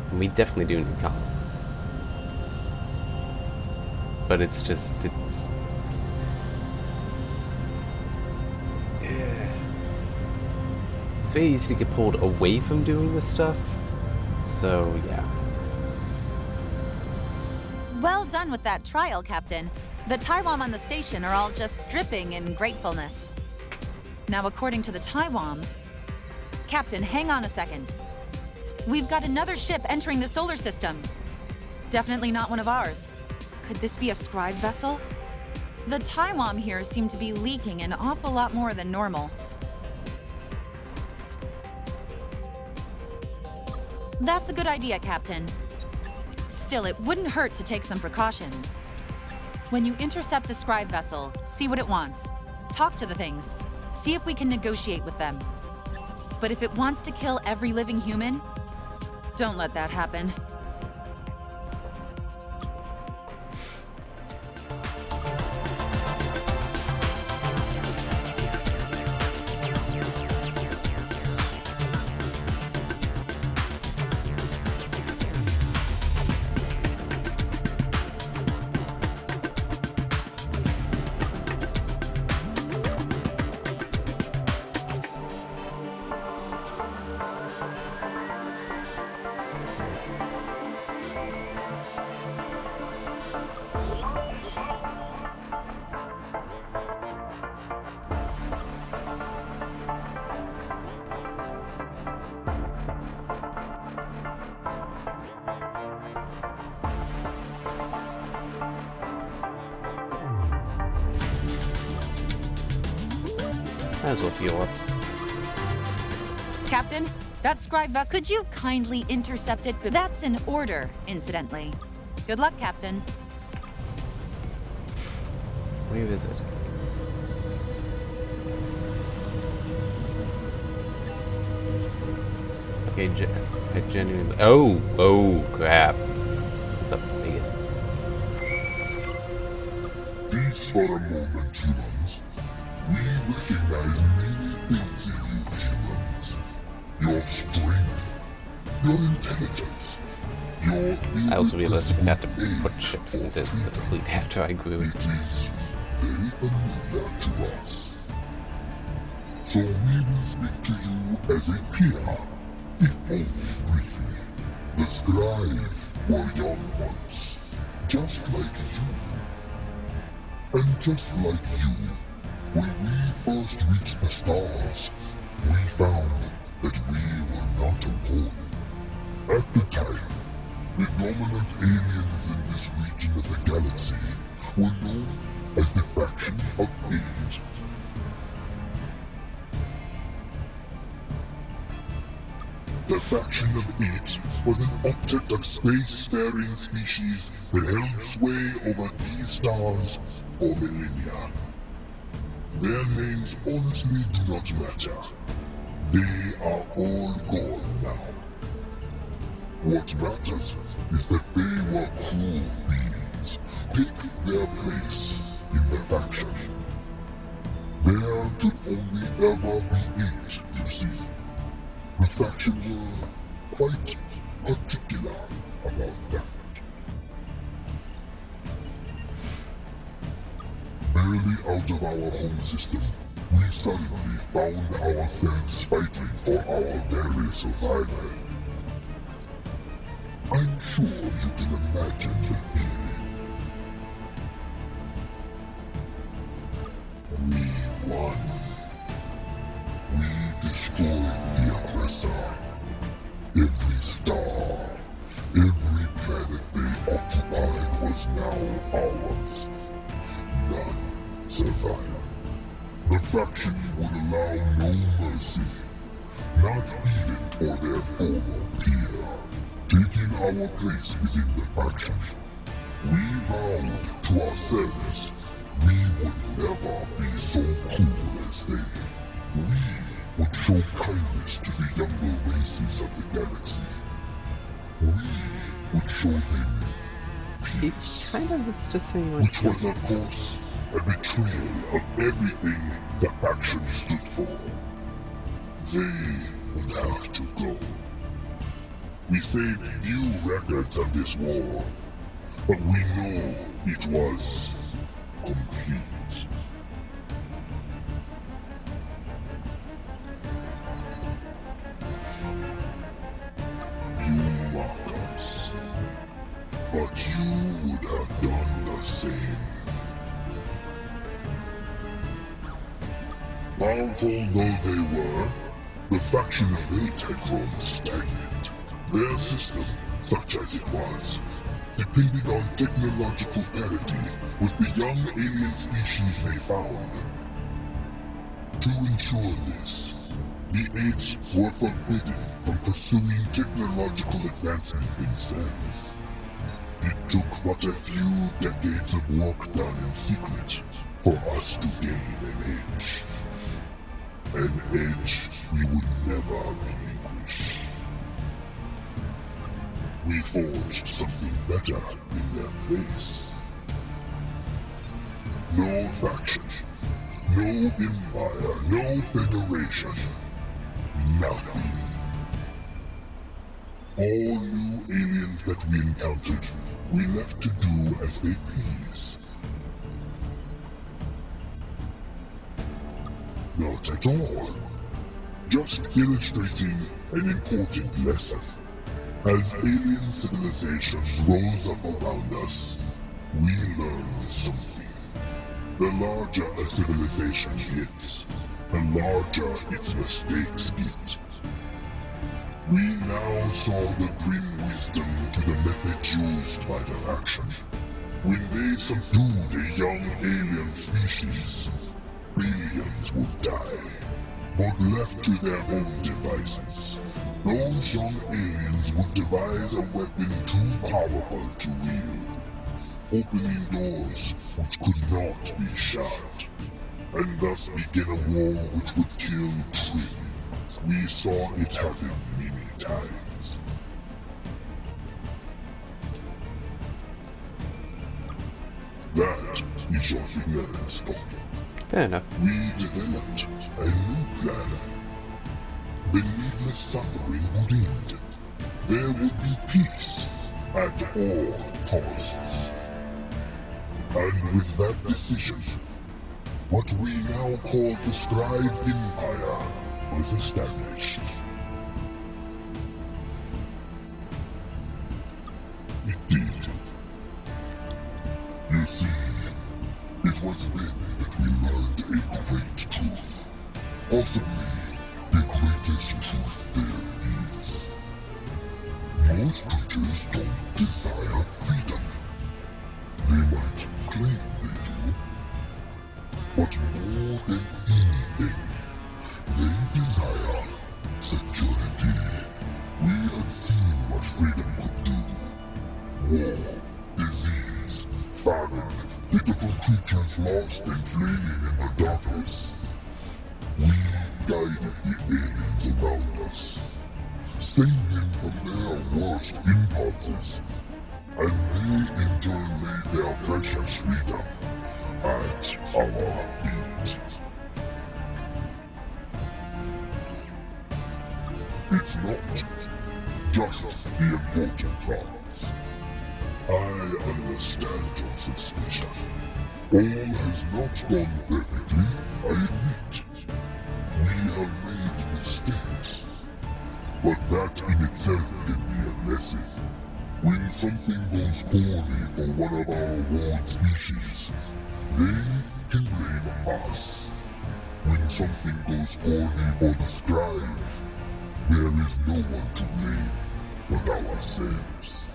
And we definitely do need colonies. But it's just, it's very easy to get pulled away from doing this stuff. So, yeah. Well done with that trial, Captain. The Taiwan on the station are all just dripping in gratefulness. Now, according to the Taiwan... Captain, hang on a second. We've got another ship entering the solar system. Definitely not one of ours. Could this be a scribe vessel? The Taiwan here seem to be leaking an awful lot more than normal. That's a good idea, Captain. Still, it wouldn't hurt to take some precautions. When you intercept the scribe vessel, see what it wants. Talk to the things. See if we can negotiate with them. But if it wants to kill every living human, don't let that happen. Might as well fuel up. Captain, that scribe vessel. Could you kindly intercept it? That's an order, incidentally. Good luck, Captain. Revisit. Okay, I genuinely. Oh, crap. What's up, Megan? Peace for a moment, humans. We recognize many things in you, humans. Your strength, your intelligence, your I also realized I forgot to put ships into the fleet after I grew. It is very familiar to us. So we will speak to you as a peer, if only briefly. The scribe were young once, just like you. And just like you, when we first reached the stars, we found that we were not alone. At the time, the dominant aliens in this region of the galaxy were known as the Faction of 8. The Faction of 8 was an octet of space-faring species that held sway over these stars for millennia. Their names honestly do not matter. They are all gone now. What matters is that they were cruel beings, take their place in the faction. There could only ever be 8, you see. The faction were quite particular about that. Barely out of our home system, we suddenly found ourselves fighting for our very survival. I'm sure you can imagine the feeling. We won. We destroyed the aggressor. Every star, every planet they occupied was now ours. None survived. The faction would allow no mercy, not even for their former peer. Taking our place within the faction, we vowed to ourselves we would never be so cruel as they. We would show kindness to the younger races of the galaxy. We would show them peace. Kind of, it's just saying like. Which was, of course, a betrayal of everything the faction stood for. They would have to go. We saved few records of this war, but we know it was complete. You mock us, but you would have done the same. Powerful though they were, the faction of 8 had grown stagnant. Their system, such as it was, depended on technological parity with the young alien species they found. To ensure this, the 8 were forbidden from pursuing technological advancement themselves. It took but a few decades of work done in secret for us to gain an edge. An edge we would never relinquish. We forged something better in their place. No faction, no empire, no federation, nothing. All new aliens that we encountered, we left to do as they please. Not at all. Just illustrating an important lesson. As alien civilizations rose up around us, we learned something. The larger a civilization gets, the larger its mistakes get. We now saw the grim wisdom to the methods used by the faction. When they subdued a young alien species, billions aliens would die. But left to their own devices, those young aliens would devise a weapon too powerful to wield, opening doors which could not be shut, and thus begin a war which would kill trillions. We saw it happen many times. That is your ignorance, Doctor. Fair enough. We developed a new plan. The needless suffering would end. There would be peace at all costs. And with that decision, what we now call the Scribe Empire was established. It did. You see, it was then that we learned a great truth. Possibly the greatest truth there is. Most creatures don't desire freedom. They might claim they do. But more than anything, they desire security. We had seen what freedom could do. War, disease, famine, pitiful creatures lost and flaming in the darkness. We guided the aliens around us, saved them from their worst impulses, and they in turn laid their precious freedom at our feet. It's not just the important parts. I understand your suspicion. All has not gone perfectly, I admit. We have made mistakes. But that in itself can be a lesson. When something goes poorly for one of our world species, they can blame us. When something goes poorly for the Scribe, there is no one to blame but ourselves.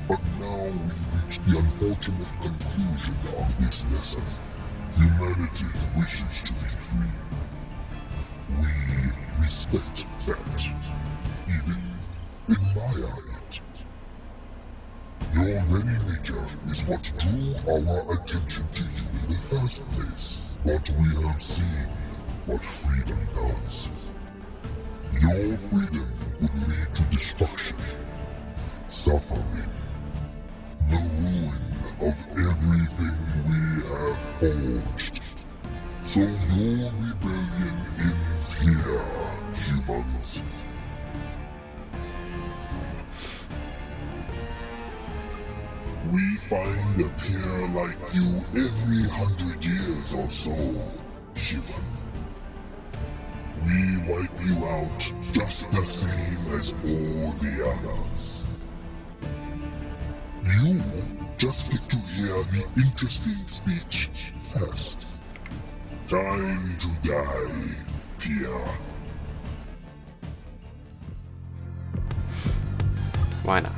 But now we reach the unfortunate conclusion of this lesson. Humanity wishes to be free. We respect that, even admire it. Your very nature is what drew our attention to you in the first place. But we have seen what freedom does. Your freedom would lead to destruction, suffering, the ruin of everything we have forged. So your rebellion ends here, humans. We find a pair like you every 100 years or so, human. We wipe you out just the same as all the others. You just get to hear the interesting speech first. Time to die, Pierre. Why not?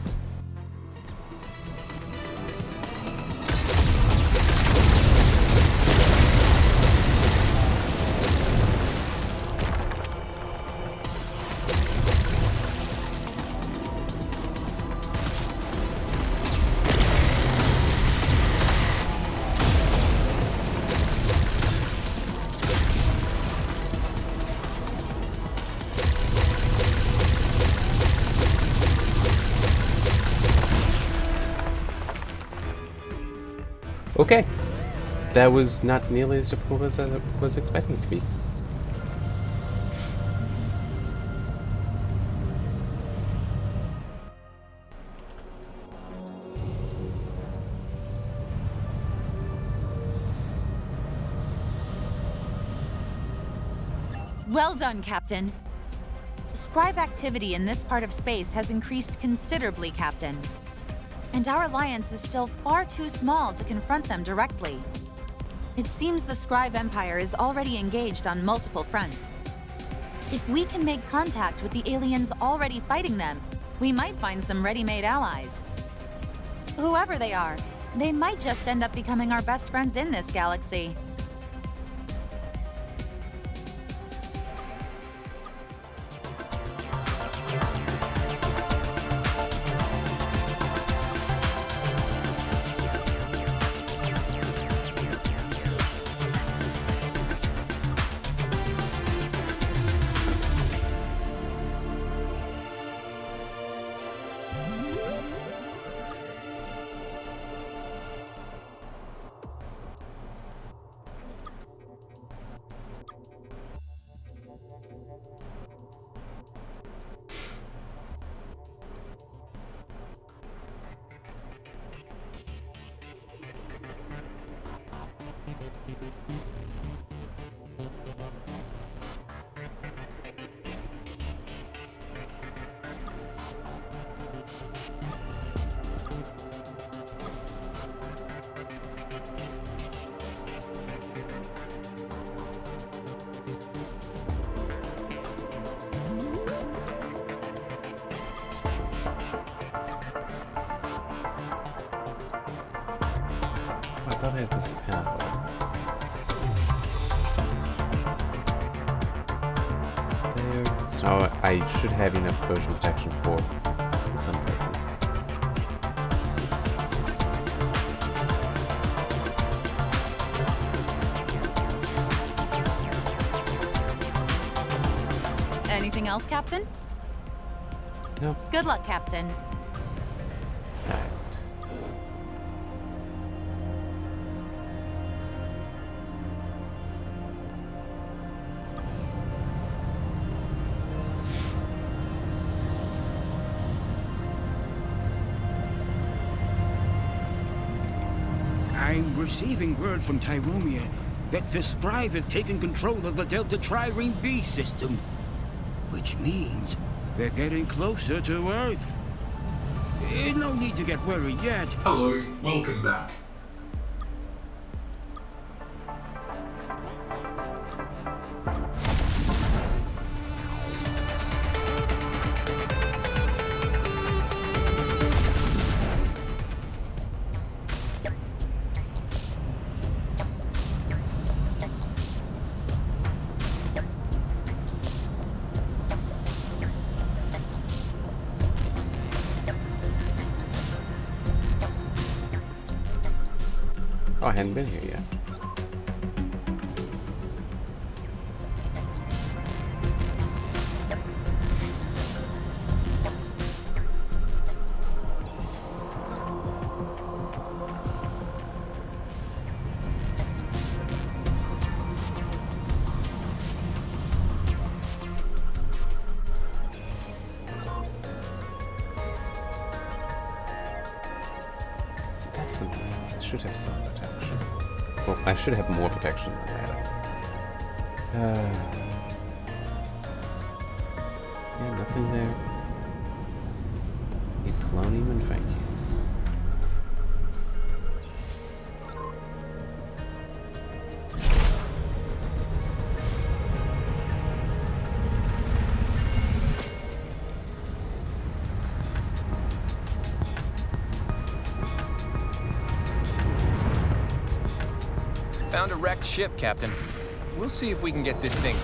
Okay, that was not nearly as difficult as I was expecting it to be. Well done, Captain. Scribe activity in this part of space has increased considerably, Captain. And our alliance is still far too small to confront them directly. It seems the Scribe Empire is already engaged on multiple fronts. If we can make contact with the aliens already fighting them, we might find some ready-made allies. Whoever they are, they might just end up becoming our best friends in this galaxy. I thought I had this. There. So I should have enough potion protection for some places. Anything else, Captain? No. Good luck, Captain. Alright. I'm receiving word from Tyromia that the Scribe have taken control of the Delta Trireme B system, which means they're getting closer to Earth. No need to get worried yet. Hello, welcome back. Oh, I hadn't been here yet. I should have some protection. Well, I should have more protection than that. Yeah, nothing there. Need polonium and thank you. Found a wrecked ship, Captain. We'll see if we can get this thing.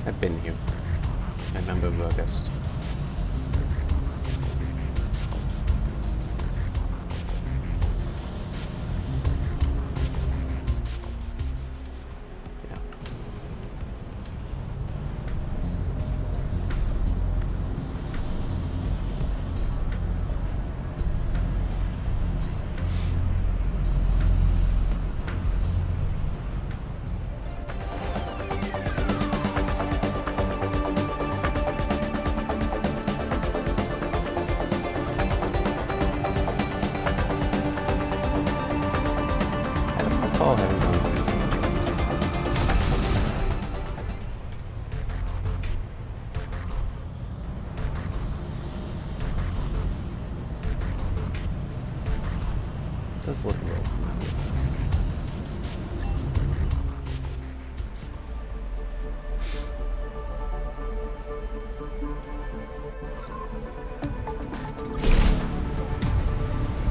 I've been here. I remember Burgess. Does look a little familiar.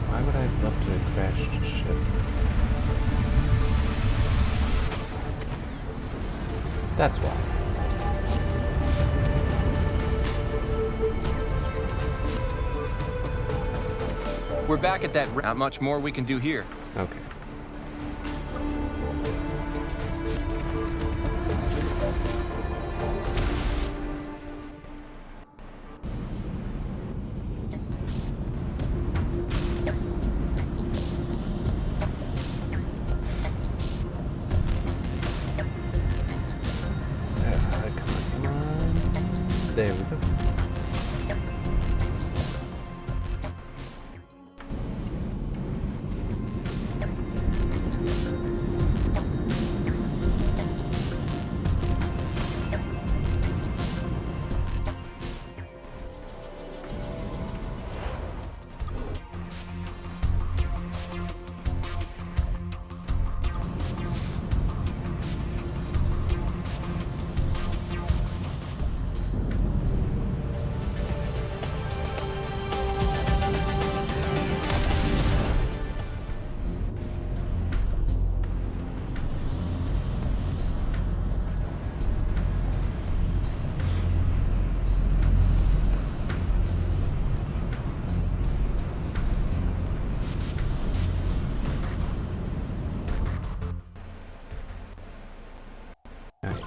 Why would I have left a crashed ship? That's why. We're back at that. Not much more we can do here. Okay. Come on. There we go.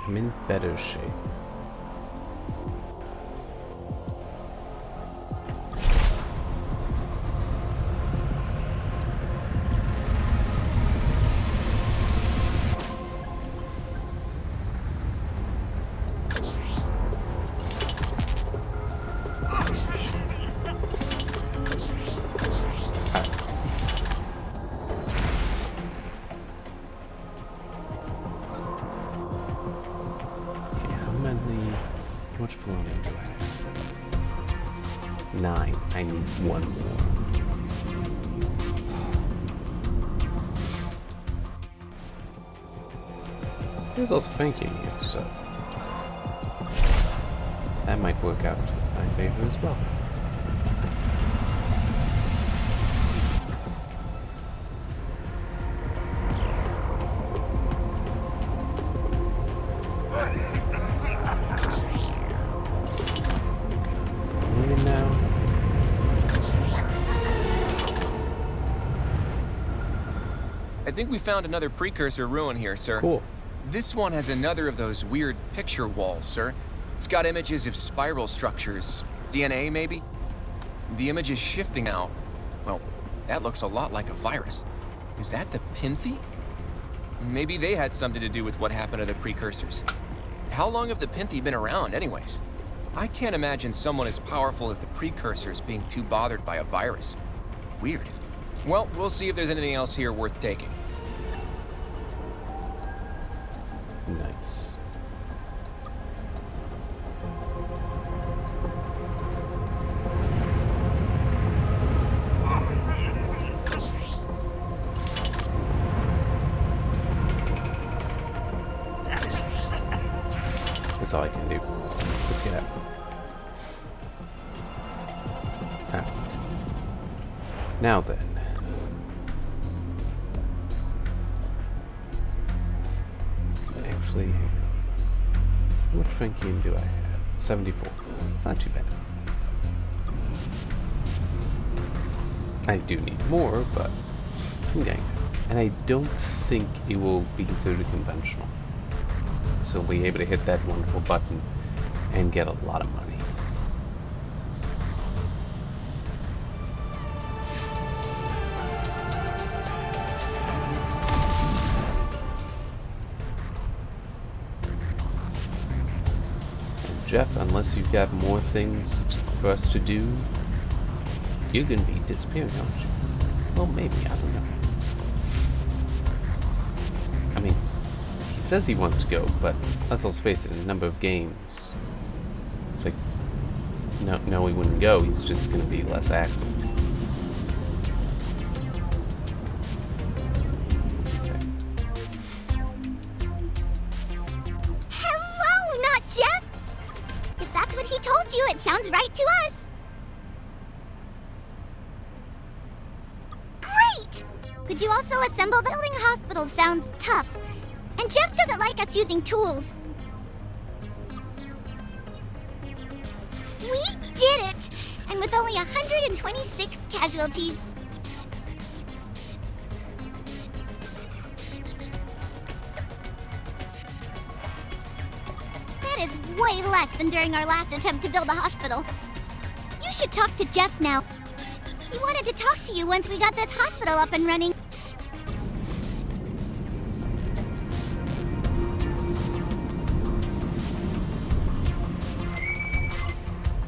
I'm in better shape. How much polonium do I have? 9. I need 1 more. There's also thanking you, so that might work out in my favor as well. I think we found another precursor ruin here, sir. Cool. This one has another of those weird picture walls, sir. It's got images of spiral structures. DNA, maybe? The image is shifting now. Well, that looks a lot like a virus. Is that the Pinthy? Maybe they had something to do with what happened to the precursors. How long have the Pinthy been around, anyways? I can't imagine someone as powerful as the precursors being too bothered by a virus. Weird. Well, we'll see if there's anything else here worth taking. Nice. That's all I can do. Let's get out. Alright. Now then. Actually, How much Frankium do I have? 74. It's not too bad. I do need more, but I'm getting there. And I don't think it will be considered conventional. So we'll be able to hit that wonderful button and get a lot of money. Jeff, unless you've got more things for us to do, you're gonna be disappearing, aren't you? Well, maybe, I don't know. I mean, he says he wants to go, but let's also face it, in a number of games, it's like, no, he wouldn't go, he's just gonna be less active. Hello, not Jeff! If that's what he told you, it sounds right to us. Great! Could you also assemble the building hospital? Sounds tough. And Jeff doesn't like us using tools. We did it! And with only 126 casualties. That is way less than during our last attempt to build a hospital. You should talk to Jeff now. He wanted to talk to you once we got this hospital up and running.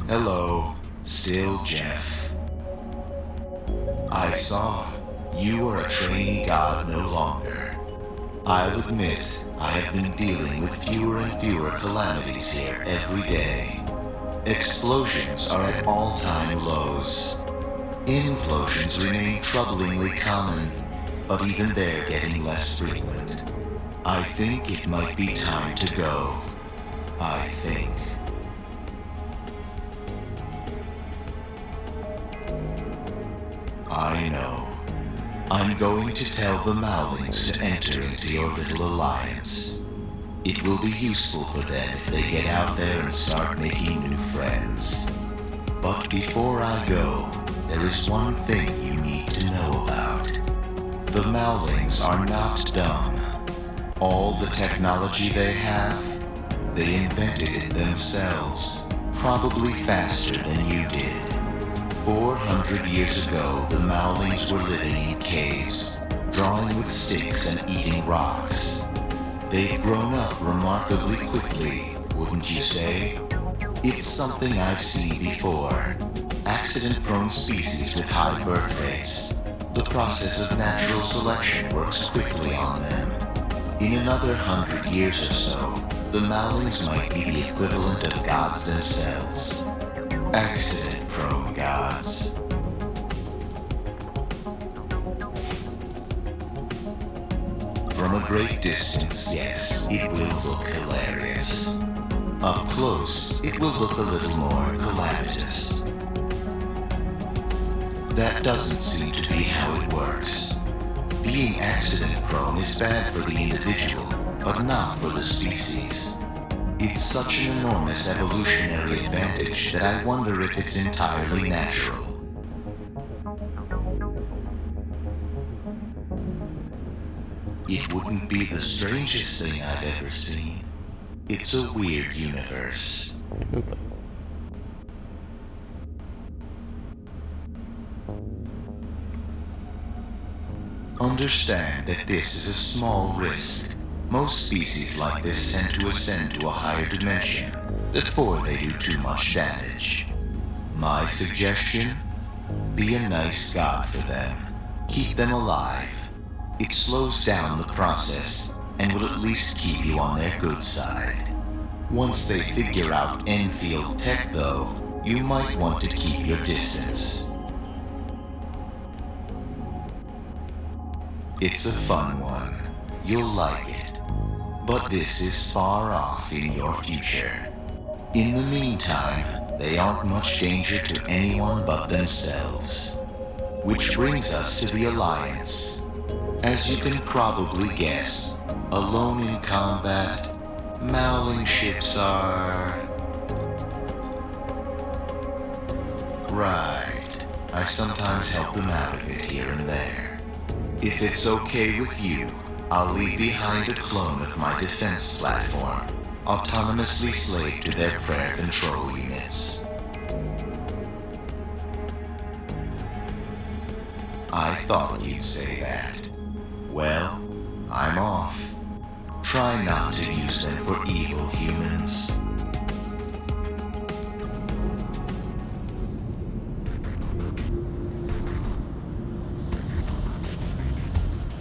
Hello, still Jeff. I saw you are a trainee god no longer. I'll admit, I have been dealing with fewer and fewer calamities here every day. Explosions are at all-time lows. Implosions remain troublingly common, but even they're getting less frequent. I think it might be time to go. I think. I know. I'm going to tell the Mowlings to enter into your little alliance. It will be useful for them if they get out there and start making new friends. But before I go, there is one thing you need to know about. The Mowlings are not dumb. All the technology they have, they invented it themselves, probably faster than you did. 400 years ago, the Mowlings were living in caves, drawing with sticks and eating rocks. They've grown up remarkably quickly, wouldn't you say? It's something I've seen before. Accident-prone species with high birth rates. The process of natural selection works quickly on them. In another 100 years or so, the Mowlings might be the equivalent of gods themselves. Accident-prone gods. From a great distance, yes, it will look hilarious. Up close, it will look a little more calamitous. That doesn't seem to be how it works. Being accident-prone is bad for the individual, but not for the species. It's such an enormous evolutionary advantage that I wonder if it's entirely natural. It wouldn't be the strangest thing I've ever seen. It's a weird universe. Understand that this is a small risk. Most species like this tend to ascend to a higher dimension before they do too much damage. My suggestion? Be a nice god for them. Keep them alive. It slows down the process and will at least keep you on their good side. Once they figure out Enfield tech, though, you might want to keep your distance. It's a fun one. You'll like it. But this is far off in your future. In the meantime, they aren't much danger to anyone but themselves. Which brings us to the Alliance. As you can probably guess, alone in combat, Mauling ships are... Right. I sometimes help them out a bit here and there. If it's okay with you, I'll leave behind a clone of my defense platform, autonomously slave to their prayer control units. I thought you'd say that. Well, I'm off. Try not to use them for evil, humans.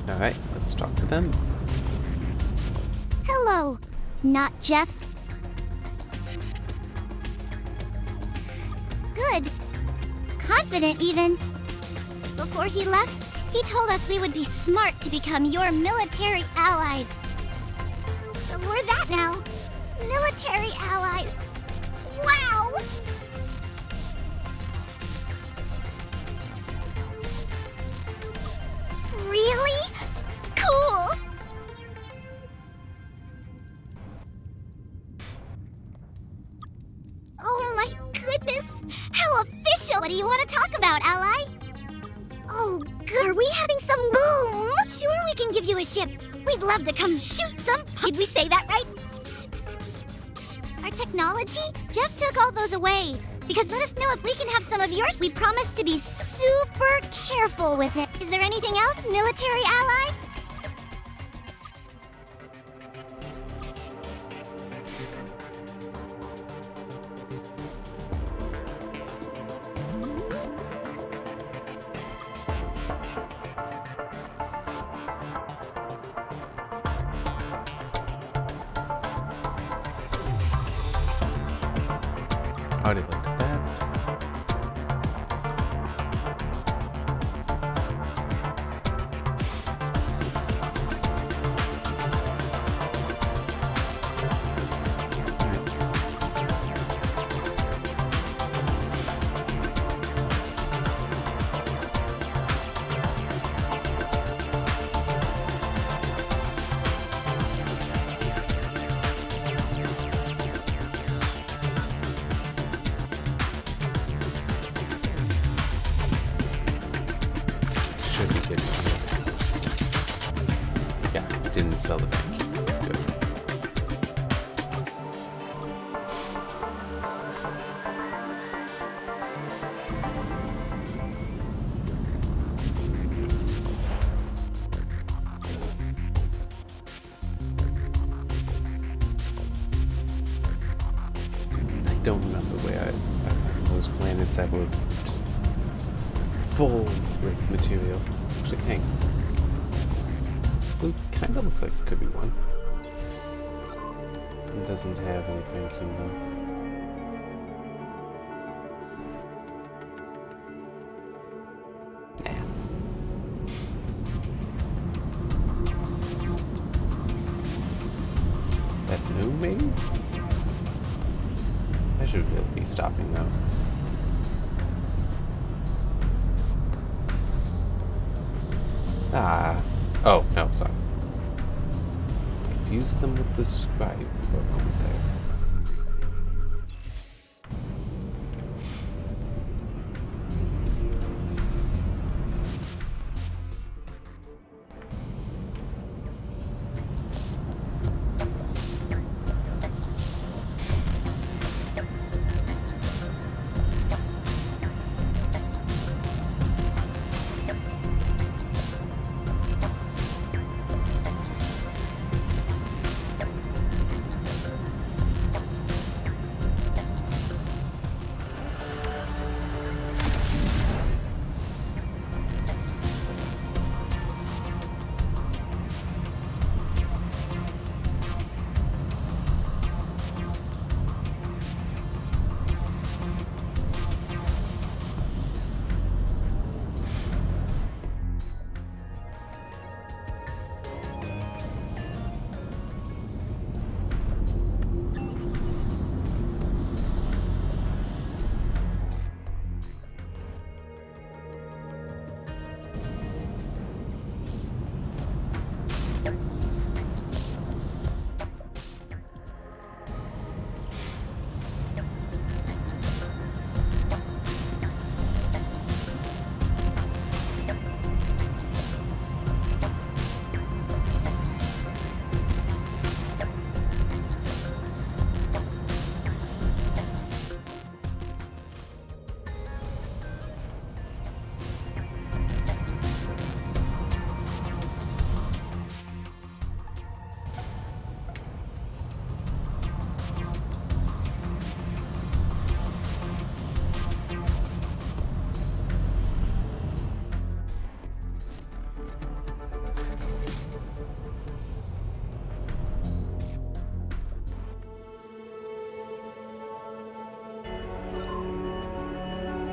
Alright, let's talk to them. Hello, not Jeff. Good. Confident, even. Before he left, he told us we would be smart to become your military allies. So we're that now. Military allies. Wow! Really? Cool! Oh my goodness! How official! What do you want to talk about, ally? Oh, good. Are we having some boom? Sure, we can give you a ship. We'd love to come shoot some. Did we say that right? Our technology? Jeff took all those away. Because let us know if we can have some of yours. We promise to be super careful with it. Is there anything else, military ally? Already looked at that. Yeah, didn't sell the bank. Good. I don't remember where I found those planets that were just full with material. Actually, hang. Blue kind of looks like it could be one. It doesn't have anything, you know. Nah. That new, maybe? I should really be stopping though. Ah. Oh, no, sorry. Confuse them with the scribe for a moment there.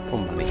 for money.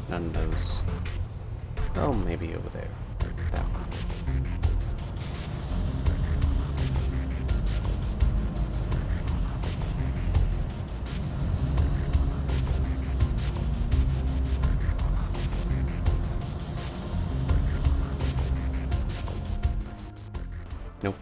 None of those. Oh, maybe over there. That one. Nope.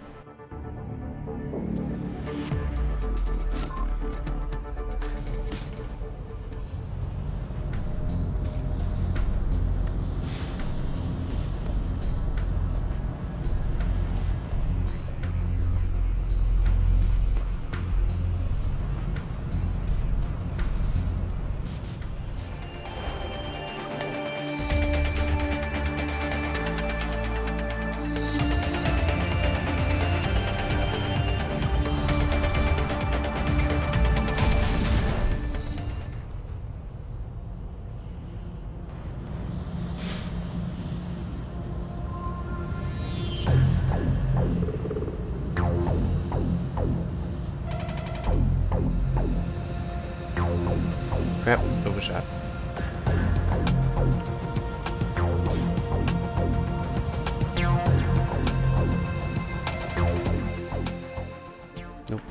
Crap, overshot. Nope.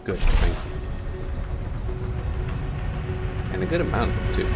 Good, thank you. And a good amount of it, too.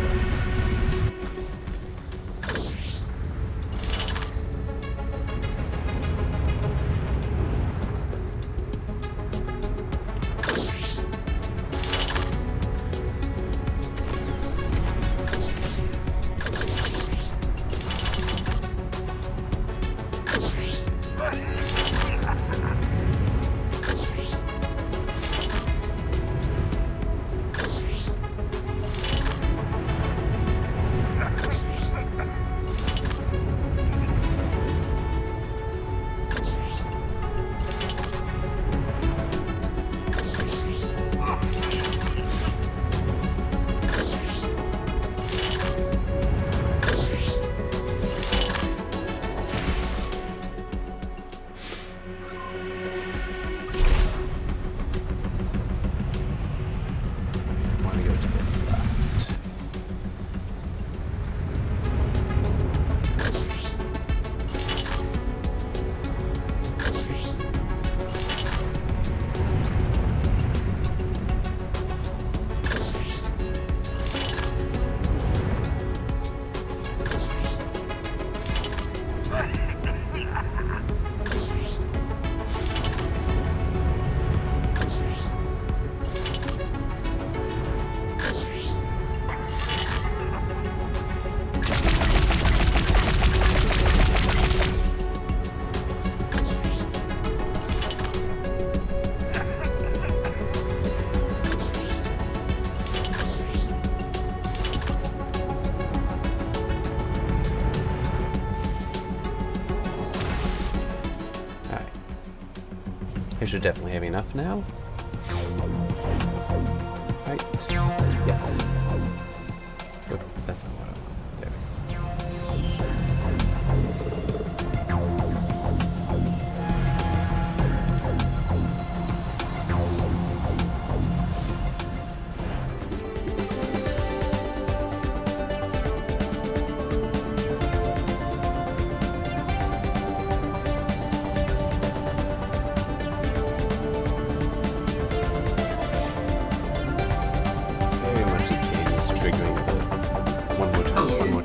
I should definitely have enough now. Right. Yes. Oop, that's not what I want. There we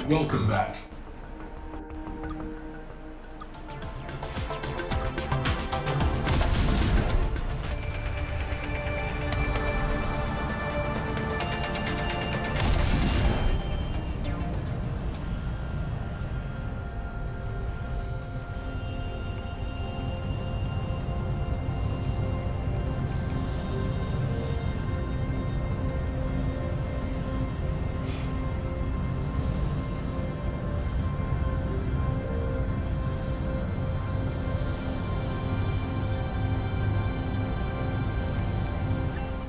Welcome back.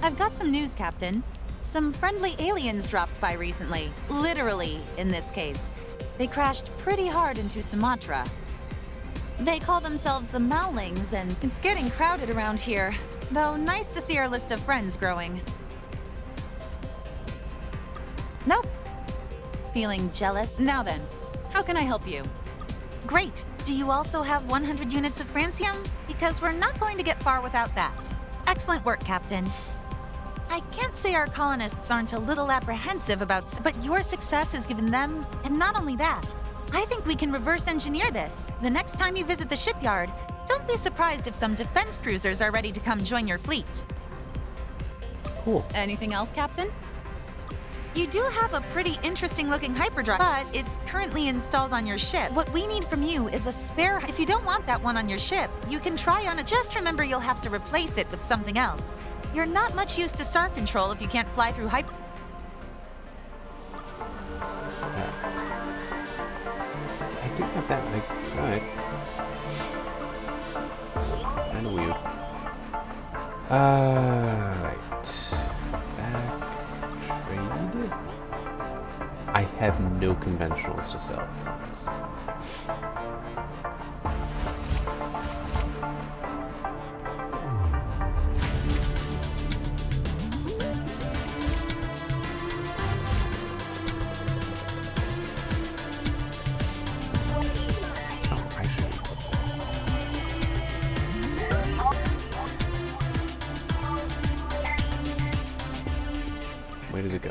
I've got some news, Captain. Some friendly aliens dropped by recently. Literally, in this case. They crashed pretty hard into Sumatra. They call themselves the Maolings, and it's getting crowded around here. Though nice to see our list of friends growing. Nope. Feeling jealous? Now then, how can I help you? Great. Do you also have 100 units of francium? Because we're not going to get far without that. Excellent work, Captain. I can't say our colonists aren't a little apprehensive about, but your success has given them, and not only that, I think we can reverse engineer this. The next time you visit the shipyard, don't be surprised if some defense cruisers are ready to come join your fleet. Cool. Anything else, Captain? You do have a pretty interesting looking hyperdrive, but it's currently installed on your ship. What we need from you is a spare. If you don't want that one on your ship, you can try on it. Just remember you'll have to replace it with something else. You're not much use to star control if you can't fly through hyper. I do have that, like, alright. Kinda weird. Right. Back. Trade. I have no conventionals to sell. does it go?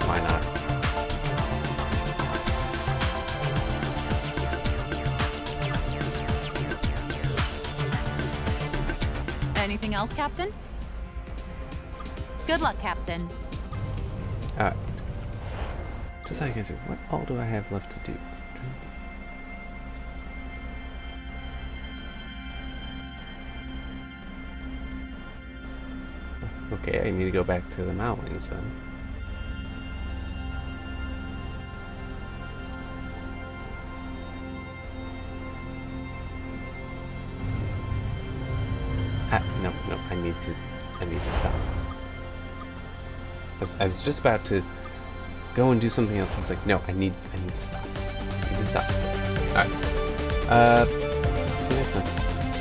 Why not? Anything else, Captain? Good luck, Captain. Alright. Just like I said, what all do I have left to do? Okay, I need to go back to the Mowlings then. No, I need to stop. I was just about to go and do something else. It's like, no, I need to stop. I need to stop. Alright. See you next time.